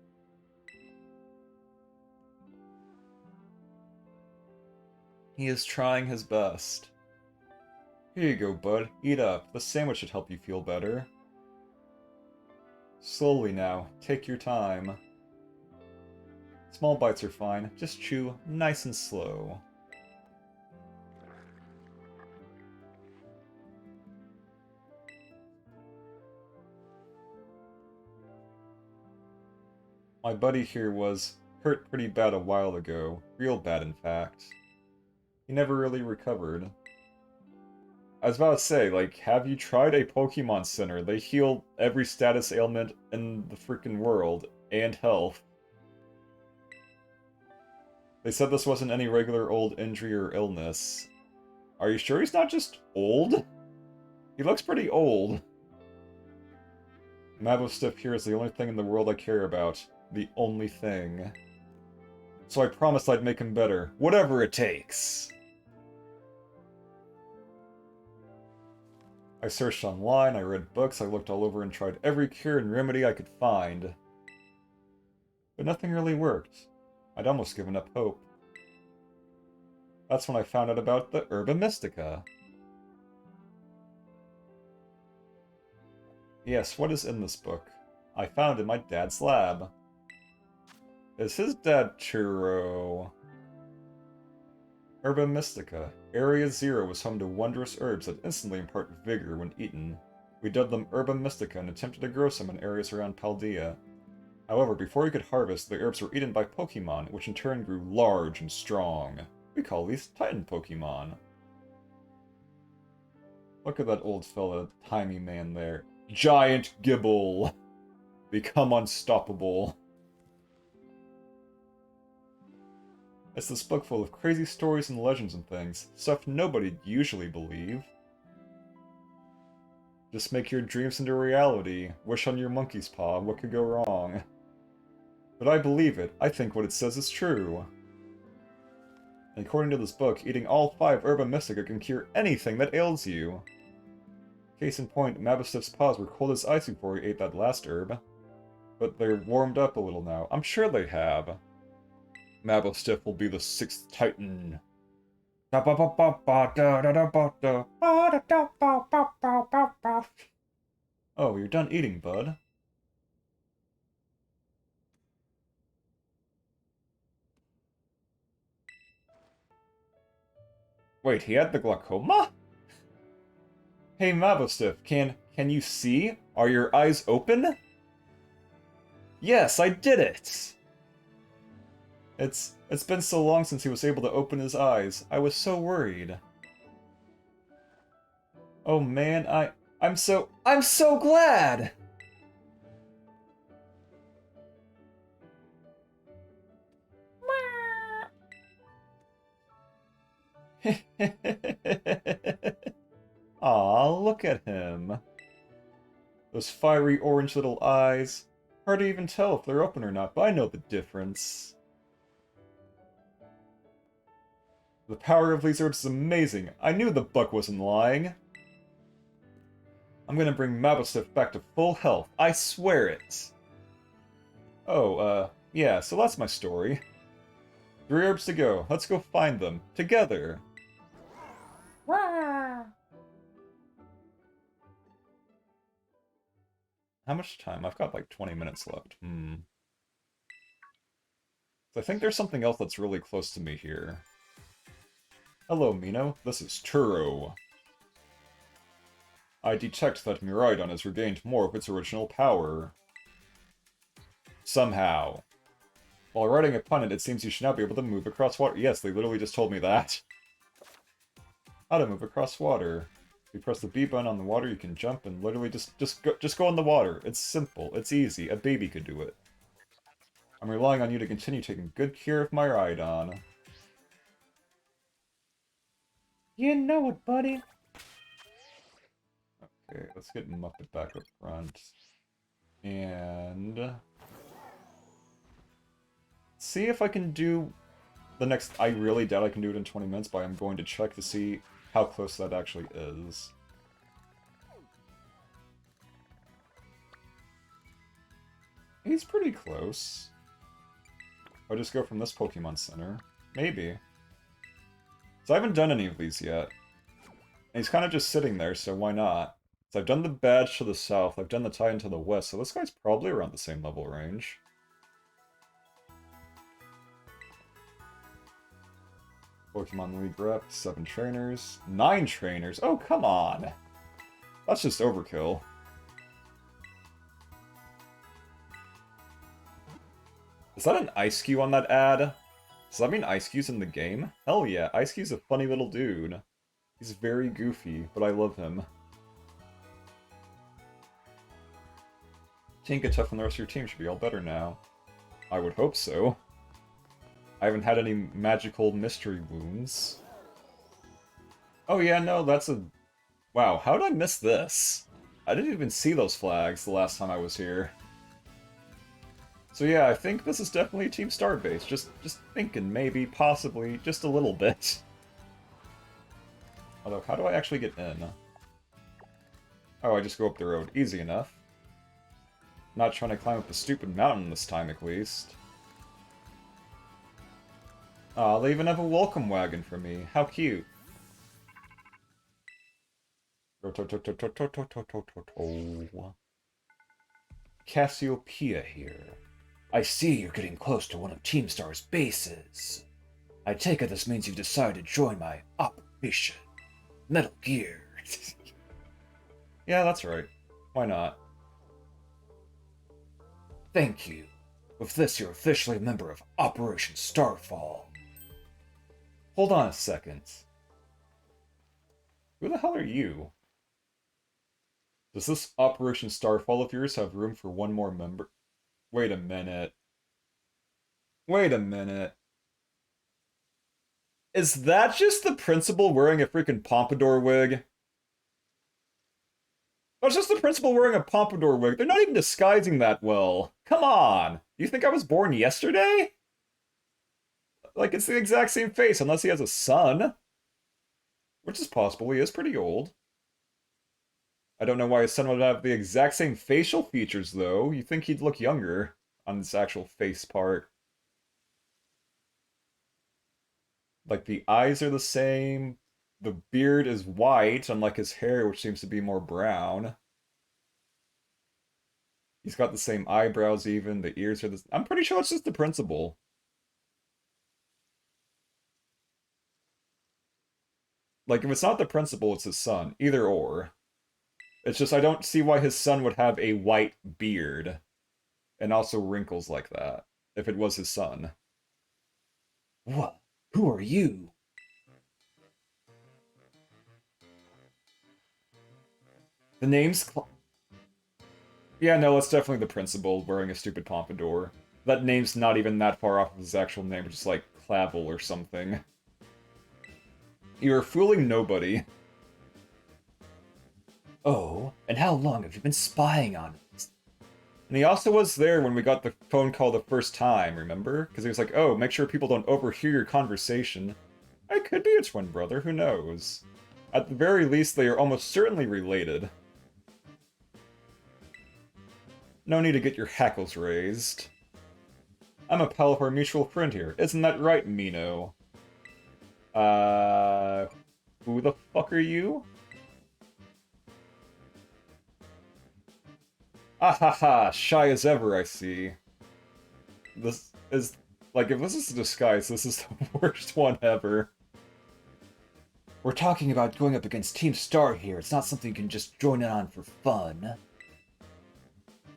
He is trying his best. Here you go, bud. Eat up. The sandwich should help you feel better. Slowly now. Take your time. Small bites are fine. Just chew nice and slow. My buddy here was hurt pretty bad a while ago. Real bad, in fact. He never really recovered. I was about to say, like, have you tried a Pokemon Center? They heal every status ailment in the freaking world, and health. They said this wasn't any regular old injury or illness. Are you sure he's not just old? He looks pretty old. Mabostiff here is the only thing in the world I care about. The only thing. So I promised I'd make him better. Whatever it takes! I searched online, I read books, I looked all over and tried every cure and remedy I could find. But nothing really worked. I'd almost given up hope. That's when I found out about the Herba Mystica. Yes, what is in this book? I found it in my dad's lab. Is his dad Churro? Herba Mystica. Area 0 was home to wondrous herbs that instantly impart vigor when eaten. We dubbed them Herba Mystica and attempted to grow some in areas around Paldea. However, before we could harvest, the herbs were eaten by Pokemon, which in turn grew large and strong. We call these Titan Pokemon. Look at that old fella, tiny man there. Giant Gibble! Become unstoppable. It's this book full of crazy stories and legends and things. Stuff nobody'd usually believe. Just make your dreams into reality. Wish on your monkey's paw. What could go wrong? But I believe it. I think what it says is true. And according to this book, eating all 5 Herba Mystica can cure anything that ails you. Case in point, Mabostiff's paws were cold as ice before he ate that last herb. But they're warmed up a little now. I'm sure they have. Mabostiff will be the 6th Titan. Oh, you're done eating, bud. Wait, he had the glaucoma? Hey, Mavostif, can you see? Are your eyes open? Yes, I did it! It's been so long since he was able to open his eyes. I was so worried. Oh man, I'm so glad! Aw, look at him. Those fiery orange little eyes. Hard to even tell if they're open or not, but I know the difference. The power of these herbs is amazing. I knew the buck wasn't lying. I'm gonna bring Mabostif back to full health. I swear it. Oh, yeah, so that's my story. 3 herbs to go. Let's go find them. Together. How much time? I've got like 20 minutes left. So I think there's something else that's really close to me here. Hello, Mino. This is Turo. I detect that Miraidon has regained more of its original power. Somehow. While riding upon it, it seems you should now be able to move across water. Yes, they literally just told me that. How to move across water. If you press the B button on the water, you can jump and literally just go in the water. It's simple. It's easy. A baby could do it. I'm relying on you to continue taking good care of my Rhydon. You know it, buddy. Okay, let's get Muppet back up front. And... see if I can do the next... I really doubt I can do it in 20 minutes, but I'm going to check to see how close that actually is. He's pretty close. I'll just go from this Pokemon Center. Maybe. So I haven't done any of these yet. And he's kind of just sitting there, so why not? So I've done the badge to the south, I've done the tie-in to the west, so this guy's probably around the same level range. Pokemon League rep, 7 trainers, 9 trainers. Oh, come on! That's just overkill. Is that an Ice-Q on that ad? Does that mean Ice-Q's in the game? Hell yeah, Ice-Q's a funny little dude. He's very goofy, but I love him. Tinkatuff and the rest of your team should be all better now. I would hope so. I haven't had any magical mystery wounds. Oh yeah, no, that's a... wow, how did I miss this? I didn't even see those flags the last time I was here. So yeah, I think this is definitely a Team Star base. Just thinking, maybe, possibly, just a little bit. Although, how do I actually get in? Oh, I just go up the road. Easy enough. Not trying to climb up a stupid mountain this time, at least. Aw, they even have a welcome wagon for me. How cute. Cassiopeia here. I see you're getting close to one of Team Star's bases. I take it this means you've decided to join my operation. Metal Gear. Yeah, that's right. Why not? Thank you. With this, you're officially a member of Operation Starfall. Hold on a second. Who the hell are you? Does this Operation Starfall of yours have room for one more member? Wait a minute. Wait a minute. Is that just the principal wearing a freaking pompadour wig? That's just the principal wearing a pompadour wig. They're not even disguising that well. Come on. You think I was born yesterday? Like, it's the exact same face, unless he has a son. Which is possible. He is pretty old. I don't know why his son would have the exact same facial features, though. You'd think he'd look younger on this actual face part. Like, the eyes are the same. The beard is white, unlike his hair, which seems to be more brown. He's got the same eyebrows even. The ears are the... I'm pretty sure it's just the principal. Like, if it's not the principal, it's his son. Either or. It's just I don't see why his son would have a white beard and also wrinkles like that if it was his son. What? Who are you? The name's... Yeah, no, it's definitely the principal wearing a stupid pompadour. That name's not even that far off of his actual name, it's just like Clavel or something. You're fooling nobody. Oh, and how long have you been spying on us? And he also was there when we got the phone call the first time, remember? Because he was like, oh, make sure people don't overhear your conversation. I could be a twin brother, who knows? At the very least, they are almost certainly related. No need to get your hackles raised. I'm a pal of our mutual friend here, isn't that right, Mino? Who the fuck are you? Ah ha ha, shy as ever, I see. This is... Like, if this is a disguise, this is the worst one ever. We're talking about going up against Team Star here. It's not something you can just join in on for fun.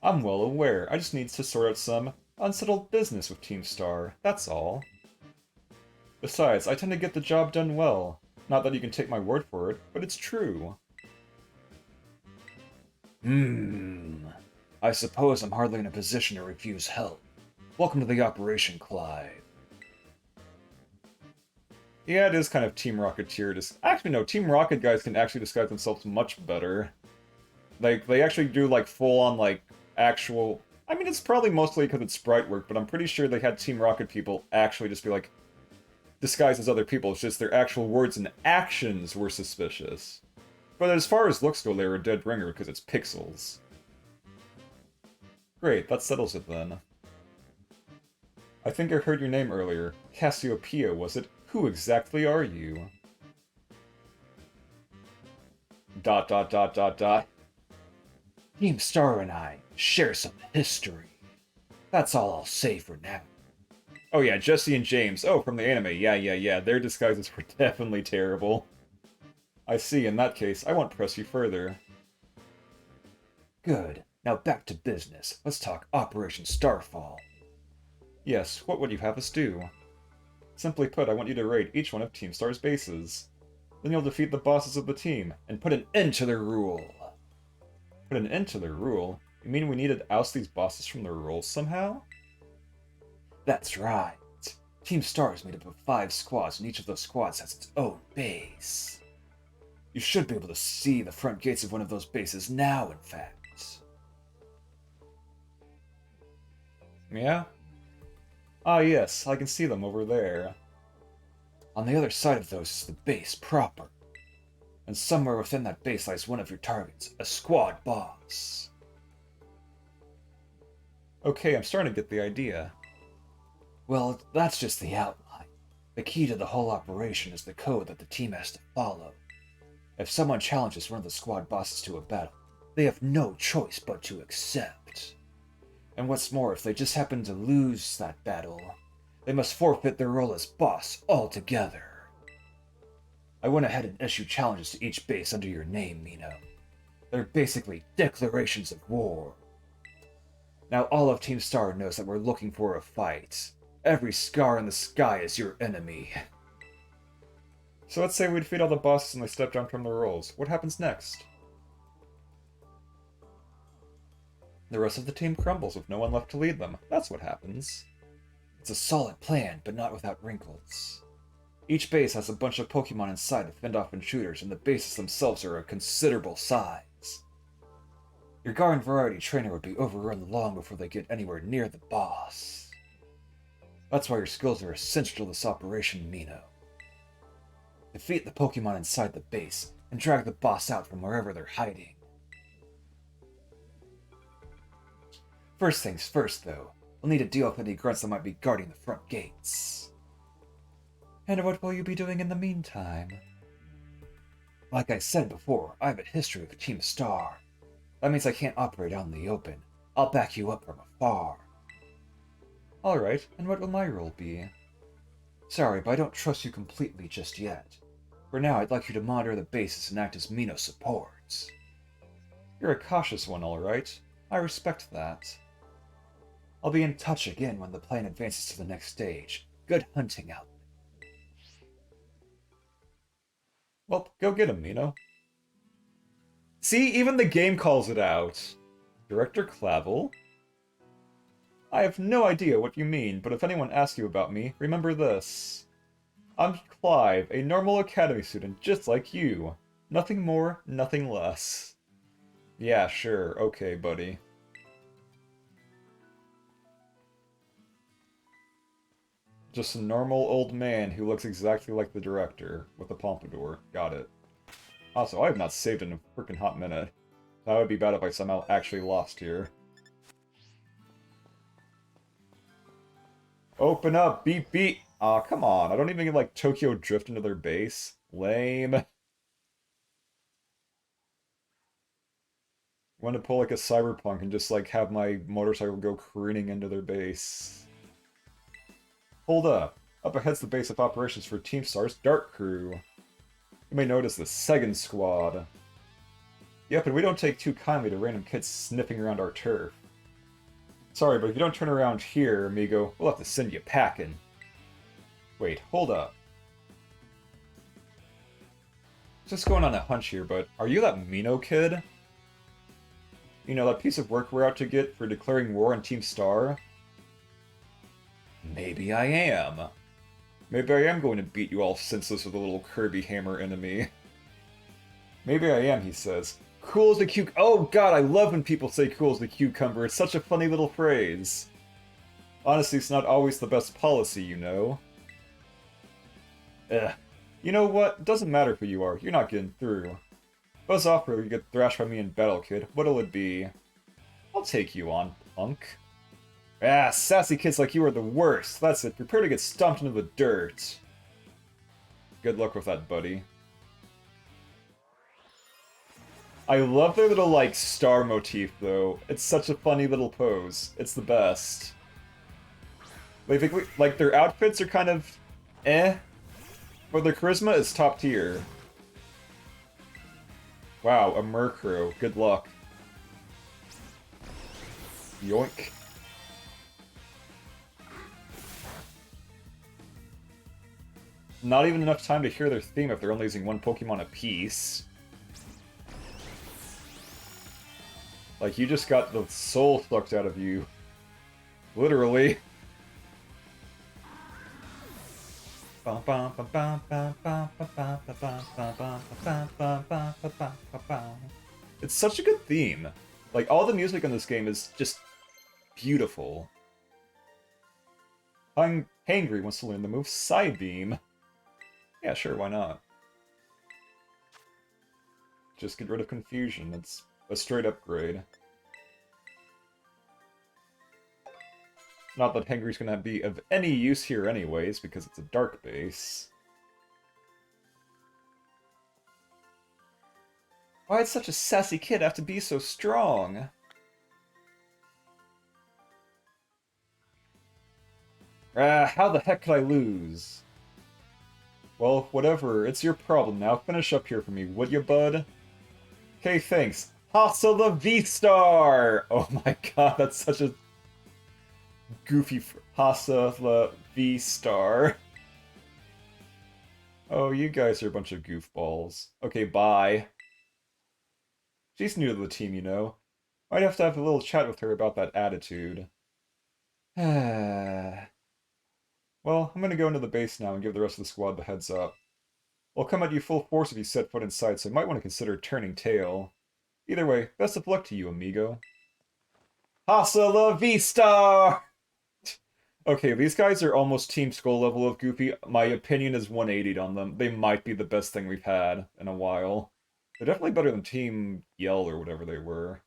I'm well aware, I just need to sort out some unsettled business with Team Star, that's all. Besides, I tend to get the job done well. Not that you can take my word for it, but it's true. I suppose I'm hardly in a position to refuse help. Welcome to the Operation Clyde. Yeah, it is kind of Team Rocketeer. Actually, no, Team Rocket guys can actually disguise themselves much better. Like, they actually do, like, full-on, like, actual... I mean, it's probably mostly because it's sprite work, but I'm pretty sure they had Team Rocket people actually just be, like, disguised as other people. It's just their actual words and actions were suspicious. But as far as looks go, they were a dead ringer because it's pixels. Great, that settles it then. I think I heard your name earlier. Cassiopeia, was it? Who exactly are you? ... Team Star and I share some history. That's all I'll say for now. Oh yeah, Jesse and James. Oh, from the anime. Yeah. Their disguises were definitely terrible. I see, in that case, I won't press you further. Good. Now back to business. Let's talk Operation Starfall. Yes, what would you have us do? Simply put, I want you to raid each one of Team Star's bases. Then you'll defeat the bosses of the team, and put an end to their rule. Put an end to their rule? You mean we needed to oust these bosses from their roles somehow? That's right. Team Star is made up of 5 squads, and each of those squads has its own base. You should be able to see the front gates of one of those bases now, in fact. Yeah? Ah yes, I can see them over there. On the other side of those is the base proper. And somewhere within that base lies one of your targets, a squad boss. Okay, I'm starting to get the idea. Well, that's just the outline. The key to the whole operation is the code that the team has to follow. If someone challenges one of the squad bosses to a battle, they have no choice but to accept. And what's more, if they just happen to lose that battle, they must forfeit their role as boss altogether. I went ahead and issued challenges to each base under your name, Mino. They're basically declarations of war. Now all of Team Star knows that we're looking for a fight. Every scar in the sky is your enemy. So let's say we defeat all the bosses and they step down from their roles. What happens next? The rest of the team crumbles with no one left to lead them. That's what happens. It's a solid plan, but not without wrinkles. Each base has a bunch of Pokemon inside to fend off intruders, and the bases themselves are a considerable size. Your Garden Variety trainer would be overrun long before they get anywhere near the boss. That's why your skills are essential to this operation, Mino. Defeat the Pokemon inside the base, and drag the boss out from wherever they're hiding. First things first, though, we'll need to deal with any grunts that might be guarding the front gates. And what will you be doing in the meantime? Like I said before, I have a history with Team Star. That means I can't operate out in the open. I'll back you up from afar. Alright, and what will my role be? Sorry, but I don't trust you completely just yet. For now, I'd like you to monitor the bases and act as Mino supports. You're a cautious one, all right. I respect that. I'll be in touch again when the plan advances to the next stage. Good hunting out. Well, go get him, Mino. See, even the game calls it out. Director Clavel? I have no idea what you mean, but if anyone asks you about me, remember this. I'm Clive, a normal academy student just like you. Nothing more, nothing less. Yeah, sure, okay, buddy. Just a normal old man who looks exactly like the director, with a pompadour. Got it. Also, I have not saved in a freaking hot minute. That would be bad if I somehow actually lost here. Open up, beep beep! Aw, come on, I don't even get, like, Tokyo Drift into their base. Lame. Want to pull, like, a cyberpunk and just, like, have my motorcycle go careening into their base. Hold up. Up ahead's the base of operations for Team Star's Dark Crew. You may notice the second squad. Yep, and we don't take too kindly to random kids sniffing around our turf. Sorry, but if you don't turn around here, amigo, we'll have to send you packing. Wait, hold up. Just going on a hunch here, but are you that Mino kid? You know, that piece of work we're out to get for declaring war on Team Star? Maybe I am. Maybe I am going to beat you all senseless with a little Kirby hammer enemy. Maybe I am, he says. Cool as a cucumber. Oh god, I love when people say cool as a cucumber. It's such a funny little phrase. Honestly, it's not always the best policy, you know. Ugh. You know what? It doesn't matter who you are. You're not getting through. Buzz off or you get thrashed by me in battle, kid. What'll it be? I'll take you on, punk. Ah, sassy kids like you are the worst. That's it. Prepare to get stomped into the dirt. Good luck with that, buddy. I love their little, like, star motif, though. It's such a funny little pose. It's the best. Like, their outfits are kind of eh, but their charisma is top tier. Wow, a Murkrow. Good luck. Yoink. Not even enough time to hear their theme if they're only using one Pokemon apiece. Like, you just got the soul sucked out of you. Literally. It's such a good theme. Like, all the music in this game is just beautiful. Hangry wants to learn the move Psybeam. Yeah, sure, why not? Just get rid of confusion. It's a straight upgrade. Not that Hangry's gonna be of any use here anyways, because it's a dark base. Why'd such a sassy kid have to be so strong? How the heck could I lose? Well, whatever, it's your problem now. Finish up here for me, would you, bud? Okay, thanks. Hasta la V-Star! Oh my god, that's such a goofy Hasta la V-Star. Oh, you guys are a bunch of goofballs. Okay, bye. She's new to the team, you know. Might have to have a little chat with her about that attitude. Well, I'm gonna go into the base now and give the rest of the squad the heads up. I'll come at you full force if you set foot inside, so you might want to consider turning tail. Either way, best of luck to you, amigo. Hasta la vista! Okay, these guys are almost Team Skull level of Goofy. My opinion is 180'd on them. They might be the best thing we've had in a while. They're definitely better than Team Yell or whatever they were.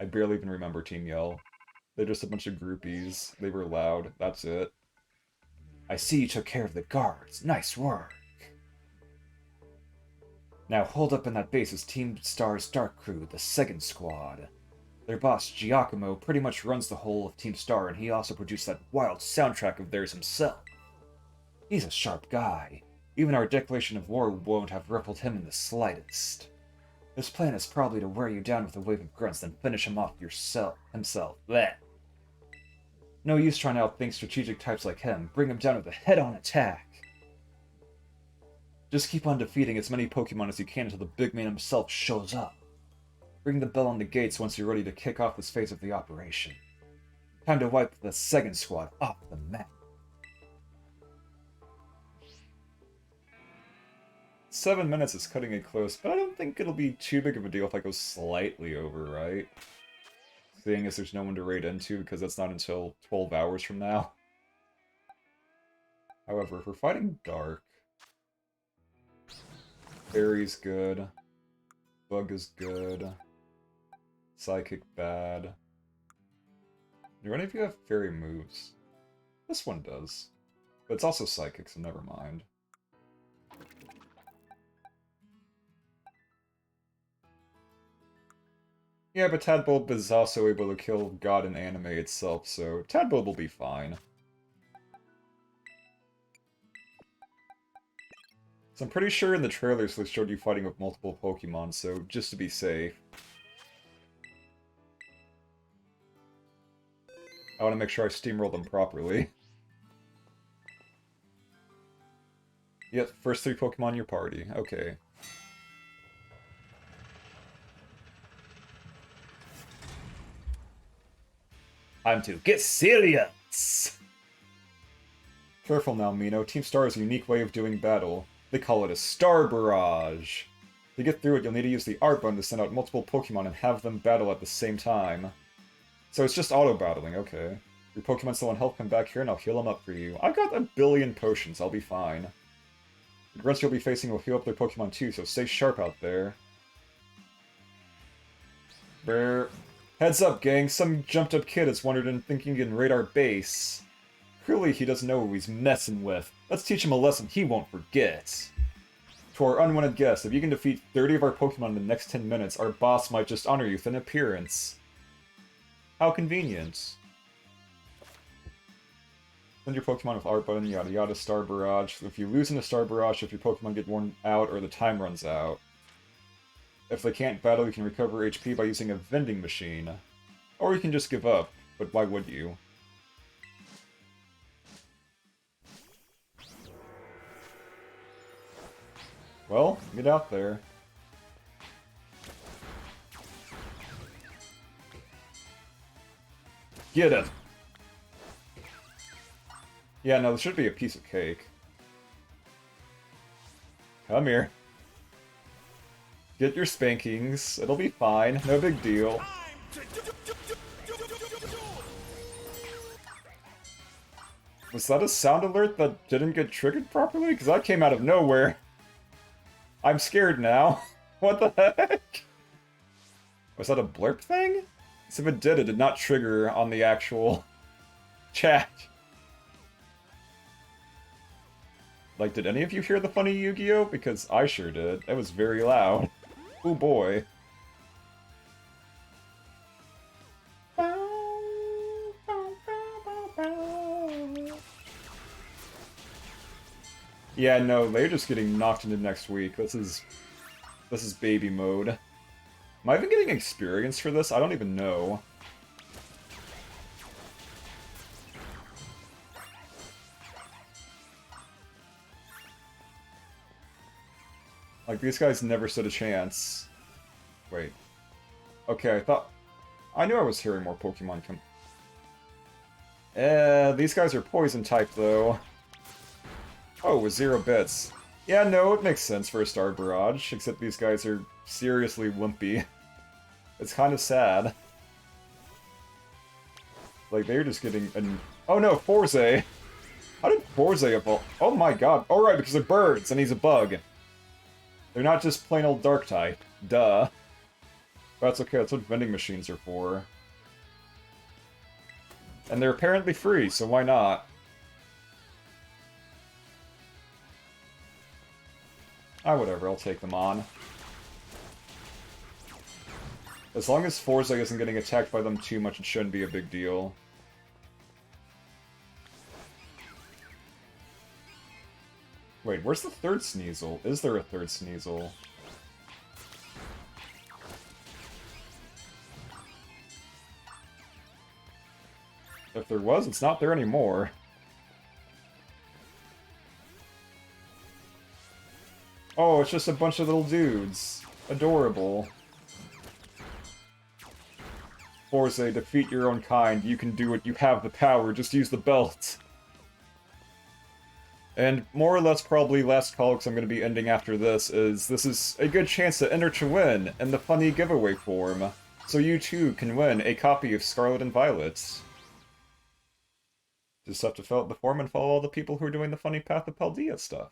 I barely even remember Team Yell. They're just a bunch of groupies. They were loud. That's it. I see you took care of the guards. Nice work. Now hold up in that base is Team Star's Dark Crew, the second squad. Their boss, Giacomo, pretty much runs the whole of Team Star, and he also produced that wild soundtrack of theirs himself. He's a sharp guy. Even our declaration of war won't have ruffled him in the slightest. His plan is probably to wear you down with a wave of grunts, then finish him off himself. Bleh. No use trying to outthink strategic types like him. Bring him down with a head-on attack. Just keep on defeating as many Pokemon as you can until the big man himself shows up. Ring the bell on the gates once you're ready to kick off this phase of the operation. Time to wipe the second squad off the map. 7 minutes is cutting it close, but I don't think it'll be too big of a deal if I go slightly over, right? Seeing as there's no one to raid into, because that's not until 12 hours from now. However, if we're fighting Dark, Fairy's good, Bug is good, Psychic bad. Do any of you have Fairy moves? This one does. But it's also Psychic, so never mind. Yeah, but Tadbulb is also able to kill God and anime itself, so Tadbulb will be fine. So I'm pretty sure in the trailers they showed you fighting with multiple Pokemon, so just to be safe. I want to make sure I steamroll them properly. Yep, first 3 Pokemon in your party. Okay. Time to get serious! Careful now, Mino. Team Star is a unique way of doing battle. They call it a Star Barrage. To get through it, you'll need to use the Art button to send out multiple Pokemon and have them battle at the same time. So it's just auto-battling, okay. Your Pokemon still on health, come back here and I'll heal them up for you. I've got 1 billion potions, I'll be fine. The grunts you'll be facing will heal up their Pokemon too, so stay sharp out there. Brr. Heads up, gang, some jumped-up kid has wandered in thinking he can raid our base. Clearly he doesn't know who he's messing with. Let's teach him a lesson he won't forget. To our unwanted guest, if you can defeat 30 of our Pokemon in the next 10 minutes, our boss might just honor you with an appearance. How convenient. Send your Pokemon with Art button, yada yada, Star Barrage. If you lose in a Star Barrage, if your Pokemon get worn out or the time runs out. If they can't battle, you can recover HP by using a vending machine. Or you can just give up, but why would you? Well, get out there. Get it! Yeah, no, this should be a piece of cake. Come here. Get your spankings. It'll be fine. No big deal. Was that a sound alert that didn't get triggered properly? Because that came out of nowhere. I'm scared now. What the heck? Was that a blurp thing? So if it did not trigger on the actual chat. Like, did any of you hear the funny Yu-Gi-Oh? Because I sure did. It was very loud. Oh boy. Yeah, no, they're just getting knocked into next week. This is baby mode. Am I even getting experience for this? I don't even know. Like, these guys never stood a chance. Wait. Okay, I knew I was hearing more Pokemon come... these guys are poison type, though. Oh, with 0 bits. Yeah, no, it makes sense for a Star Barrage, except these guys are seriously wimpy. It's kind of sad. Like, they're just getting an... Oh no, Forze! How did Forze evolve? Oh my god. Oh right, because they're birds, and he's a bug. They're not just plain old Dark type. Duh. But that's okay, that's what vending machines are for. And they're apparently free, so why not? Ah, whatever, I'll take them on. As long as Forza isn't getting attacked by them too much, it shouldn't be a big deal. Wait, where's the third Sneasel? Is there a third Sneasel? If there was, it's not there anymore. Oh, it's just a bunch of little dudes. Adorable. Forza, defeat your own kind. You can do it. You have the power. Just use the belt. And more or less probably last call, because I'm going to be ending after this is a good chance to enter to win in the funny giveaway form. So you too can win a copy of Scarlet and Violet. Just have to fill out the form and follow all the people who are doing the funny Path of Paldea stuff.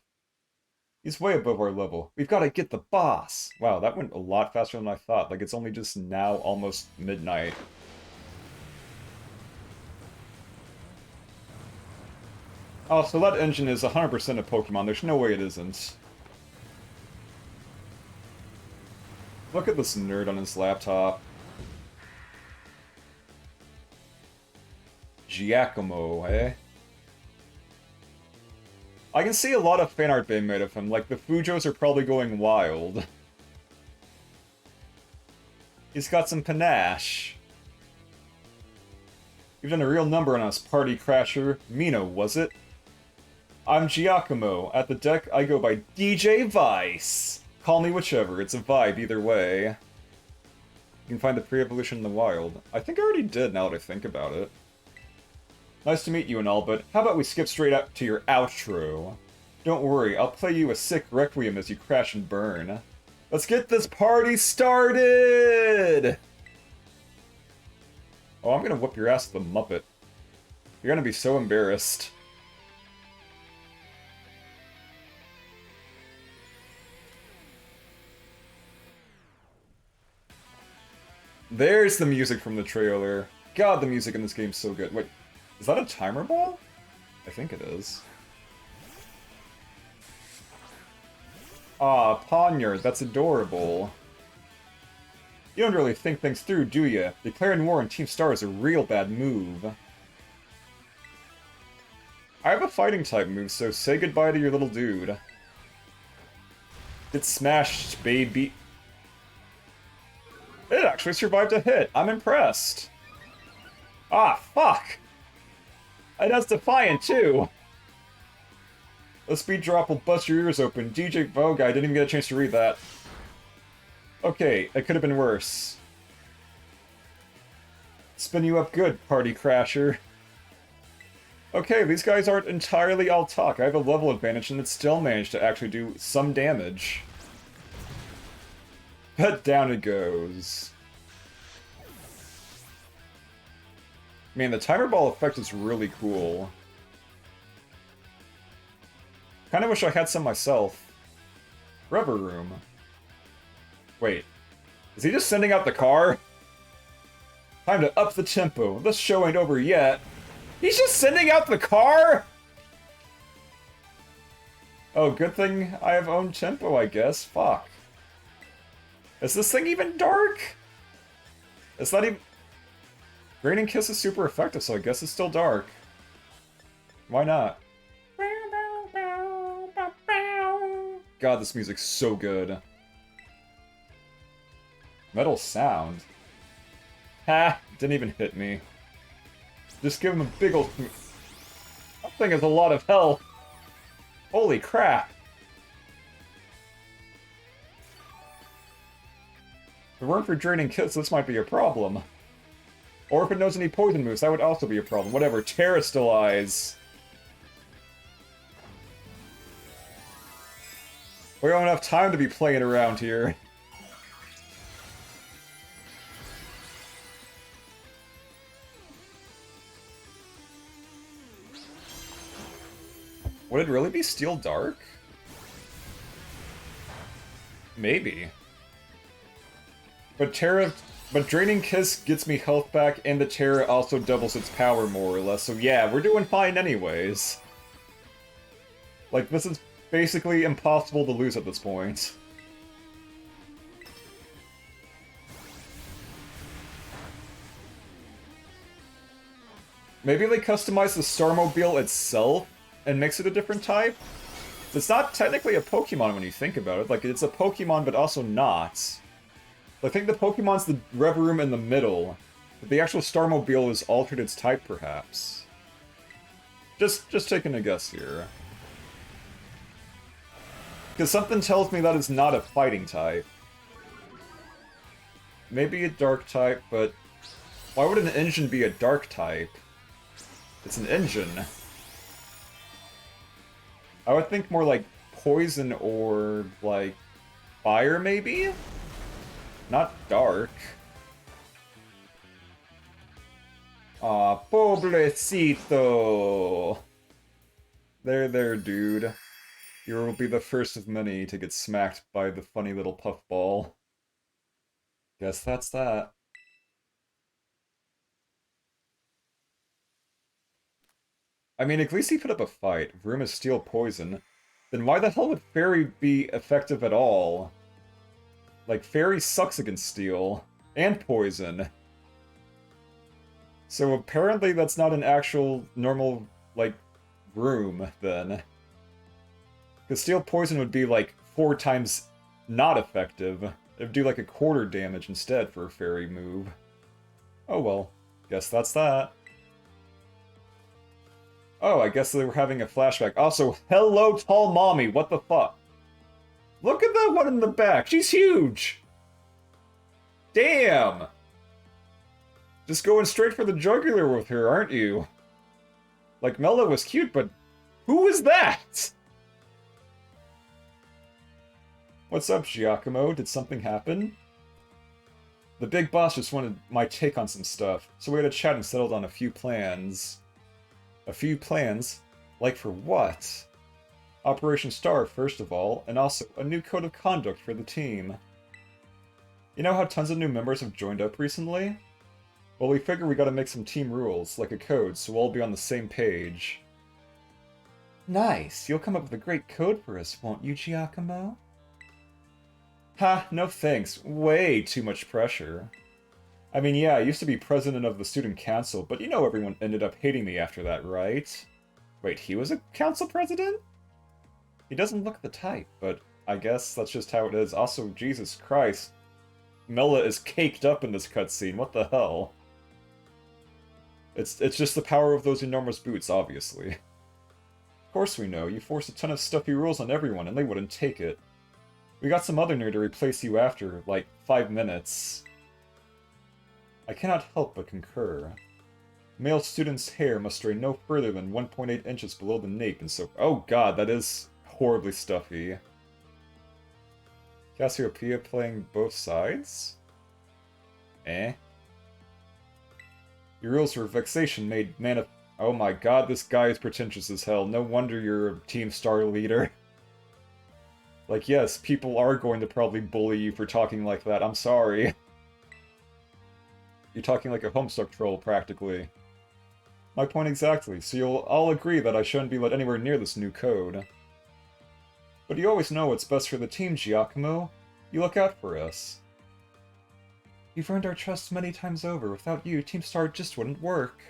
He's way above our level. We've got to get the boss! Wow, that went a lot faster than I thought. Like, it's only just now almost midnight. Oh, so that engine is 100% a Pokemon. There's no way it isn't. Look at this nerd on his laptop. Giacomo, eh? I can see a lot of fan art being made of him, like the Fujos are probably going wild. He's got some panache. You've done a real number on us, Party Crasher. Mino, was it? I'm Giacomo. At the deck, I go by DJ Vice. Call me whichever, it's a vibe either way. You can find the pre-evolution in the wild. I think I already did, now that I think about it. Nice to meet you and all, but how about we skip straight up to your outro? Don't worry, I'll play you a sick requiem as you crash and burn. Let's get this party started! Oh, I'm gonna whoop your ass with the Muppet. You're gonna be so embarrassed. There's the music from the trailer. God, the music in this game's so good. Wait, is that a timer ball? I think it is. Ah, Poniard, that's adorable. You don't really think things through, do you? Declaring war on Team Star is a real bad move. I have a fighting type move, so say goodbye to your little dude. Get smashed, baby. It actually survived a hit. I'm impressed. Ah, fuck! And that's Defiant, too! The speed drop will bust your ears open. DJ Vogue, I didn't even get a chance to read that. Okay, it could have been worse. Spin you up good, Party Crasher. Okay, these guys aren't entirely all talk. I have a level advantage and it still managed to actually do some damage. But down it goes. Man, the timer ball effect is really cool. Kinda wish I had some myself. Rubber room. Wait, is he just sending out the car? Time to up the tempo. This show ain't over yet. He's just sending out the car? Oh, good thing I have own tempo, I guess. Fuck. Is this thing even dark? It's not even... Graining Kiss is super effective, so I guess it's still dark. Why not? God, this music's so good. Metal sound. Ha! Didn't even hit me. Just give him a big ol'... That thing has a lot of health. Holy crap. If it weren't for draining kits, this might be a problem. Or if it knows any poison moves, that would also be a problem. Whatever, Terrastalize. We don't have time to be playing around here. Would it really be Steel Dark? Maybe. But Draining Kiss gets me health back, and the Terra also doubles its power, more or less. So yeah, we're doing fine anyways. Like, this is basically impossible to lose at this point. Maybe they customize the Starmobile itself and makes it a different type? It's not technically a Pokemon when you think about it. Like, it's a Pokemon, but also not. I think the Pokemon's the Reverum in the middle, but the actual Starmobile has altered its type, perhaps. Just taking a guess here. Because something tells me that is not a fighting type. Maybe a dark type, but why would an engine be a dark type? It's an engine. I would think more like poison or, like, fire, maybe? Not dark. Aw, pobrecito! There, dude. You will be the first of many to get smacked by the funny little puffball. Guess that's that. I mean, at least he put up a fight. Room is steel poison. Then why the hell would Fairy be effective at all? Like, Fairy sucks against steel. And poison. So apparently that's not an actual normal, like, room, then. Because steel poison would be, like, 4 times not effective. It would do, like, a quarter damage instead for a Fairy move. Oh well. Guess that's that. Oh, I guess they were having a flashback. Also, hello, tall mommy, what the fuck? Look at that one in the back, she's huge! Damn! Just going straight for the jugular with her, aren't you? Like, Mela was cute, but who was that? What's up, Giacomo? Did something happen? The big boss just wanted my take on some stuff, so we had a chat and settled on a few plans. A few plans? Like for what? Operation Star, first of all, and also a new code of conduct for the team. You know how tons of new members have joined up recently? Well, we figure we gotta make some team rules, like a code, so we'll all be on the same page. Nice! You'll come up with a great code for us, won't you, Giacomo? Ha, no thanks. Way too much pressure. I mean, yeah, I used to be president of the student council, but you know everyone ended up hating me after that, right? Wait, he was a council president? He doesn't look the type, but I guess that's just how it is. Also, Jesus Christ. Mela is caked up in this cutscene, what the hell? It's just the power of those enormous boots, obviously. Of course we know, you forced a ton of stuffy rules on everyone and they wouldn't take it. We got some other nerd to replace you after, like, 5 minutes. I cannot help but concur. Male student's hair must stray no further than 1.8 inches below the nape and so— oh god, that is horribly stuffy. Cassiopeia playing both sides? Eh? Your rules for vexation made oh my god, this guy is pretentious as hell. No wonder you're a Team Star leader. Like, yes, people are going to probably bully you for talking like that. I'm sorry. You're talking like a Homestuck troll, practically. My point exactly, so you'll all agree that I shouldn't be let anywhere near this new code. But you always know what's best for the team, Giacomo. You look out for us. You've earned our trust many times over. Without you, Team Star just wouldn't work.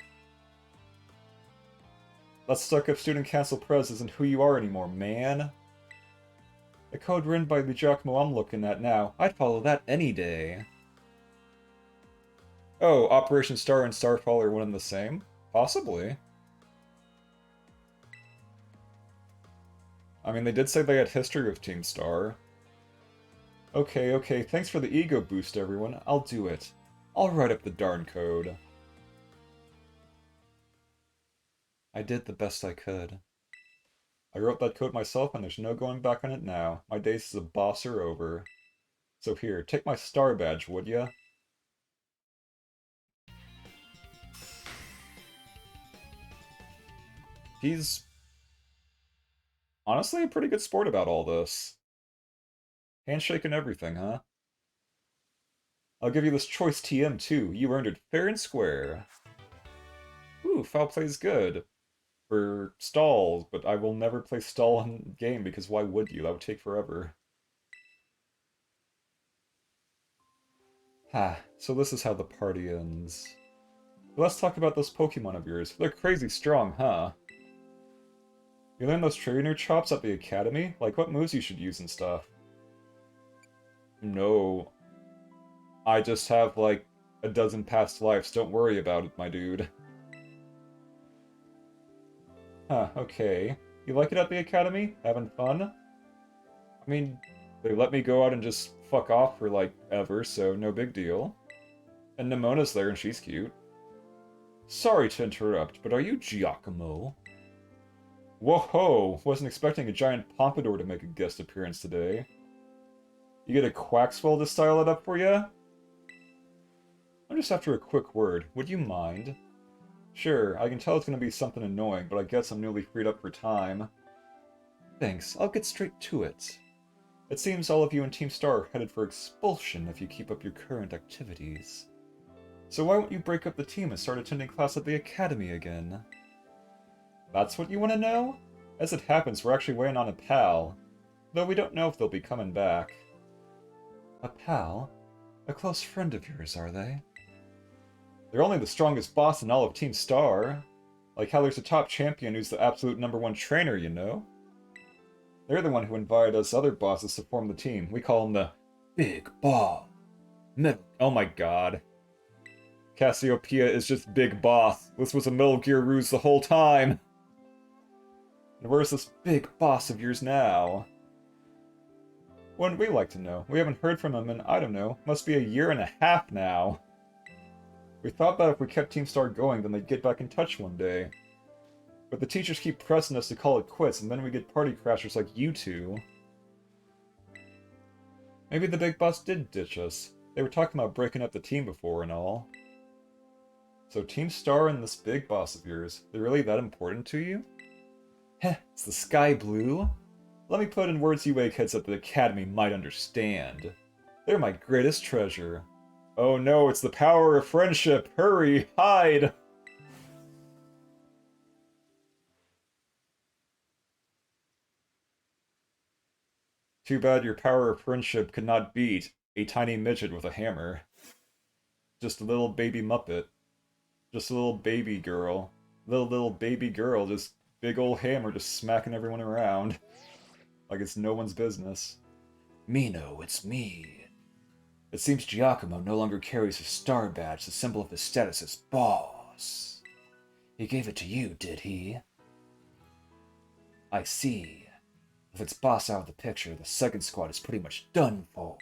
That stuck-up student council prez isn't who you are anymore, man. The code written by the Giacomo I'm looking at now, I'd follow that any day. Oh, Operation Star and Starfall are one and the same? Possibly. I mean, they did say they had history with Team Star. Okay, thanks for the ego boost, everyone. I'll do it. I'll write up the darn code. I did the best I could. I wrote that code myself and there's no going back on it now. My days as a boss are over. So here, take my star badge, would ya? He's honestly a pretty good sport about all this. Handshake and everything, huh? I'll give you this choice TM too. You earned it fair and square. Ooh, foul play's good. For stalls, but I will never play stall in game because why would you? That would take forever. Ha, so this is how the party ends. Let's talk about those Pokemon of yours. They're crazy strong, huh? You learn those trainer chops at the academy? Like what moves you should use and stuff? No. I just have like a dozen past lives, don't worry about it, my dude. Huh, okay. You like it at the academy? Having fun? I mean, they let me go out and just fuck off for like ever, so no big deal. And Nemona's there and she's cute. Sorry to interrupt, but are you Giacomo? Whoa-ho! Wasn't expecting a giant pompadour to make a guest appearance today. You get a Quaxwell to style it up for you? I'm just after a quick word. Would you mind? Sure, I can tell it's gonna be something annoying, but I guess I'm newly freed up for time. Thanks, I'll get straight to it. It seems all of you in Team Star are headed for expulsion if you keep up your current activities. So why won't you break up the team and start attending class at the academy again? That's what you want to know? As it happens, we're actually waiting on a pal. Though we don't know if they'll be coming back. A pal? A close friend of yours, are they? They're only the strongest boss in all of Team Star. Like how there's a top champion who's the absolute #1 trainer, you know? They're the one who invited us other bosses to form the team. We call them the Big Boss. Oh my god. Cassiopeia is just Big Boss. This was a Metal Gear ruse the whole time. And where's this big boss of yours now? Wouldn't we like to know? We haven't heard from him in, I don't know, must be a year and a half now. We thought that if we kept Team Star going, then they'd get back in touch one day. But the teachers keep pressing us to call it quits, and then we get party crashers like you two. Maybe the big boss did ditch us. They were talking about breaking up the team before and all. So Team Star and this big boss of yours, they're really that important to you? Heh, it's the sky blue? Let me put in words you eggheads at the academy might understand. They're my greatest treasure. Oh no, it's the power of friendship! Hurry, hide! Too bad your power of friendship could not beat a tiny midget with a hammer. Just a little baby muppet. Just a little baby girl. Little baby girl, just big ol' hammer just smacking everyone around. Like it's no one's business. Mino, it's me. It seems Giacomo no longer carries his star badge, the symbol of his status as boss. He gave it to you, did he? I see. If it's boss out of the picture, the second squad is pretty much done for.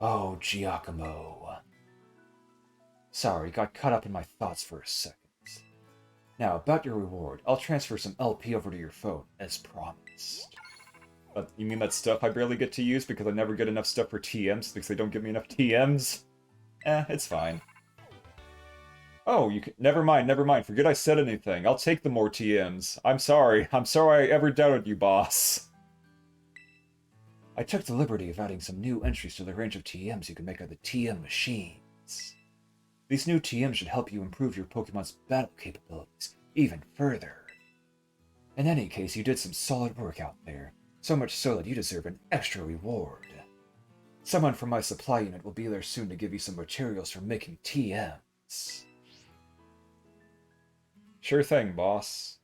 Oh, Giacomo. Sorry, got caught up in my thoughts for a second. Now, about your reward, I'll transfer some LP over to your phone, as promised. You mean that stuff I barely get to use because I never get enough stuff for TMs because they don't give me enough TMs? It's fine. Oh, you can... Never mind. Forget I said anything. I'll take the more TMs. I'm sorry I ever doubted you, boss. I took the liberty of adding some new entries to the range of TMs you can make out of the TM machines. These new TMs should help you improve your Pokemon's battle capabilities even further. In any case, you did some solid work out there, so much so that you deserve an extra reward. Someone from my supply unit will be there soon to give you some materials for making TMs. Sure thing, boss.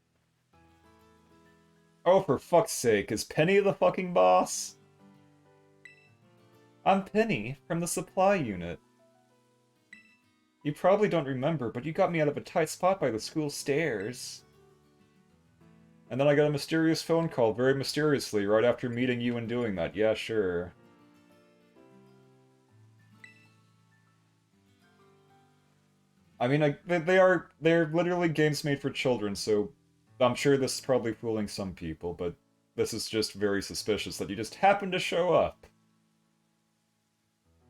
Oh, for fuck's sake, is Penny the fucking boss? I'm Penny, from the supply unit. You probably don't remember, but you got me out of a tight spot by the school stairs. And then I got a mysterious phone call very mysteriously right after meeting you and doing that. Yeah, sure. I mean, they're literally games made for children, so I'm sure this is probably fooling some people, but this is just very suspicious that you just happened to show up.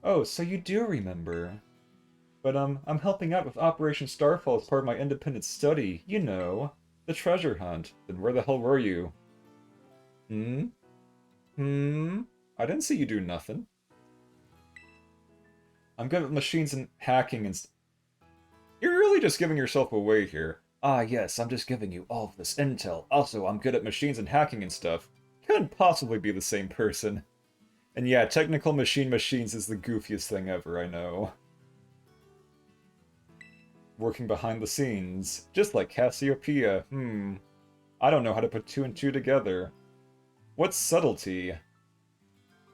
Oh, so you do remember. But, I'm helping out with Operation Starfall as part of my independent study, you know, the treasure hunt. Then where the hell were you? Hmm? I didn't see you do nothing. I'm good at machines and hacking and You're really just giving yourself away here. Ah, yes, I'm just giving you all of this intel. Also, I'm good at machines and hacking and stuff. Couldn't possibly be the same person. And yeah, technical machines is the goofiest thing ever, I know. working behind the scenes, just like Cassiopeia. I don't know how to put two and two together. What's subtlety?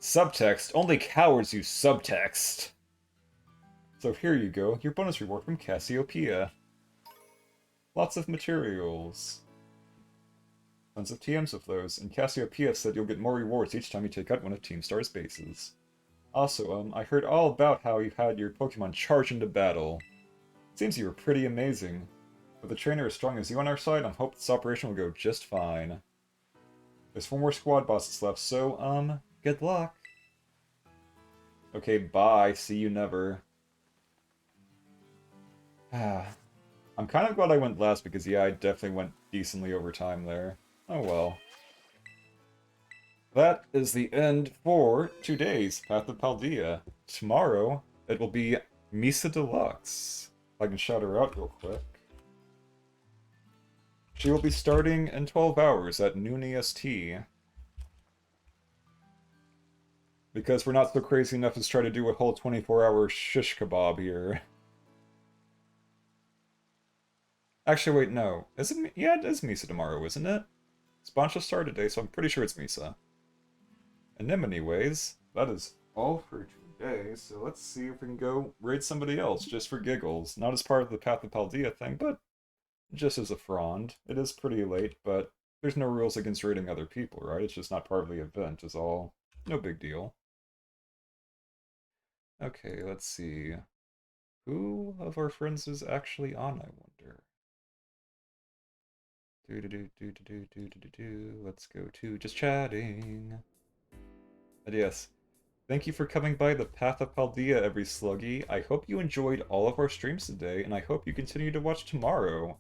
Subtext. Only cowards use subtext. So here you go, your bonus reward from Cassiopeia. Lots of materials. Tons of TMs of those, and Cassiopeia said you'll get more rewards each time you take out one of Team Star's bases. Also, I heard all about how you had your Pokemon charge into battle. Seems you were pretty amazing. With a trainer as strong as you on our side, I hope this operation will go just fine. There's 4 more squad bosses left, so, good luck. Okay, bye. See you never. I'm kind of glad I went last because, yeah, I definitely went decently over time there. Oh well. That is the end for today's Path of Paldea. Tomorrow, it will be Misa Deluxe. If I can shout her out real quick. She will be starting in 12 hours at noon EST. Because we're not so crazy enough to try to do a whole 24-hour shish kebab here. Actually, wait, no. Is it? Yeah, it is Misa tomorrow, isn't it? Spawn shall start today, so I'm pretty sure it's Misa. And anyways, that is all for today, so let's see if we can go raid somebody else, just for giggles. Not as part of the Path of Paldea thing, but just as a frond. It is pretty late, but there's no rules against raiding other people, right? It's just not part of the event, is all. No big deal. Okay, let's see. Who of our friends is actually on, I wonder? Let's go to just chatting. And yes, thank you for coming by the Path of Paldea, every sluggy. I hope you enjoyed all of our streams today, and I hope you continue to watch tomorrow.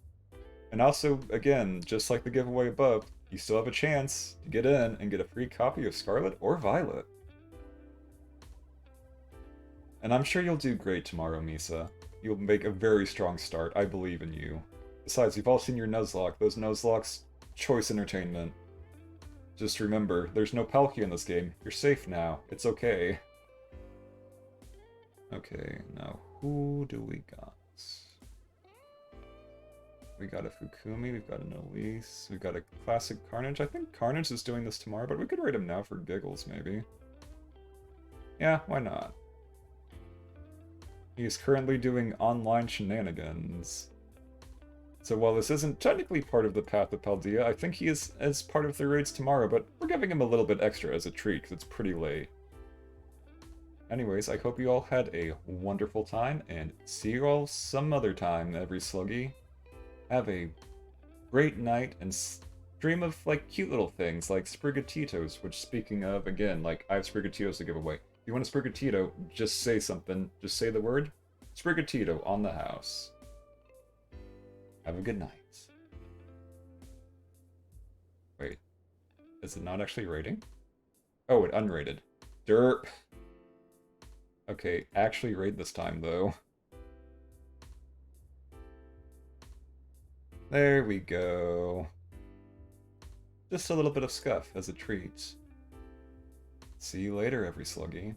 And also, again, just like the giveaway above, you still have a chance to get in and get a free copy of Scarlet or Violet. And I'm sure you'll do great tomorrow, Misa. You'll make a very strong start. I believe in you. Besides, you've all seen your Nuzlocke. Those Nuzlocke's choice entertainment. Just remember, there's no Palkia in this game. You're safe now. It's okay. Okay, now who do we got? We got a Fukumi, we've got an Elise, we've got a classic Carnage. I think Carnage is doing this tomorrow, but we could raid him now for giggles, maybe. Yeah, why not? He's currently doing online shenanigans. So while this isn't technically part of the Path of Paldea, I think he is as part of the raids tomorrow, but we're giving him a little bit extra as a treat, because it's pretty late. Anyways, I hope you all had a wonderful time, and see you all some other time, every sluggy. Have a great night, and stream of, like, cute little things, like Sprigatitos, which, speaking of, again, like, I have Sprigatitos to give away. If you want a Sprigatito, just say something. Just say the word Sprigatito on the house. Have a good night. Wait. Is it not actually rating? Oh, it unrated. Derp. Okay, actually raid this time, though. There we go. Just a little bit of scuff as a treat. See you later, every sluggy.